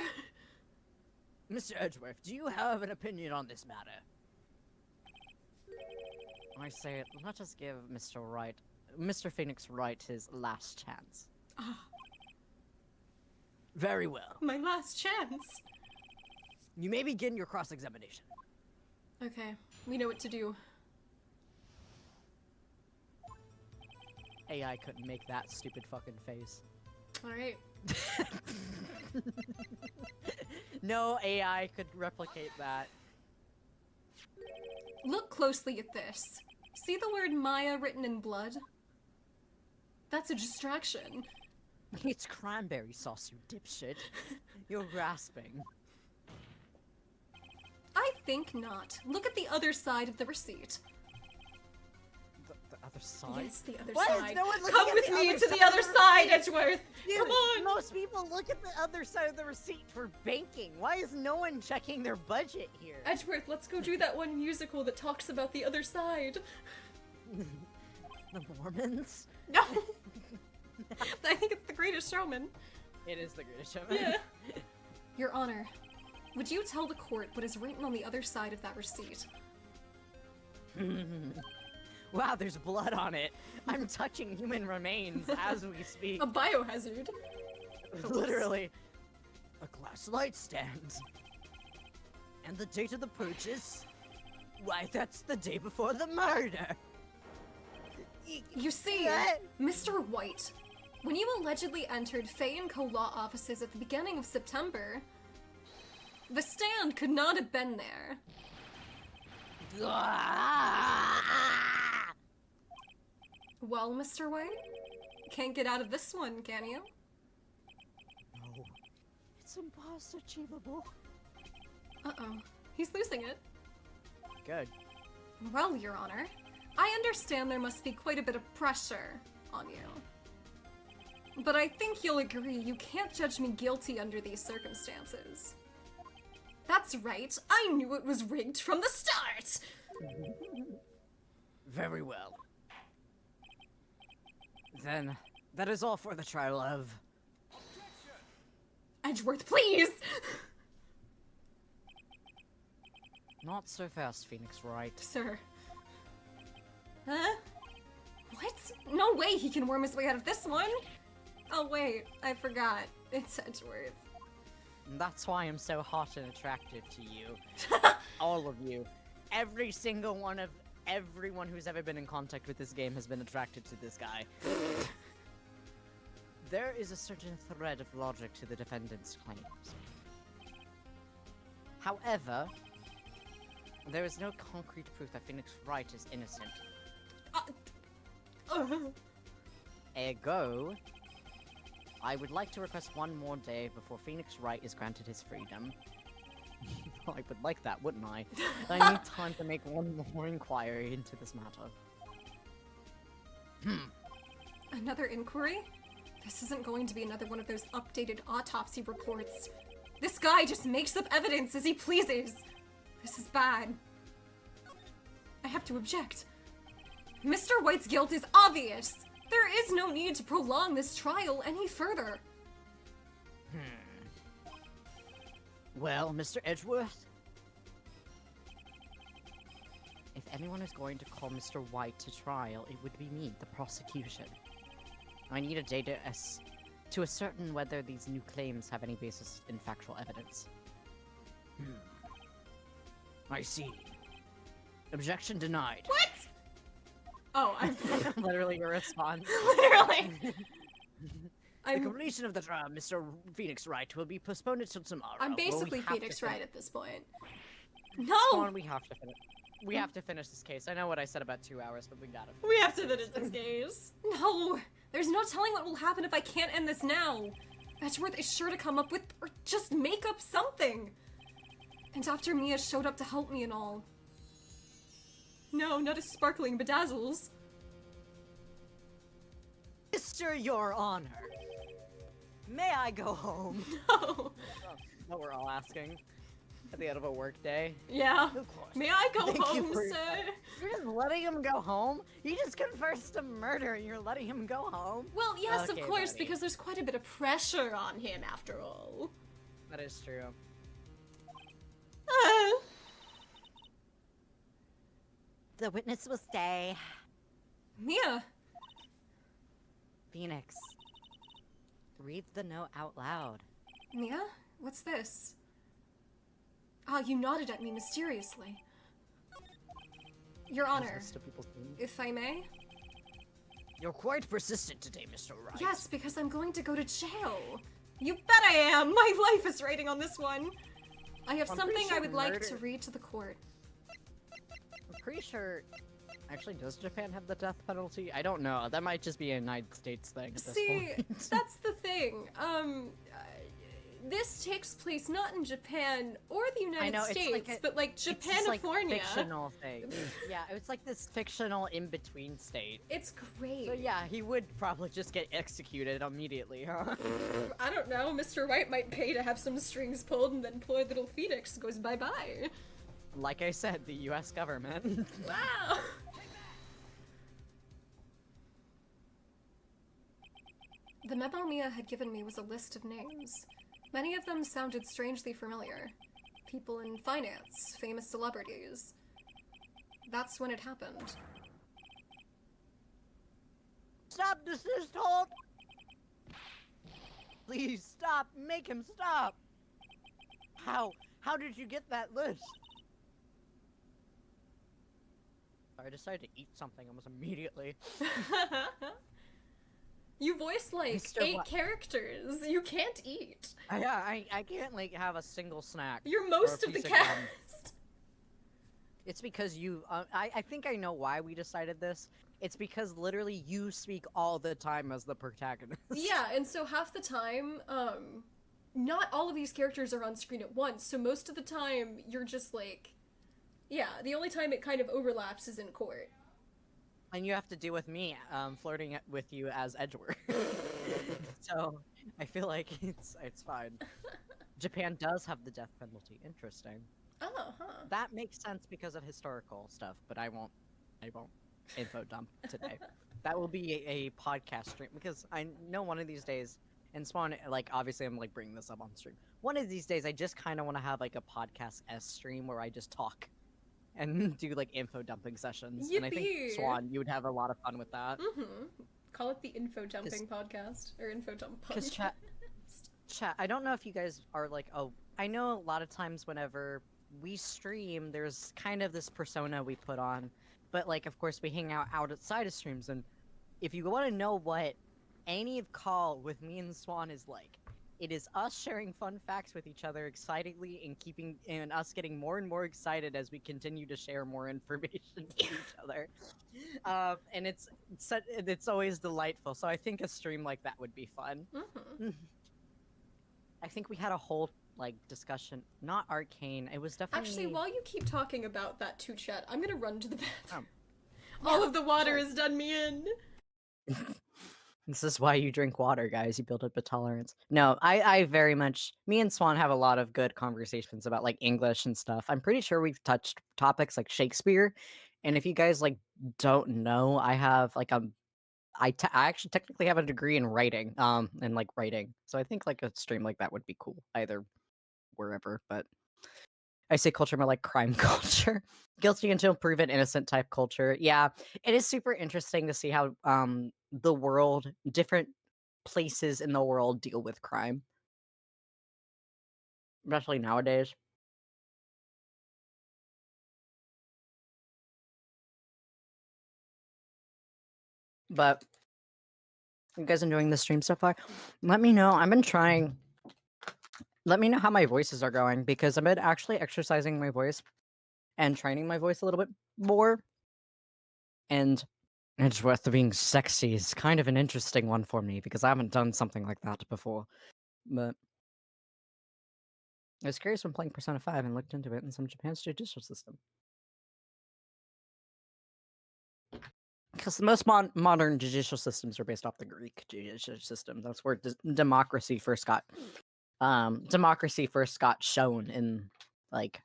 Mr. Edgeworth, do you have an opinion on this matter? I say, let us give Mr. Phoenix Wright his last chance. Very well.
my last chance.
You may begin your cross-examination.
Okay, we know what to do.
AI couldn't make that stupid fucking face.
Alright.
No AI could replicate that.
Look closely at this. See the word Maya written in blood? That's a distraction.
It's cranberry sauce, you dipshit. You're grasping.
I think not. Look at the other side of the receipt.
The other side?
Yes, the other
Why is
side.
no one looking
Come
at
with
the
me
other
to the
side
other
of the
side,
receipt?
Edgeworth!
Dude,
Come on!
most people look at the other side of the receipt for banking. Why is no one checking their budget here?
Edgeworth, let's go do that one musical that talks about the other side.
The Mormons?
No! I think it's The Greatest Showman.
It is the greatest show.
Yeah. Your Honor, would you tell the court what is written on the other side of that receipt?
Wow, there's blood on it. I'm touching human remains as we speak.
A biohazard.
Literally. A glass light stand. And the date of the purchase? Why, that's the day before the murder.
You see,
What?
Mr. White, when you allegedly entered Faye & Co. law offices at the beginning of September, the stand could not have been there. Well, Mr. White, can't get out of this one, can you?
No. It's impossible achievable.
Uh-oh. He's losing it.
Good.
Well, Your Honor, I understand there must be quite a bit of pressure on you. But I think you'll agree you can't judge me guilty under these circumstances. That's right, I knew it was rigged from the start!
Very well. Then, that is all for the trial of...
Edgeworth, please!
Not so fast, Phoenix Wright.
Sir. Huh? What? No way he can worm his way out of this one! Oh wait, I forgot. It's Edgeworth.
That's why I'm so hot and attractive to you. All of you. Every single one of everyone who's ever been in contact with this game has been attracted to this guy. There is a certain thread of logic to the defendant's claims. However, there is no concrete proof that Phoenix Wright is innocent. Ergo, I would like to request one more day before Phoenix Wright is granted his freedom. I would like that, wouldn't I? I need time to make one more inquiry into this matter.
Another inquiry? This isn't going to be another one of those updated autopsy reports. This guy just makes up evidence as he pleases. This is bad. I have to object. Mr. White's guilt is obvious. There is no need to prolong this trial any further.
Well, Mr. Edgeworth? If anyone is going to call Mr. White to trial, it would be me, the prosecution. I need a day to ascertain whether these new claims have any basis in factual evidence. I see. Objection denied.
What? Oh, I'm
Literally your response.
literally.
The
I'm
completion of the trial, Mr. Phoenix Wright, will be postponed until tomorrow.
I'm
Well, we
basically
have to
Phoenix
fin-
Wright at this point. No!
Spawn, we have to finish. We have to finish this case. I know what I said about 2 hours, but we gotta.
We have to finish this case. No! There's no telling what will happen if I can't end this now. Edgeworth is sure to come up with, or just make up something. And after Mia showed up to help me and all. No, not a sparkling bedazzles.
Mr. Your Honor, may I go home?
No.
What we're all asking at the end of a work day.
Yeah.
Of course.
May I go
Thank you
home,
for your
sir?
You're just letting him go home? He just confessed to murder and you're letting him go home?
Well, yes,
Okay,
of course,
buddy.
because there's quite a bit of pressure on him after all.
That is true.
The witness will stay.
Mia.
Phoenix, read the note out loud.
Mia? What's this? Ah, you nodded at me mysteriously. Your Honor,
List of people's names.
if I may?
You're quite persistent today, Mr. Wright.
Yes, because I'm going to go to jail. You bet I am! My life is riding on this one! I have
I'm pretty
something I
sure
would like to
murder-
read to the court.
I'm pretty sure. Actually, does Japan have the death penalty? I don't know. That might just be a United States thing at this
See,
point.
that's the thing. This takes place not in Japan or the United
know, it's like
States,
a-
but like
It's just, like,
Japanifornia.
fictional thing. Yeah, it's like this fictional in-between state.
It's great.
So yeah, he would probably just get executed immediately, huh?
I don't know, Mr. White might pay to have some strings pulled and then poor little Phoenix goes bye-bye.
Like I said, the U.S. government.
Wow! The memo Mia had given me was a list of names. Many of them sounded strangely familiar. People in finance, famous celebrities. That's when it happened.
Stop, desist, hold! Please stop, make him stop! How did you get that list?
I decided to eat something almost immediately.
You voiced like
Mr.
8
What?
characters. You can't eat.
Yeah, I can't like have a single snack.
You're
or
most
a
of the
piece gum.
cast.
It's because you. I think I know why we decided this. It's because literally you speak all the time as the protagonist.
Yeah, and so half the time, not all of these characters are on screen at once, so most of the time you're just like, yeah, the only time it kind of overlaps is in court.
And you have to deal with me flirting with you as Edgeworth. So I feel like it's fine. Japan does have the death penalty. Interesting.
Oh, huh.
That makes sense because of historical stuff, but I won't info dump today. That will be a podcast stream because I know one of these days, and Spawn, like obviously I'm like bringing this up on stream. One of these days I just kind of want to have like a podcast S stream where I just talk and do like info dumping sessions. And I think
Yippee!
Swan, you would have a lot of fun with that.
Mm-hmm. Call it the info dumping podcast, or info dump
Because
podcast.
chat, I don't know if you guys are like, oh, I know a lot of times whenever we stream, there's kind of this persona we put on, but like, of course, we hang out outside of streams, and if you want to know what any of Call with me and Swan is like, it is us sharing fun facts with each other excitedly and us getting more and more excited as we continue to share more information with each other. And it's always delightful. So I think a stream like that would be fun.
Mm-hmm.
I think we had a whole like discussion, not arcane. It was definitely
Actually, while you keep talking about that too, Chet, I'm gonna run to the bathroom.
Oh.
All of the water has done me in.
This is why you drink water, guys. You build up a tolerance. No, I very much. Me and Swan have a lot of good conversations about like English and stuff. I'm pretty sure we've touched topics like Shakespeare, and if you guys like don't know, I have like I actually technically have a degree in writing, and like writing. So I think like a stream like that would be cool, either wherever. But I say culture more like crime culture, guilty until proven innocent type culture. Yeah, it is super interesting to see how the world, different places in the world deal with crime, especially nowadays. But You guys enjoying the stream so far? Let me know. I've been trying. Let me know how my voices are going because I've been actually exercising my voice and training my voice a little bit more. And Edgeworth being sexy is kind of an interesting one for me because I haven't done something like that before. But I was curious when playing Persona 5 and looked into it in some Japan's judicial system. Because the most modern judicial systems are based off the Greek judicial system. That's where democracy first got shown in like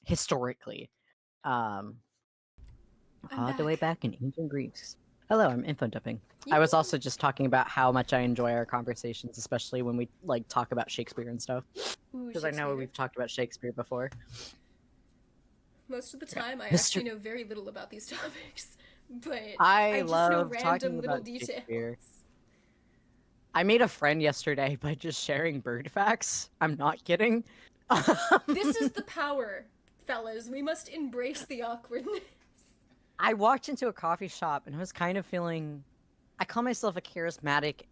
historically.
I'm
All the way
back.
back in ancient Greeks. Hello, I'm info dumping. I was
Yay.
also just talking about how much I enjoy our conversations, especially when we like talk about Shakespeare and stuff.
Ooh,
Because I know
Shakespeare.
we've talked about Shakespeare before.
Most of the time, I
Mr.
actually know very little about these topics, but
I
just know
love
random
talking
little
about
details.
Shakespeare. I made a friend yesterday by just sharing bird facts. I'm not kidding.
This is the power, fellas. We must embrace the awkwardness.
I walked into a coffee shop and I was kind of feeling. I call myself a charismatic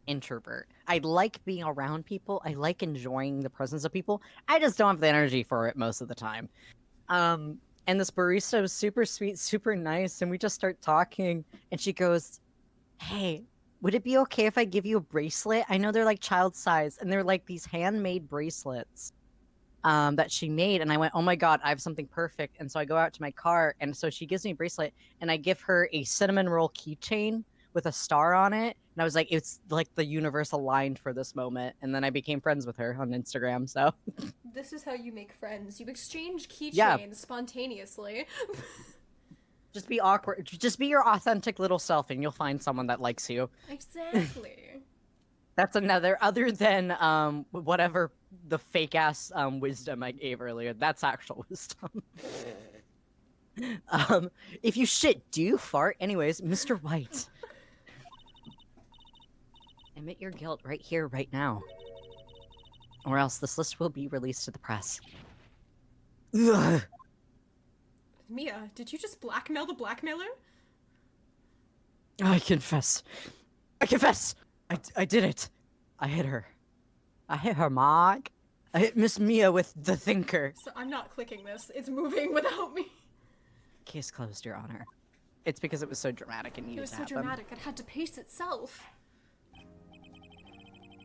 introvert. I like being around people. I like enjoying the presence of people. I just don't have the energy for it most of the time. And this barista was super sweet, super nice, and we just start talking. And she goes, "Hey, would it be okay if I give you a bracelet? I know they're like child size, and they're like these handmade bracelets." That she made, and I went, "Oh my god, I have something perfect!" And so I go out to my car, and so she gives me a bracelet, and I give her a cinnamon roll keychain with a star on it, and I was like, "It's like the universe aligned for this moment." And then I became friends with her on Instagram. So
This is how you make friends. You exchange keychains
Yeah.
spontaneously.
just be awkward, just be your authentic little self, and you'll find someone that likes you.
Exactly.
That's another, other than whatever the fake ass wisdom I gave earlier. That's actual wisdom. If you shit, do you fart? Anyways, Mr. White. Admit your guilt right here, right now. Or else this list will be released to the press. Ugh.
Mia, did you just blackmail the blackmailer?
I confess. I confess! I did it. I hit her. I hit her, Mark. I hit Miss Mia with the thinker.
So I'm not clicking this. It's moving without me.
Case closed, Your Honor. It's because it was so dramatic and
It
needed
was
to
so
happen.
dramatic, it had to pace itself.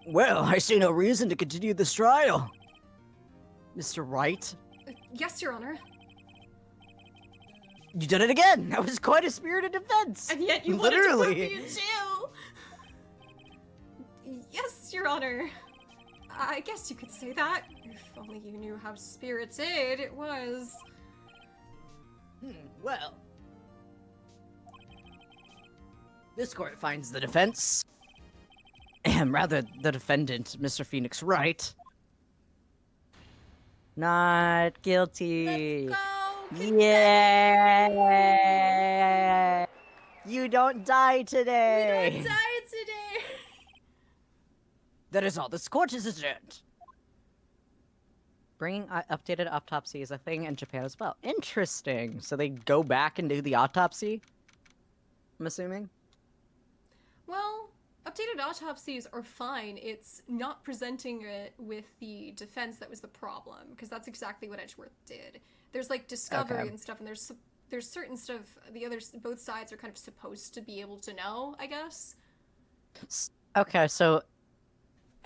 Well, I see no reason to continue this trial.
Mr. Wright?
Yes, Your Honor.
You did it again! That was quite a spirited defense!
And yet you wanted to put
Literally.
me in jail! Yes, Your Honor. I guess you could say that. If only you knew how spirited it was.
Well. This court finds the defense. Rather, the defendant, Mr. Phoenix Wright.
Not guilty.
Let's go!
Yeah! You don't die today!
We don't die today!
That is all. This court is adjourned.
Bringing updated autopsy is a thing in Japan as well. Interesting. So they go back and do the autopsy? I'm assuming?
Well, updated autopsies are fine. It's not presenting it with the defense that was the problem, because that's exactly what Edgeworth did. There's like discovery
Okay.
and stuff, and there's certain stuff both sides are kind of supposed to be able to know, I guess.
Okay, so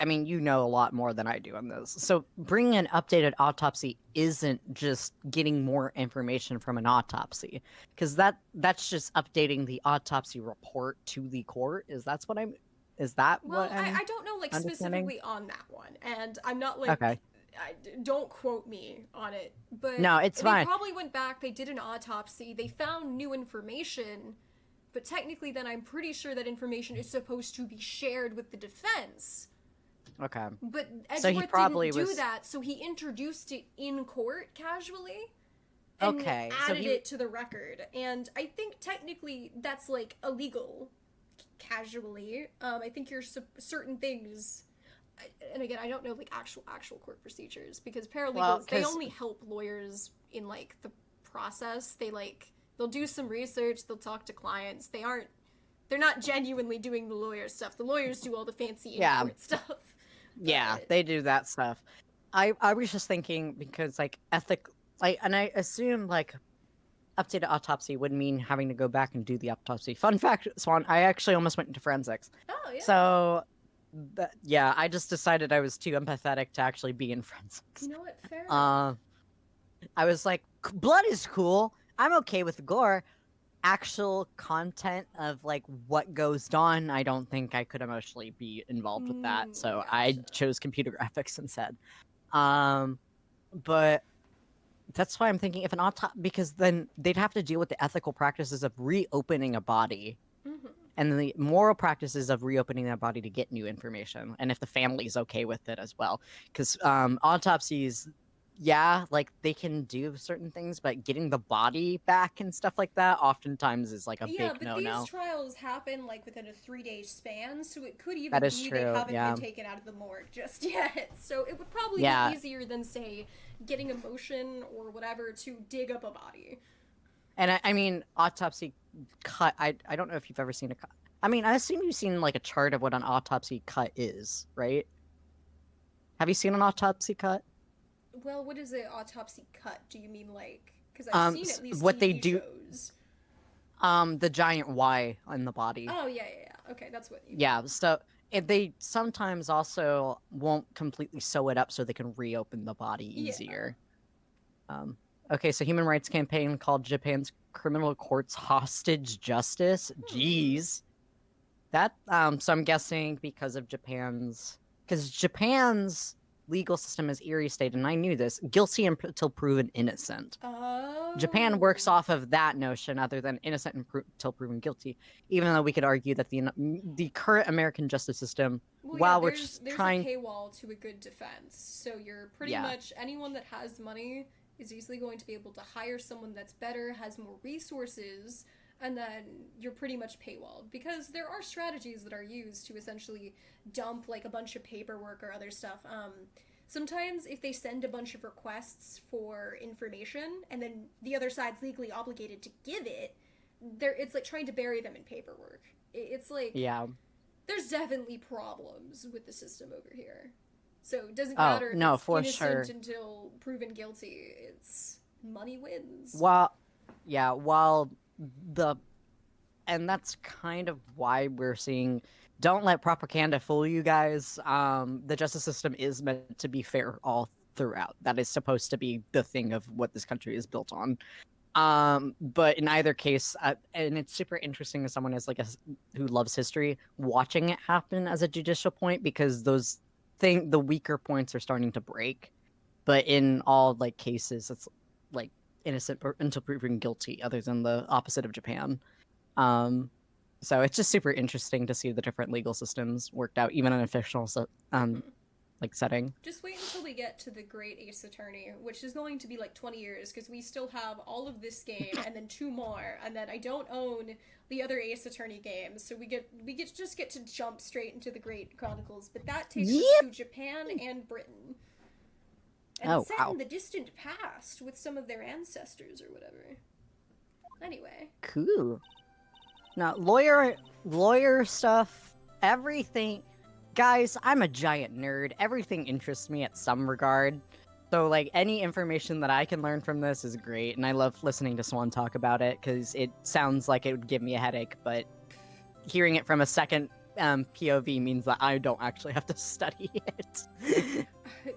I mean, you know a lot more than I do on this. So bringing an updated autopsy isn't just getting more information from an autopsy, because that's just updating the autopsy report to the court. Is that what I'm? Is that
Well,
what I'm?
I don't know like
understanding?
specifically on that one, and I'm not like
Okay.
don't quote me on it, but
No, it's
they
fine.
probably went back, they did an autopsy, they found new information, but technically then I'm pretty sure that information is supposed to be shared with the defense.
Okay.
But
So he
Edgeworth
probably
didn't do
was-
that, so he introduced it in court casually and
Okay, so
added
he-
it to the record. And I think technically that's like illegal casually. I think you're certain things, and again, I don't know like actual court procedures, because paralegals,
Well,
they
'cause-
only help lawyers in like the process. They'll do some research, they'll talk to clients. They aren't they're not genuinely doing the lawyer stuff. The lawyers do all the fancy
Yeah.
in-court stuff.
Yeah,
But-
they do that stuff. I was just thinking because like and I assume like updated autopsy would mean having to go back and do the autopsy. Fun fact, Swan, I actually almost went into forensics.
Oh yeah.
So yeah, I just decided I was too empathetic to actually be in forensics.
You know what? Fair.
I was like, blood is cool. I'm okay with gore. Actual content of like what goes on, I don't think I could emotionally be involved with that. So I
Gotcha.
chose computer graphics instead. But that's why I'm thinking if an autopsy, because then they'd have to deal with the ethical practices of reopening a body
Mhm.
and the moral practices of reopening that body to get new information, and if the family's okay with it as well. Because autopsies, yeah, like they can do certain things, but getting the body back and stuff like that oftentimes is like a
Yeah,
big
but
no-no.
these trials happen like within a 3-day span, so it could even
That is
be
true,
they haven't
yeah.
been taken out of the morgue just yet. So it would probably
Yeah.
be easier than say getting a motion or whatever to dig up a body.
And I mean, autopsy cut. I don't know if you've ever seen a cut. I mean, I assume you've seen like a chart of what an autopsy cut is, right? Have you seen an autopsy cut?
Well, what is an autopsy cut? Do you mean like? Because I've seen at least
what they
TV
do-
shows.
The giant Y on the body.
Oh yeah. Okay, that's what.
Yeah, so they sometimes also won't completely sew it up so they can reopen the body
Yeah.
easier. Okay, so Human Rights Campaign called Japan's criminal courts hostage justice. Jeez. That so I'm guessing because Japan's legal system is Erie State, and I knew this, guilty until proven innocent.
Oh.
Japan works off of that notion other than innocent until proven guilty, even though we could argue that the current American justice system,
Well,
while
yeah,
we're
there's,
just
there's
trying-
a paywall to a good defense. So you're pretty
Yeah.
much anyone that has money is easily going to be able to hire someone that's better, has more resources, and then you're pretty much paywalled because there are strategies that are used to essentially dump like a bunch of paperwork or other stuff. Sometimes if they send a bunch of requests for information and then the other side's legally obligated to give it, it's like trying to bury them in paperwork. It's like
yeah.
there's definitely problems with the system over here. So it doesn't
Oh,
matter if
no,
it's
for
innocent
sure.
until proven guilty. It's money wins.
While and that's kind of why we're seeing, don't let propaganda fool you guys. The justice system is meant to be fair all throughout. That is supposed to be the thing of what this country is built on. But in either case, and it's super interesting as someone who loves history, watching it happen as a judicial point, because the weaker points are starting to break. But in all like cases, it's like innocent until proven guilty, other than the opposite of Japan. So it's just super interesting to see the different legal systems worked out, even in a fictional like setting.
Just wait until we get to the Great Ace Attorney, which is going to be like 20 years because we still have all of this game and then 2 more, and then I don't own the other Ace Attorney games, so we just get to jump straight into the Great Chronicles. But that takes us to Japan and Britain, and
Oh,
it's set
wow.
in the distant past with some of their ancestors or whatever. Anyway,
Cool. Now, lawyer stuff, everything. Guys, I'm a giant nerd. Everything interests me at some regard. So, like, any information that I can learn from this is great, and I love listening to Swan talk about it because it sounds like it would give me a headache, but hearing it from a second POV means that I don't actually have to study it.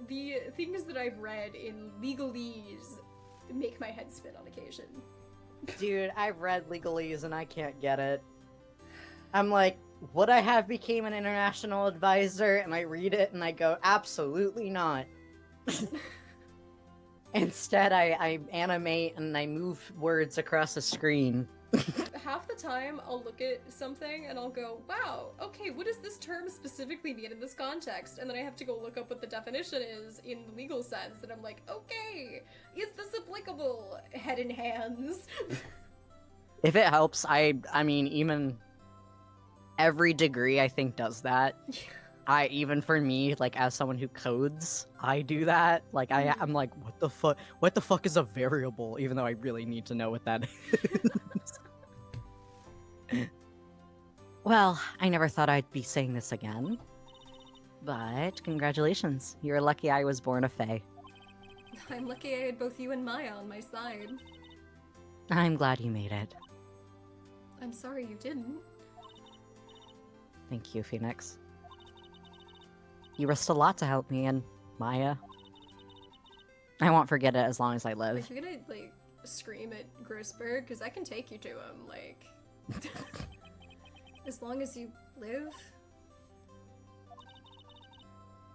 the things that I've read in legalese make my head spin on occasion.
Dude, I've read legalese and I can't get it. I'm like, would I have became an international advisor? And I read it and I go, absolutely not. Instead, I animate and I move words across the screen.
Half the time I'll look at something and I'll go, wow, okay, what does this term specifically mean in this context? And then I have to go look up what the definition is in the legal sense, and I'm like, okay, is this applicable? Head in hands.
If it helps, I mean, even every degree I think does that. Even for me, like as someone who codes, I do that. Like I'm like, what the fuck is a variable? Even though I really need to know what that is.
Well, I never thought I'd be saying this again. But congratulations. You're lucky I was born a Fae.
I'm lucky I had both you and Maya on my side.
I'm glad you made it.
I'm sorry you didn't.
Thank you, Phoenix. You risked a lot to help me, and Maya. I won't forget it as long as I
Are
live.
you gonna, like, scream at Grossberg? Because I can take you to him, like... as long as you live?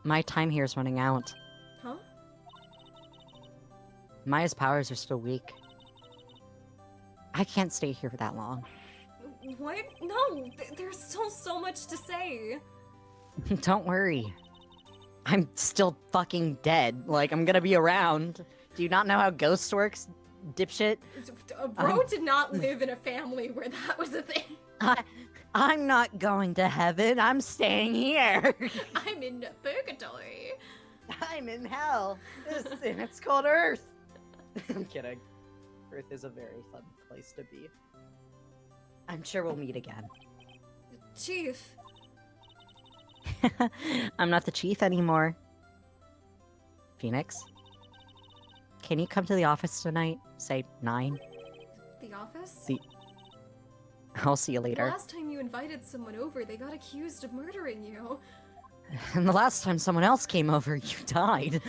My time here is running out.
Huh?
Maya's powers are still weak. I can't stay here for that long.
What? No! There's still so much to say!
Don't worry. I'm still fucking dead. Like, I'm gonna be around. Do you not know how ghosts works, dipshit?
Bro did not live in a family where that was a thing.
I'm not going to heaven. I'm staying here.
I'm in purgatory.
I'm in hell. And it's called Earth. I'm kidding. Earth is a very fun place to be. I'm sure we'll meet again.
Chief.
I'm not the chief anymore. Phoenix? Can you come to the office tonight? Say 9?
The office?
I'll see you
The
later.
last time you invited someone over, they got accused of murdering you.
And the last time someone else came over, you died.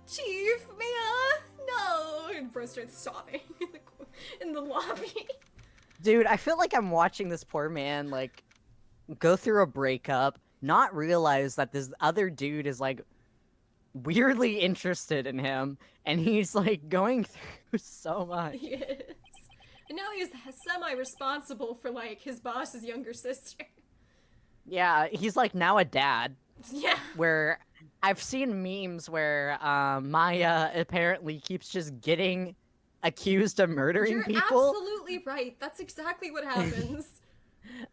Chief, Mia, no! And Bro starts sobbing in the lobby.
Dude, I feel like I'm watching this poor man, like, go through a breakup, not realize that this other dude is, like, weirdly interested in him, and he's, like, going through so much.
He is. And now he's semi-responsible for, like, his boss's younger sister.
Yeah, he's, like, now a dad,
Yeah.
where I've seen memes where Maya apparently keeps just getting accused of murdering
You're
people.
absolutely right. That's exactly what happens.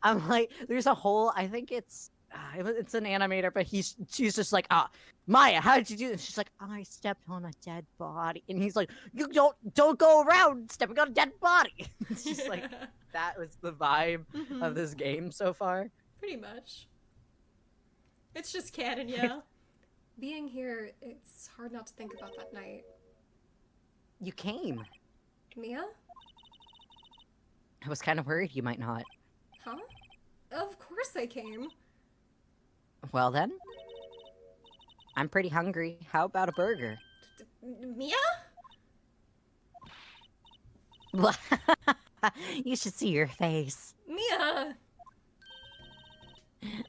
I'm like, there's a whole, I think it's an animator, but she's just like, Maya, how did you do this? She's like, I stepped on a dead body. And he's like, you don't go around stepping on a dead body. It's just like, that was the vibe
Mhm.
of this game so far.
Pretty much. It's just canon, yeah. Being here, it's hard not to think about that night.
You came.
Mia?
I was kind of worried you might not.
Huh? Of course I came.
Well then, I'm pretty hungry. How about a burger?
Mia?
You should see your face.
Mia!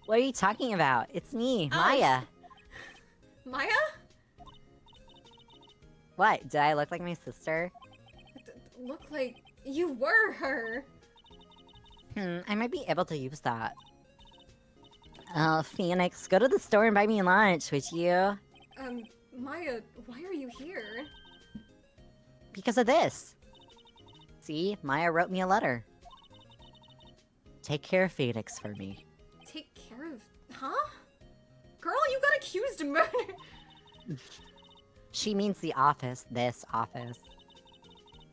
What are you talking about? It's me,
Oh.
Maya.
Maya?
What? Did I look like my sister?
Look like you were her.
I might be able to use that. Oh, Phoenix, go to the store and buy me lunch, would you?
Maya, why are you here?
Because of this. See, Maya wrote me a letter. Take care of Phoenix for me.
Take care of... Huh? Girl, you got accused of murder!
She means the office, this office.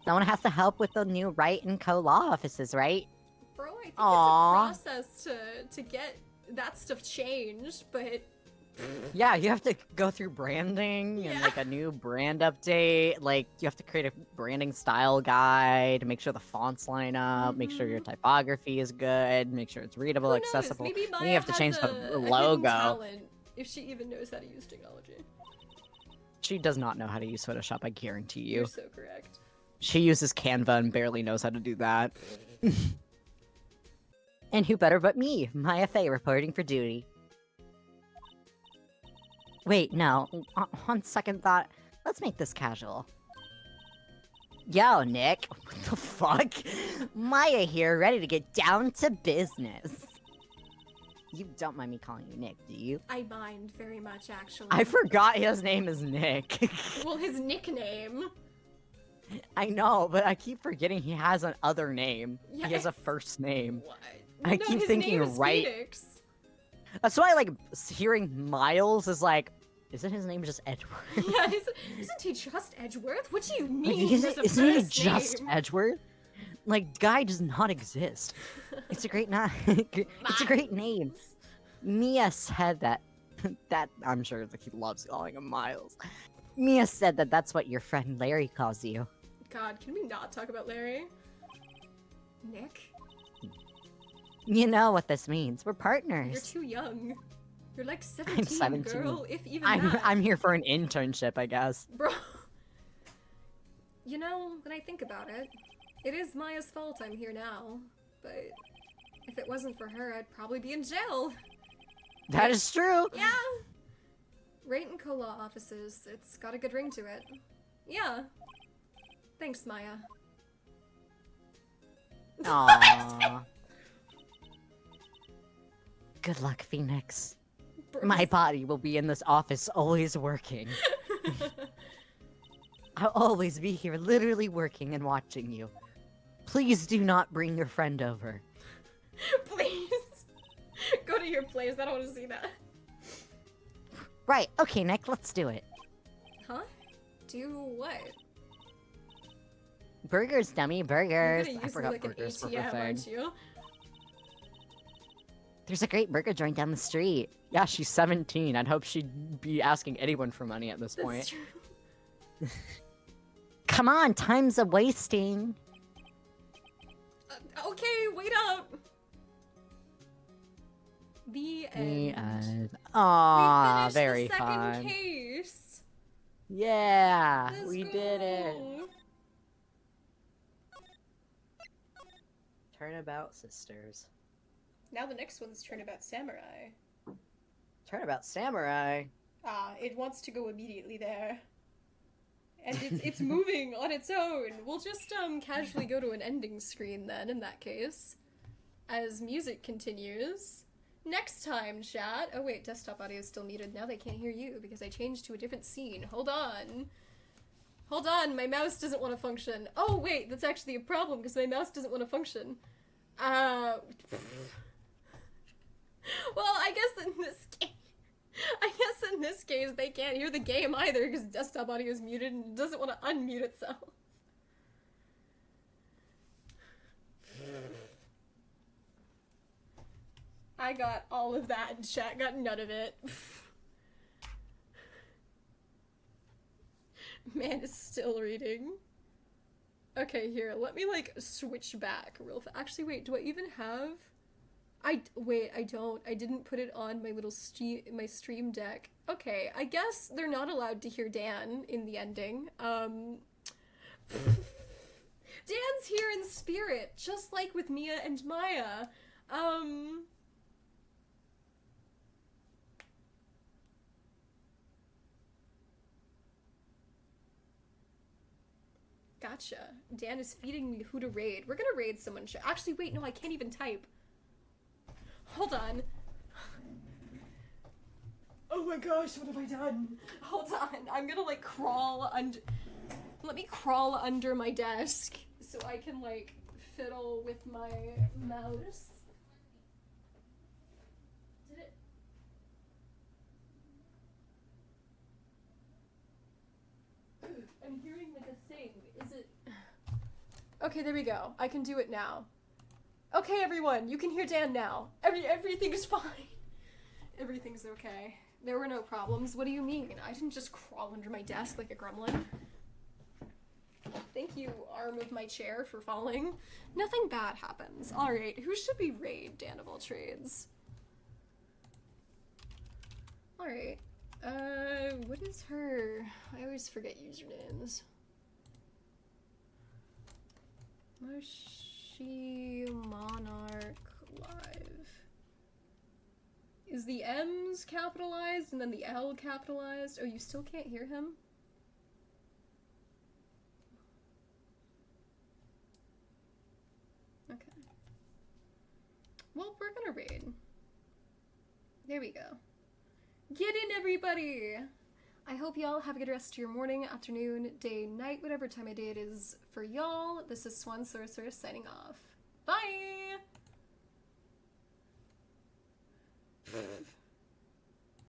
Someone has to help with the new Wright and Co. law offices, right?
Bro, I think
Aw.
it's a process to get that stuff changed, but...
Yeah, you have to go through branding and
Yeah.
like a new brand update. Like you have to create a branding style guide, make sure the fonts line up, make sure your typography is good, make sure it's readable,
Who knows?
accessible.
Maybe
Then
Maya
you have to
has
change
a
the
hidden
logo.
talent, if she even knows how to use technology.
She does not know how to use Photoshop, I guarantee you.
You're so correct.
She uses Canva and barely knows how to do that. And who better but me, Maya Fey, reporting for duty. Wait, no. On second thought, let's make this casual. Yo, Nick. What the fuck? Maya here, ready to get down to business. You don't mind me calling you Nick, do you?
I mind very much, actually.
I forgot his name is Nick.
Well, his nickname.
I know, but I keep forgetting he has an other name.
Yeah,
He has a
it's-
first name.
What?
I
No,
keep
his
thinking
name is
right-
Phoenix.
That's why, like, hearing Miles is like, isn't his name just Edward?
Yeah, isn't he just Edgeworth? What do you
Like,
mean? There's a
isn't he
first
just
name?
Edgeworth?
Like, Guy does not exist. It's a great it's a great name. Mia said that. That I'm sure that he loves calling him Miles. Mia said that that's what your friend Larry calls you.
God, can we not talk about Larry? Nick?
You know what this means. We're
You're
partners.
too young. You're like 17,
17.
girl, if even
I'm
that.
I'm here for an internship, I guess.
Bro. You know, when I think about it, it is Maya's fault I'm here now. But if it wasn't for her, I'd probably be in jail.
That is true.
Yeah. Rate and co-law offices. It's got a good ring to it. Yeah. Thanks, Maya.
Aww. Good luck, Phoenix. My body will be in this office always working. I'll always be here literally working and watching you. Please do not bring your friend over.
Please. Go to your place. I don't want to see that.
Right, okay, Nick, let's do it.
Huh? Do what?
Burgers, dummy,
You're
burgers.
gonna
I
use me
forgot
like an
burgers were a
ATM,
thing.
aren't you?
There's a great burger joint down the street. Yeah, she's 17. I'd hope she'd be asking anyone for money at this
That's
point.
true.
Come on, time's a wasting.
Okay, wait up. The end.
Aww,
We finished
very
the second
fun.
case.
Yeah,
Let's
we did it.
go.
Turnabout sisters.
Now the next one's Turnabout Samurai.
Turnabout samurai.
Ah, it wants to go immediately there. And it's moving on its own. We'll just casually go to an ending screen then in that case. As music continues. Next time, chat. Oh wait, desktop audio is still muted. Now they can't hear you because I changed to a different scene. Hold on. Hold on, my mouse doesn't want to function. Oh wait, that's actually a problem because my mouse doesn't want to function. Well, I guess in this case they can't hear the game either because desktop audio is muted and it doesn't want to unmute itself. I got all of that and chat got none of it. Man is still reading. Okay, here, let me like switch back real fast. Actually, wait, do I even have? Wait, I don't. I didn't put it on my little my stream deck. Okay, I guess they're not allowed to hear Dan in the ending. Dan's here in spirit, just like with Mia and Maya. Gotcha. Dan is feeding me who to raid. We're gonna raid someone. Actually, wait, no, I can't even type. Hold on. Oh my gosh, what have I done? Hold on. I'm gonna like crawl under. Let me crawl under my desk so I can like fiddle with my mouse. Did it? I'm hearing like a thing. Is it? Okay, there we go. I can do it now. Okay, everyone, you can hear Dan now. Everything's fine. Everything's okay. There were no problems. What do you mean? I didn't just crawl under my desk like a gremlin. Thank you, arm of my chair, for falling. Nothing bad happens. Alright, who should we raid, Dan of all trades? Alright. What is her? I always forget usernames. Marshy Monarch Live. Is the M's capitalized and then the L capitalized? Oh, you still can't hear him? Okay. Well, we're gonna raid. There we go. Get in, everybody! I hope y'all have a good rest of your morning, afternoon, day, night, whatever time of day it is for y'all. This is Swan Sorcerer signing off. Bye!